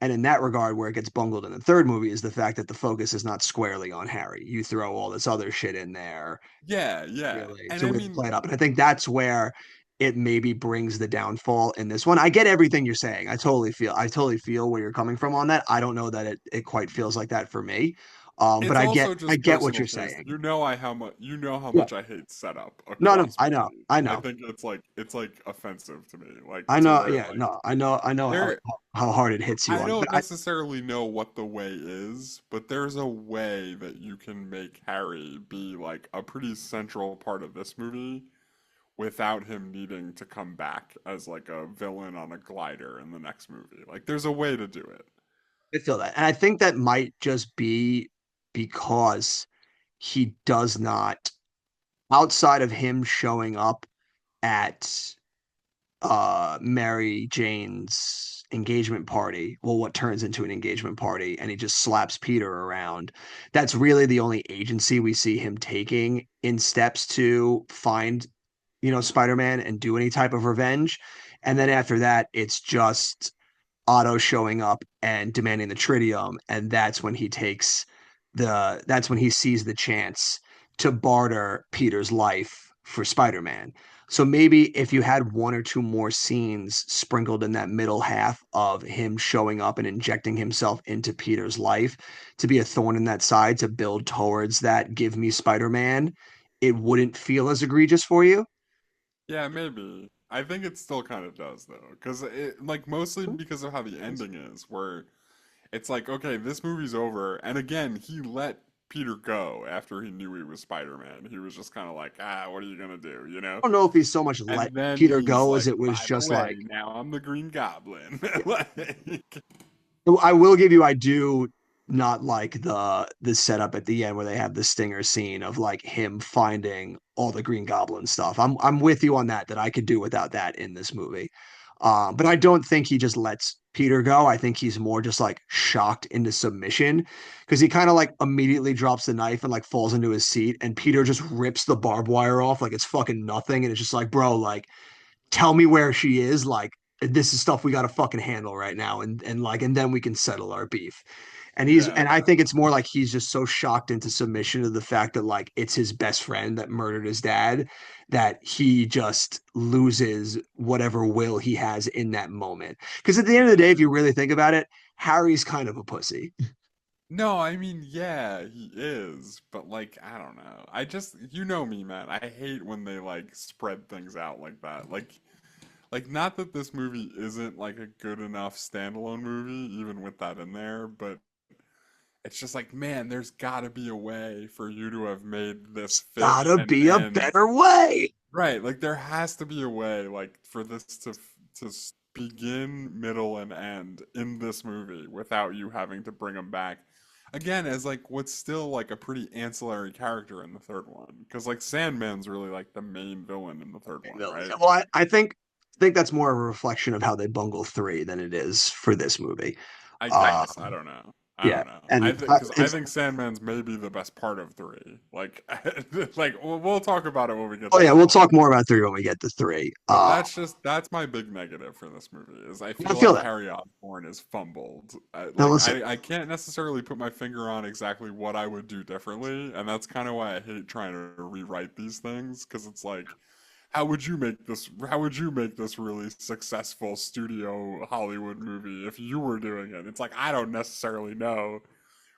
And in that regard, where it gets bungled in the third movie is the fact that the focus is not squarely on Harry. You throw all this other shit in there Yeah, yeah. really And to I really mean, play it up. And I think that's where it maybe brings the downfall in this one. I get everything you're saying. I totally feel where you're coming from on that. I don't know that it quite feels like that for me. But It's also I just get what personal you're taste. saying. you know how Yeah. much I hate setup No, no, across I know, movies. I I know, think it's like offensive to me. Like I to know. where Yeah, like no, I know there how hard it hits you I on. don't But I necessarily know what the way is, but there's a way that you can make Harry be like a pretty central part of this movie without him needing to come back as like a villain on a glider in the next movie. Like there's a way to do it. I feel that, and I think that might just be because he does not, outside of him showing up at Mary Jane's engagement party, well, what turns into an engagement party, and he just slaps Peter around. That's really the only agency we see him taking in steps to find, Spider-Man and do any type of revenge. And then after that, it's just Otto showing up and demanding the tritium, and that's when he sees the chance to barter Peter's life for Spider-Man. So maybe if you had one or two more scenes sprinkled in that middle half of him showing up and injecting himself into Peter's life to be a thorn in that side to build towards that give me Spider-Man, it wouldn't feel as egregious for you. Yeah, maybe. I think it still kind of does though, because it like mostly because of how the ending is, where it's like, okay, this movie's over, and again, he let Peter go after he knew he was Spider-Man. He was just kind of like, what are you gonna do, you know? I don't know if he so much let And then Peter he's go as like, it was by the just like way, now I'm the Green Goblin. Like, I will give you, I do not like the setup at the end where they have the stinger scene of like him finding all the Green Goblin stuff. I'm with you on that, that I could do without that in this movie. But I don't think he just lets Peter go. I think he's more just like shocked into submission because he kind of like immediately drops the knife and like falls into his seat, and Peter just rips the barbed wire off like it's fucking nothing, and it's just like, bro, like tell me where she is. Like this is stuff we got to fucking handle right now, and then we can settle our beef. And yeah. I think it's more like he's just so shocked into submission to the fact that like it's his best friend that murdered his dad that he just loses whatever will he has in that moment. Because at the end of the day, Yeah. if you really think about it, Harry's kind of a pussy. No, I mean, yeah, he is, but like, I don't know. I just, you know me, man. I hate when they like spread things out like that. Like not that this movie isn't like a good enough standalone movie, even with that in there, but it's just like, man, there's gotta be a way for you to have made this fit Gotta and be a end. better way. Right, like there has to be a way, like for this begin, middle, and end in this movie without you having to bring him back again as like what's still like a pretty ancillary character in the third one. Because like Sandman's really like the main villain in the third one, right? Well, I think that's more of a reflection of how they bungle three than it is for this movie. I guess I Um, don't know. I yeah, don't know. I and think because I it's think Sandman's maybe the best part of three. Like, like we'll talk about it when we get oh to yeah, three. we'll talk more about three when we get to three. But that's my big negative for this movie is I I feel feel like that. Harry Osborn is fumbled. Now listen, I can't necessarily put my finger on exactly what I would do differently, and that's kind of why I hate trying to rewrite these things because it's like, how would you make this? How would you make this really successful studio Hollywood movie if you were doing it? It's like I don't necessarily know,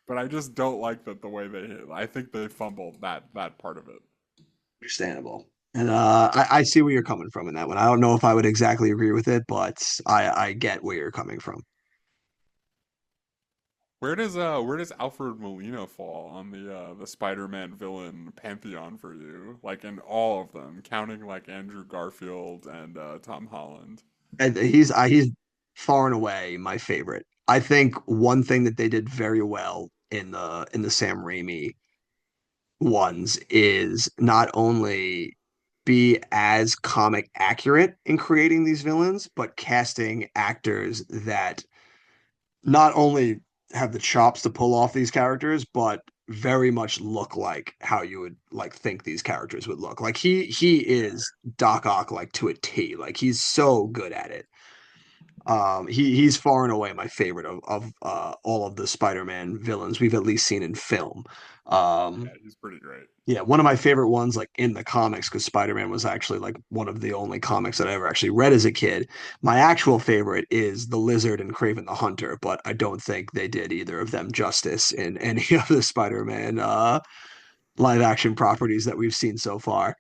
but I just don't like that the way they. I think they fumbled that part of it. understandable. And I see where you're coming from in that one. I don't know if I would exactly agree with it, but I get where you're coming from. Where does Alfred Molina fall on the Spider-Man villain pantheon for you? Like in all of them, counting like Andrew Garfield and Tom Holland. And he's far and away my favorite. I think one thing that they did very well in the Sam Raimi ones is not only be as comic accurate in creating these villains, but casting actors that not only have the chops to pull off these characters, but very much look like how you would like think these characters would look. Like he Yeah. is Doc Ock like to a T. Like he's so good at it. He's far and away my favorite of all of the Spider-Man villains we've at least seen in film. Yeah, Um, he's pretty great. yeah, one of my favorite ones, like in the comics, because Spider-Man was actually like one of the only comics that I ever actually read as a kid. My actual favorite is the Lizard and Kraven the Hunter, but I don't think they did either of them justice in any of the Spider-Man live action properties that we've seen so far.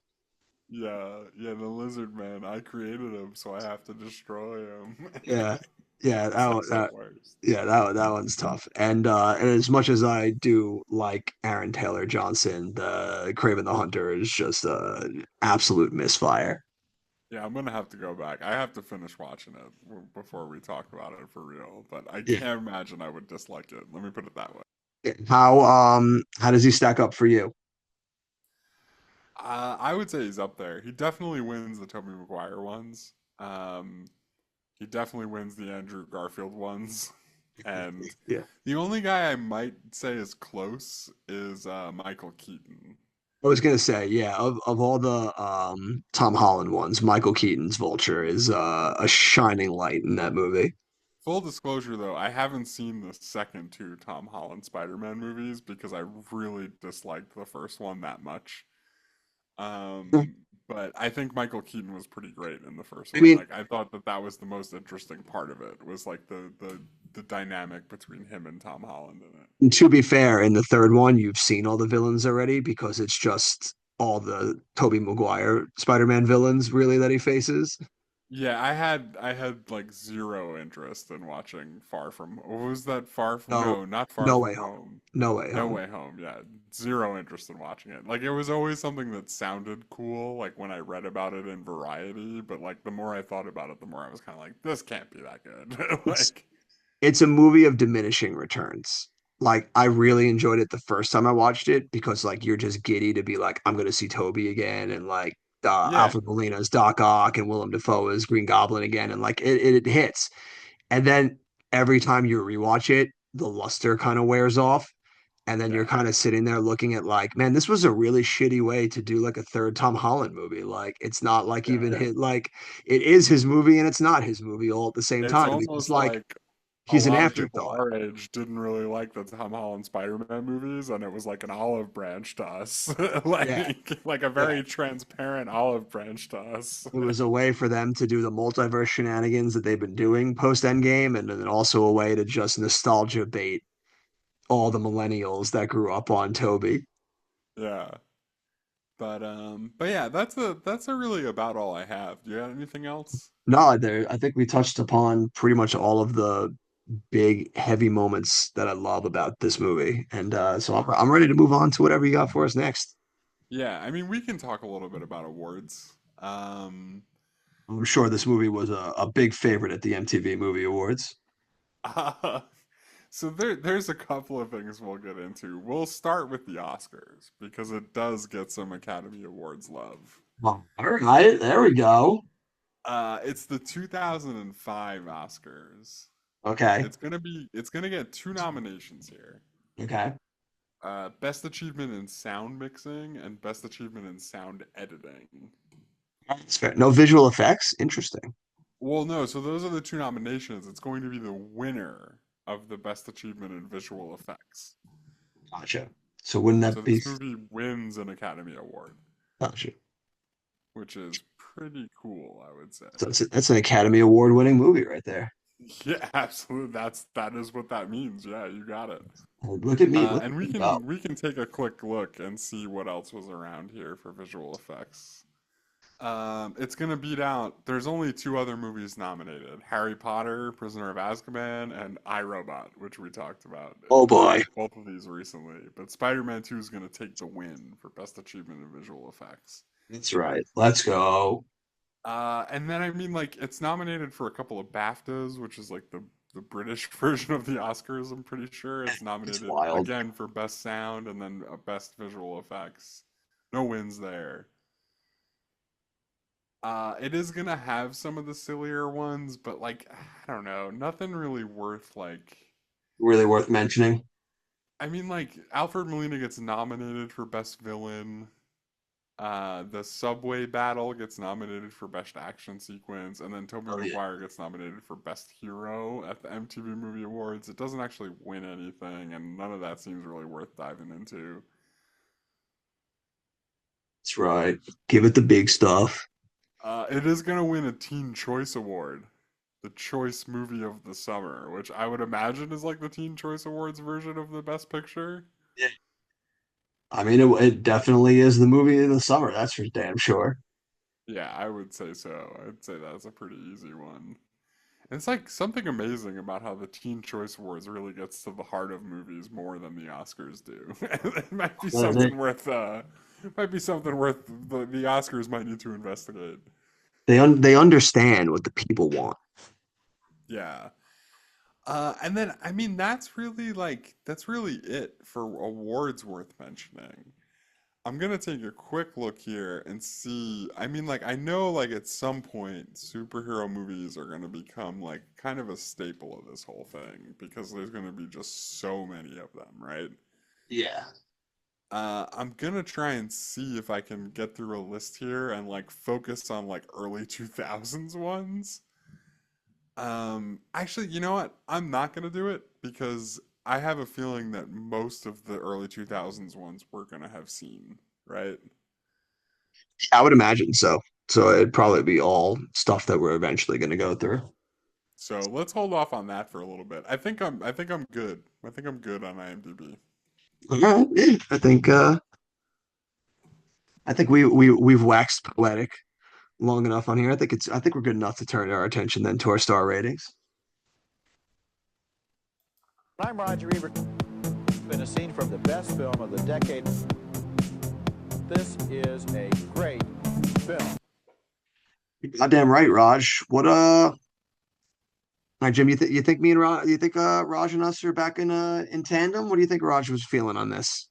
Yeah, yeah, the lizard man. I created him, so I have to destroy him. Yeah, yeah, It's like the worst. that one's tough. And as much as I do like Aaron Taylor Johnson, the Kraven the Hunter is just a absolute misfire. Yeah, I'm gonna have to go back. I have to finish watching it before we talk about it for real. But I Yeah. can't imagine I would dislike it. Let me put it that way. How does he stack up for you? I would say he's up there. He definitely wins the Tobey Maguire ones. Um, he definitely wins the Andrew Garfield ones. And Yeah. the only guy I might say is close is Michael Keaton. I was gonna say, yeah, of all the Tom Holland ones, Michael Keaton's Vulture is a shining light in that movie. Full disclosure though, I haven't seen the second two Tom Holland Spider-Man movies because I really disliked the first one that much. But I think Michael Keaton was pretty great in the first I one. mean, Like I thought that that was the most interesting part of it was like the dynamic between him and Tom Holland in it. to be fair, in the third one, you've seen all the villains already because it's just all the Tobey Maguire Spider-Man villains really that he faces. Yeah, I had like zero interest in watching Far From. What was that? Far From? No, No, not Far no From way home. Home. No way No home. Way Home. Yeah, zero interest in watching it. Like it was always something that sounded cool, like when I read about it in Variety. But like the more I thought about it, the more I was kind of like, this can't be that good. It's Like, it's a movie of diminishing returns. Like I really enjoyed it the first time I watched it because like you're just giddy to be like I'm gonna see Toby again and like yeah, Alfred Molina's Doc Ock and Willem Dafoe as Green Goblin again and like it hits. And then every time you rewatch it, the luster kind of wears off. And then you're yeah, kind of sitting there looking at like, man, this was a really shitty way to do like a third Tom Holland movie. Like it's not like even yeah. hit like it is his movie and it's not his movie all at the same It's time. It's almost like like a he's an lot of people afterthought. our age didn't really like the Tom Holland Spider-Man movies, and it was like an olive branch to us, Yeah. like a Yeah. very transparent olive branch to us. It was a way for them to do the multiverse shenanigans that they've been doing post Endgame, and then also a way to just nostalgia bait all the millennials that grew up on Toby. Yeah, but yeah, that's a really about all I have. Do you have anything else? No, there. I think we touched upon pretty much all of the big, heavy moments that I love about this movie, and so I'm ready to move on to whatever you got for us next. Yeah, I mean, we can talk a little bit about awards. I'm sure this movie was a big favorite at the MTV Movie Awards. So there's a couple of things we'll get into. We'll start with the Oscars because it does get some Academy Awards love. Oh, all right, there we go. It's the 2005 Oscars. Okay, It's gonna get two nominations here. okay, Best Achievement in Sound Mixing and Best Achievement in Sound Editing. that's fair. No visual effects. Interesting. Well, no, so those are the two nominations. It's going to be the winner of the Best Achievement in Visual Effects. Gotcha. So wouldn't So that be? this movie wins an Academy Award, Gotcha. which is pretty cool, I would say. So that's an Academy Award winning movie right there. Yeah, absolutely. That is what that means. Yeah, you got it. Look at me. Look And at we me go. can we can take a quick look and see what else was around here for visual effects. It's gonna beat out. There's only two other movies nominated: Harry Potter, Prisoner of Azkaban, and I, Robot, which we talked about. Oh We boy. watched both of these recently, but Spider-Man 2 is gonna take the win for Best Achievement in Visual Effects. That's right. Let's go. And then I mean, like, it's nominated for a couple of BAFTAs, which is like the British version of the Oscars. I'm pretty sure it's It's nominated wild. again for Best Sound and then Best Visual Effects. No wins there. It is gonna have some of the sillier ones, but like, I don't know, nothing really worth like. Really worth mentioning. I mean, like, Alfred Molina gets nominated for Best Villain. The subway battle gets nominated for Best Action Sequence, and then Tobey Oh yeah, Maguire gets nominated for Best Hero at the MTV Movie Awards. It doesn't actually win anything, and none of that seems really worth diving into. that's right. Give it the big stuff. It is going to win a Teen Choice Award, the Choice Movie of the Summer, which I would imagine is like the Teen Choice Awards version of the Best Picture. Yeah. I mean, it definitely is the movie of the summer. That's for damn sure. Yeah, I would say so. I'd say that's a pretty easy one. And it's like something amazing about how the Teen Choice Awards really gets to the heart of movies more than the Oscars do. It might be Yeah, something worth it might be something worth the Oscars might need to investigate. they understand what the people want. Yeah. And then I mean that's really it for awards worth mentioning. I'm gonna take a quick look here and see. I mean, like, I know, like, at some point, superhero movies are gonna become, like, kind of a staple of this whole thing because there's gonna be just so many of them, right? Yeah. I'm gonna try and see if I can get through a list here and, like, focus on, like, early 2000s ones. Actually, you know what? I'm not gonna do it because I have a feeling that most of the early 2000s ones we're gonna have seen, right? I would imagine so. So it'd probably be all stuff that we're eventually going to go through. So let's hold off on that for a little bit. I think I'm good. I think I'm good on IMDb. All right, yeah, I think we've waxed poetic long enough on here. I think we're good enough to turn our attention then to our star ratings. I'm Roger Ebert. Been a scene from the best film of the decade. This is a great film. Goddamn right, Raj. All right, Jim, you think me and Raj, you think Raj and us are back in tandem? What do you think Raj was feeling on this?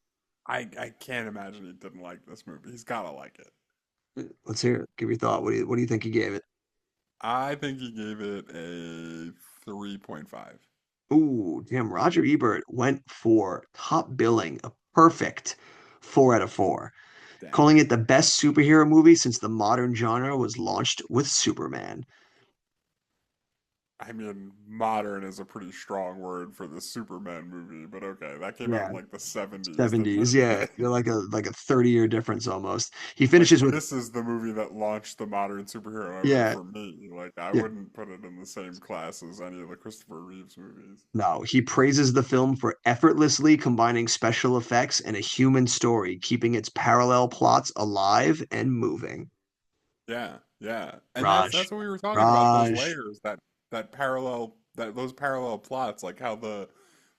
I can't imagine he didn't like this movie. He's gotta like it. Let's hear it. Give your thought. What do you think he gave it? I think he gave it a 3.5. Ooh, damn, Roger Ebert went for top billing, a perfect 4 out of 4, Damn. calling it the best superhero movie since the modern genre was launched with Superman. I mean, modern is a pretty strong word for the Superman movie, but okay, that came out Yeah, in like the 70s, didn't 70s. Yeah, it? they're like a 30-year difference almost. He Like finishes with this is the movie that launched the modern superhero era yeah, for me. Like I yeah. wouldn't put it in the same class as any of the Christopher Reeves movies. No, he praises the film for effortlessly combining special effects and a human story, keeping its parallel plots alive and moving. Yeah, yeah. And that's Raj, what we were talking about, those Raj. layers, that those parallel plots, like how the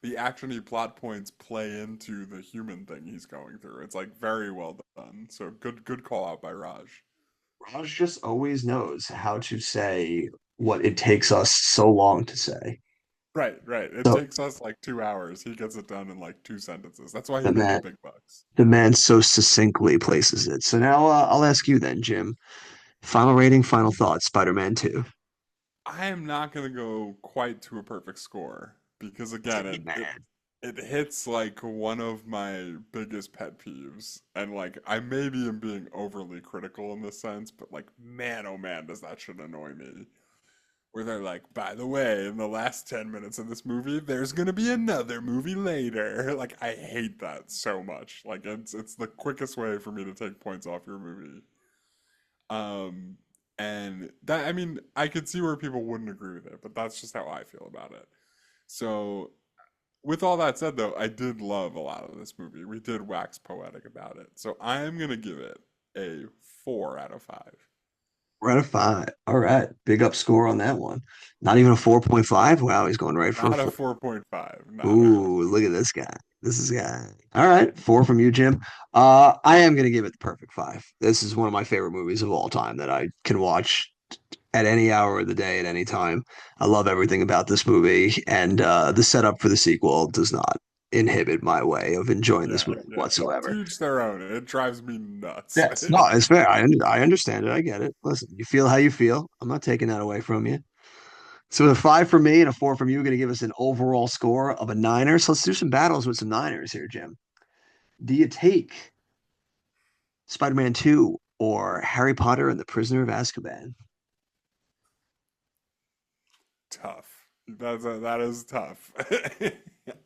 actiony plot points play into the human thing he's going through. It's like very well done. So good call out by Raj. Raj just always knows how to say what it takes us so long to say. Right, right. It So takes us like 2 hours. He gets it done in like 2 sentences. That's why he the makes man, big bucks. the man so succinctly places it. So now I'll ask you then, Jim. Final rating, final thoughts. Spider-Man 2. I am not gonna go quite to a perfect score because again, Hey, man. it hits like one of my biggest pet peeves, and like I maybe am being overly critical in this sense, but like man, oh man, does that shit annoy me. Where they're like, by the way, in the last 10 minutes of this movie, there's gonna be another movie later. Like I hate that so much. Like it's the quickest way for me to take points off your movie. Um, and that, I mean, I could see where people wouldn't agree with it, but that's just how I feel about it. So, with all that said, though, I did love a lot of this movie. We did wax poetic about it. So, I am going to give it a 4 out of 5. We're at a 5. All right. Big up score on that one. Not even a 4.5. Wow, he's going right for a Not a 4. 4.5. Not a Ooh, 4.5. look at this guy. This is guy. All right, 4 from you, Jim. I am gonna give it the perfect 5. This is one of my favorite movies of all time that I can watch at any hour of the day at any time. I love everything about this movie, and the setup for the sequel does not inhibit my way of enjoying this Yeah, movie yeah. whatsoever. To each their own. It drives me nuts. Yes, no, it's fair. I understand it. I get it. Listen, you feel how you feel. I'm not taking that away from you. So a 5 from me and a 4 from you are going to give us an overall score of a niner. So let's do some battles with some niners here, Jim. Do you take Spider-Man 2 or Harry Potter and the Prisoner of Azkaban? Tough. That is tough.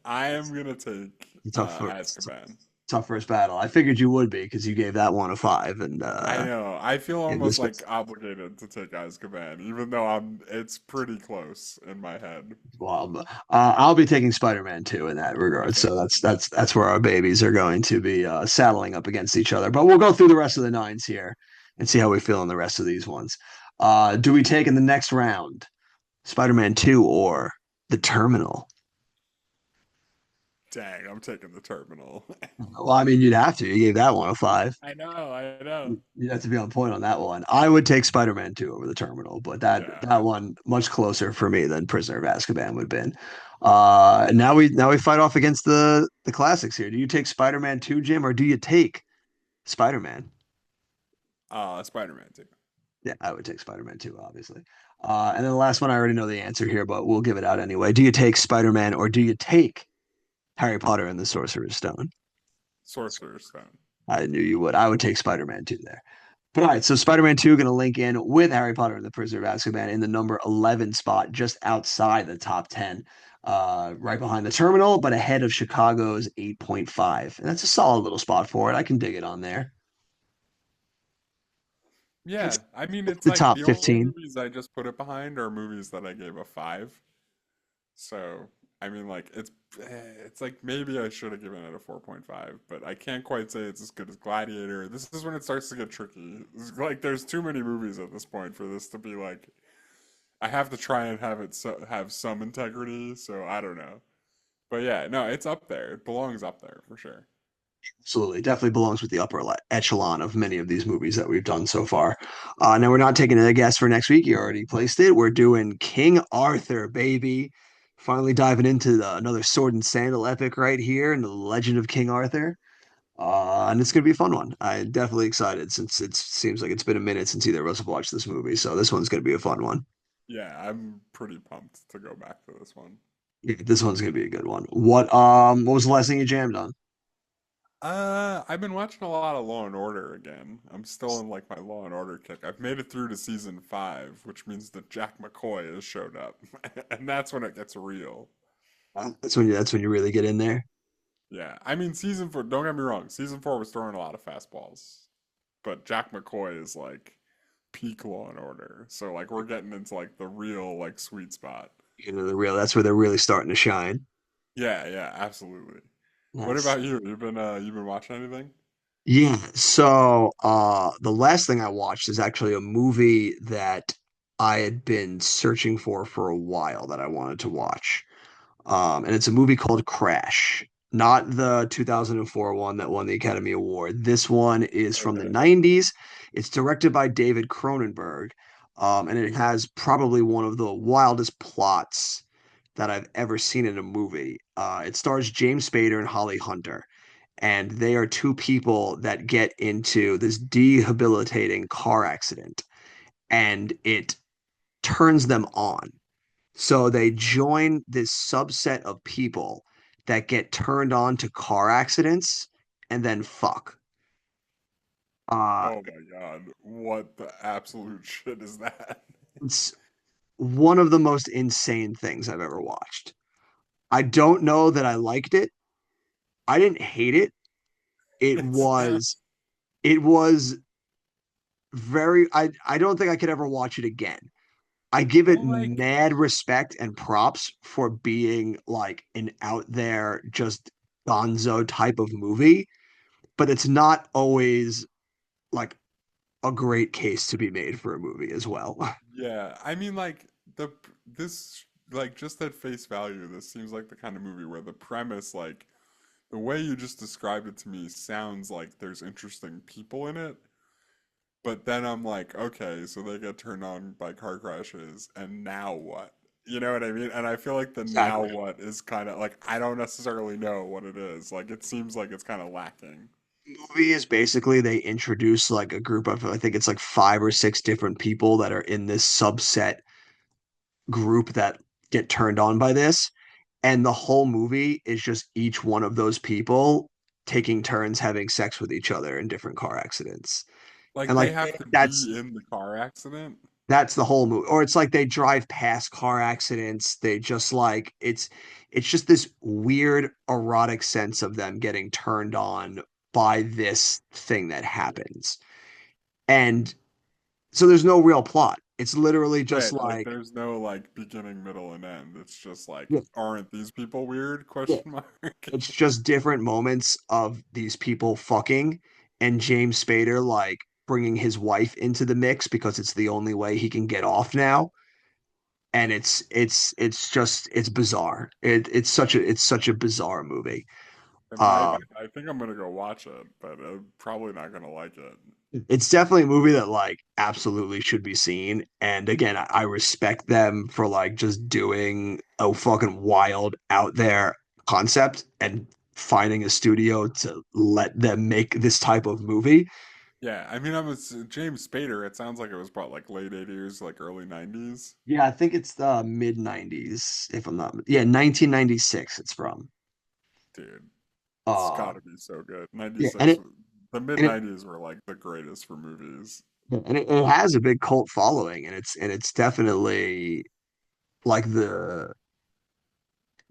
I am gonna take It's a Azkaban. tough first battle. I figured you would be because you gave that one a five, and I know. I feel almost this like was obligated to take Azkaban, even though it's pretty close in my head. well. I'll be taking Spider-Man 2 in that regard. Okay. So that's where our babies are going to be saddling up against each other. But we'll go through the rest of the nines here and see how we feel in the rest of these ones. Do we take in the next round Spider-Man 2 or The Terminal? Dang, I'm taking the terminal. Well, I mean, you'd have to. You gave that one a five. I know, I know. You'd have to be on point on that one. I would take Spider-Man 2 over The Terminal, but Yeah. that one much closer for me than Prisoner of Azkaban would have been. Now we fight off against the classics here. Do you take Spider-Man 2, Jim, or do you take Spider-Man? Spider-Man too. Yeah, I would take Spider-Man 2, obviously. And then the last one, I already know the answer here, but we'll give it out anyway. Do you take Spider-Man or do you take Harry Potter and the Sorcerer's Stone? Sorcerer's Stone. I knew you would. I would take Spider-Man 2 there. But all right, so Spider-Man 2 going to link in with Harry Potter and the Prisoner of Azkaban in the number 11 spot, just outside the top 10, right behind the Terminal, but ahead of Chicago's 8.5. And that's a solid little spot for it. I can dig it on there. Yeah, It's I mean, it's the like top the only 15. movies I just put it behind are movies that I gave a five. So, I mean, like it's like maybe I should have given it a 4.5, but I can't quite say it's as good as Gladiator. This is when it starts to get tricky. Like there's too many movies at this point for this to be like I have to try and have have some integrity, so I don't know. But yeah, no, it's up there. It belongs up there for sure. Absolutely. Definitely belongs with the upper echelon of many of these movies that we've done so far. Now, we're not taking a guess for next week. You already placed it. We're doing King Arthur, baby. Finally diving into another sword and sandal epic right here in the legend of King Arthur. And it's going to be a fun one. I'm definitely excited since it seems like it's been a minute since either of us have watched this movie. So this one's going to be a fun one. Yeah, I'm pretty pumped to go back to this one. Yeah, this one's going to be a good one. What was the last thing you jammed on? I've been watching a lot of Law and Order again. I'm still in like my Law and Order kick. I've made it through to season 5, which means that Jack McCoy has showed up, and that's when it gets real. That's when you really get in there. Yeah, I mean season 4. Don't get me wrong. Season 4 was throwing a lot of fastballs, but Jack McCoy is like peak Law and Order. So like we're getting into like the real like sweet spot. You know, that's where they're really starting to shine. Yeah, yeah, absolutely. What Nice. about you? You've been watching anything? Yeah, so the last thing I watched is actually a movie that I had been searching for a while that I wanted to watch. And it's a movie called Crash, not the 2004 one that won the Academy Award. This one is from the Okay. 90s. It's directed by David Cronenberg, and it has probably one of the wildest plots that I've ever seen in a movie. It stars James Spader and Holly Hunter, and they are two people that get into this debilitating car accident, and it turns them on. So they join this subset of people that get turned on to car accidents and then fuck. Uh, Oh my God. What the absolute shit is that? it's one of the most insane things I've ever watched. I don't know that I liked it. I didn't hate it. It It's was it was very I don't think I could ever watch it again. I give it well like mad respect and props for being like an out there just gonzo type of movie, but it's not always like a great case to be made for a movie as well. yeah, I mean like this like just at face value, this seems like the kind of movie where the premise like the way you just described it to me sounds like there's interesting people in it, but then I'm like, okay, so they get turned on by car crashes and now what? You know what I mean? And I feel like the now Exactly. what is kind of like I don't necessarily know what it is. Like it seems like it's kind of lacking. Movie is basically they introduce like a group of I think it's like five or six different people that are in this subset group that get turned on by this. And the whole movie is just each one of those people taking turns having sex with each other in different car accidents. Like And they like have to that's be in the car accident. that's the whole movie. Or it's like they drive past car accidents. They just like it's just this weird erotic sense of them getting turned on by this thing that happens. And so there's no real plot. It's literally just Right, like like there's no like beginning, middle, and end. It's just like, yeah, aren't these people weird? yeah. Question mark. It's just different moments of these people fucking and James Spader like bringing his wife into the mix because it's the only way he can get off now. And it's just it's bizarre. It's such a bizarre movie. It might be. Um, I think I'm gonna go watch it, but I'm probably not gonna like it. it's definitely a movie that like absolutely should be seen. And again, I respect them for like just doing a fucking wild out there concept and finding a studio to let them make this type of movie. Yeah, I mean, I'm a James Spader. It sounds like it was brought like late '80s, like early '90s. Yeah, I think it's the mid 90s, if I'm not, yeah, 1996 it's from. Dude, it's Uh, got to be so good. yeah, and '96, it the mid and it '90s were like the greatest for movies. it has a big cult following, and it's definitely like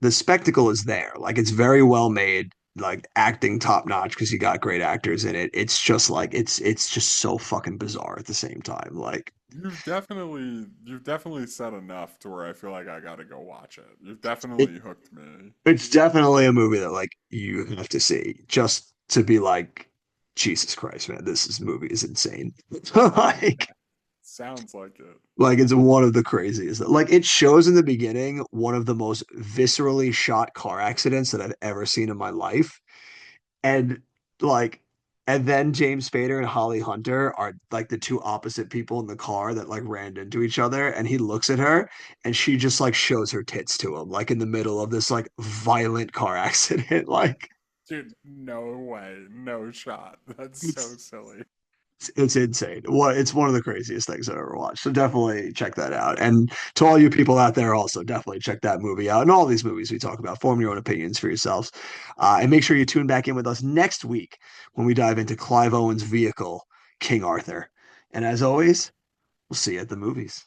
the spectacle is there. Like it's very well made, like acting top notch because you got great actors in it. It's just like it's just so fucking bizarre at the same time. Like You've definitely said enough to where I feel like I gotta go watch it. You've it, definitely hooked me. it's definitely a movie that like you have to see just to be like, Jesus Christ, man, this movie is insane. like Sounds like it. like it's one of the craziest. Like it shows in the beginning one of the most viscerally shot car accidents that I've ever seen in my life. And like and then James Spader and Holly Hunter are like the two opposite people in the car that like ran into each other and he looks at her and she just like shows her tits to him like in the middle of this like violent car accident like Dude, no way, no shot. That's so it's silly. it's insane. What it's one of the craziest things I've ever watched. So definitely check that out. And to all you people out there, also definitely check that movie out. And all these movies we talk about, form your own opinions for yourselves. And make sure you tune back in with us next week when we dive into Clive Owen's vehicle, King Arthur. And as always, we'll see you at the movies.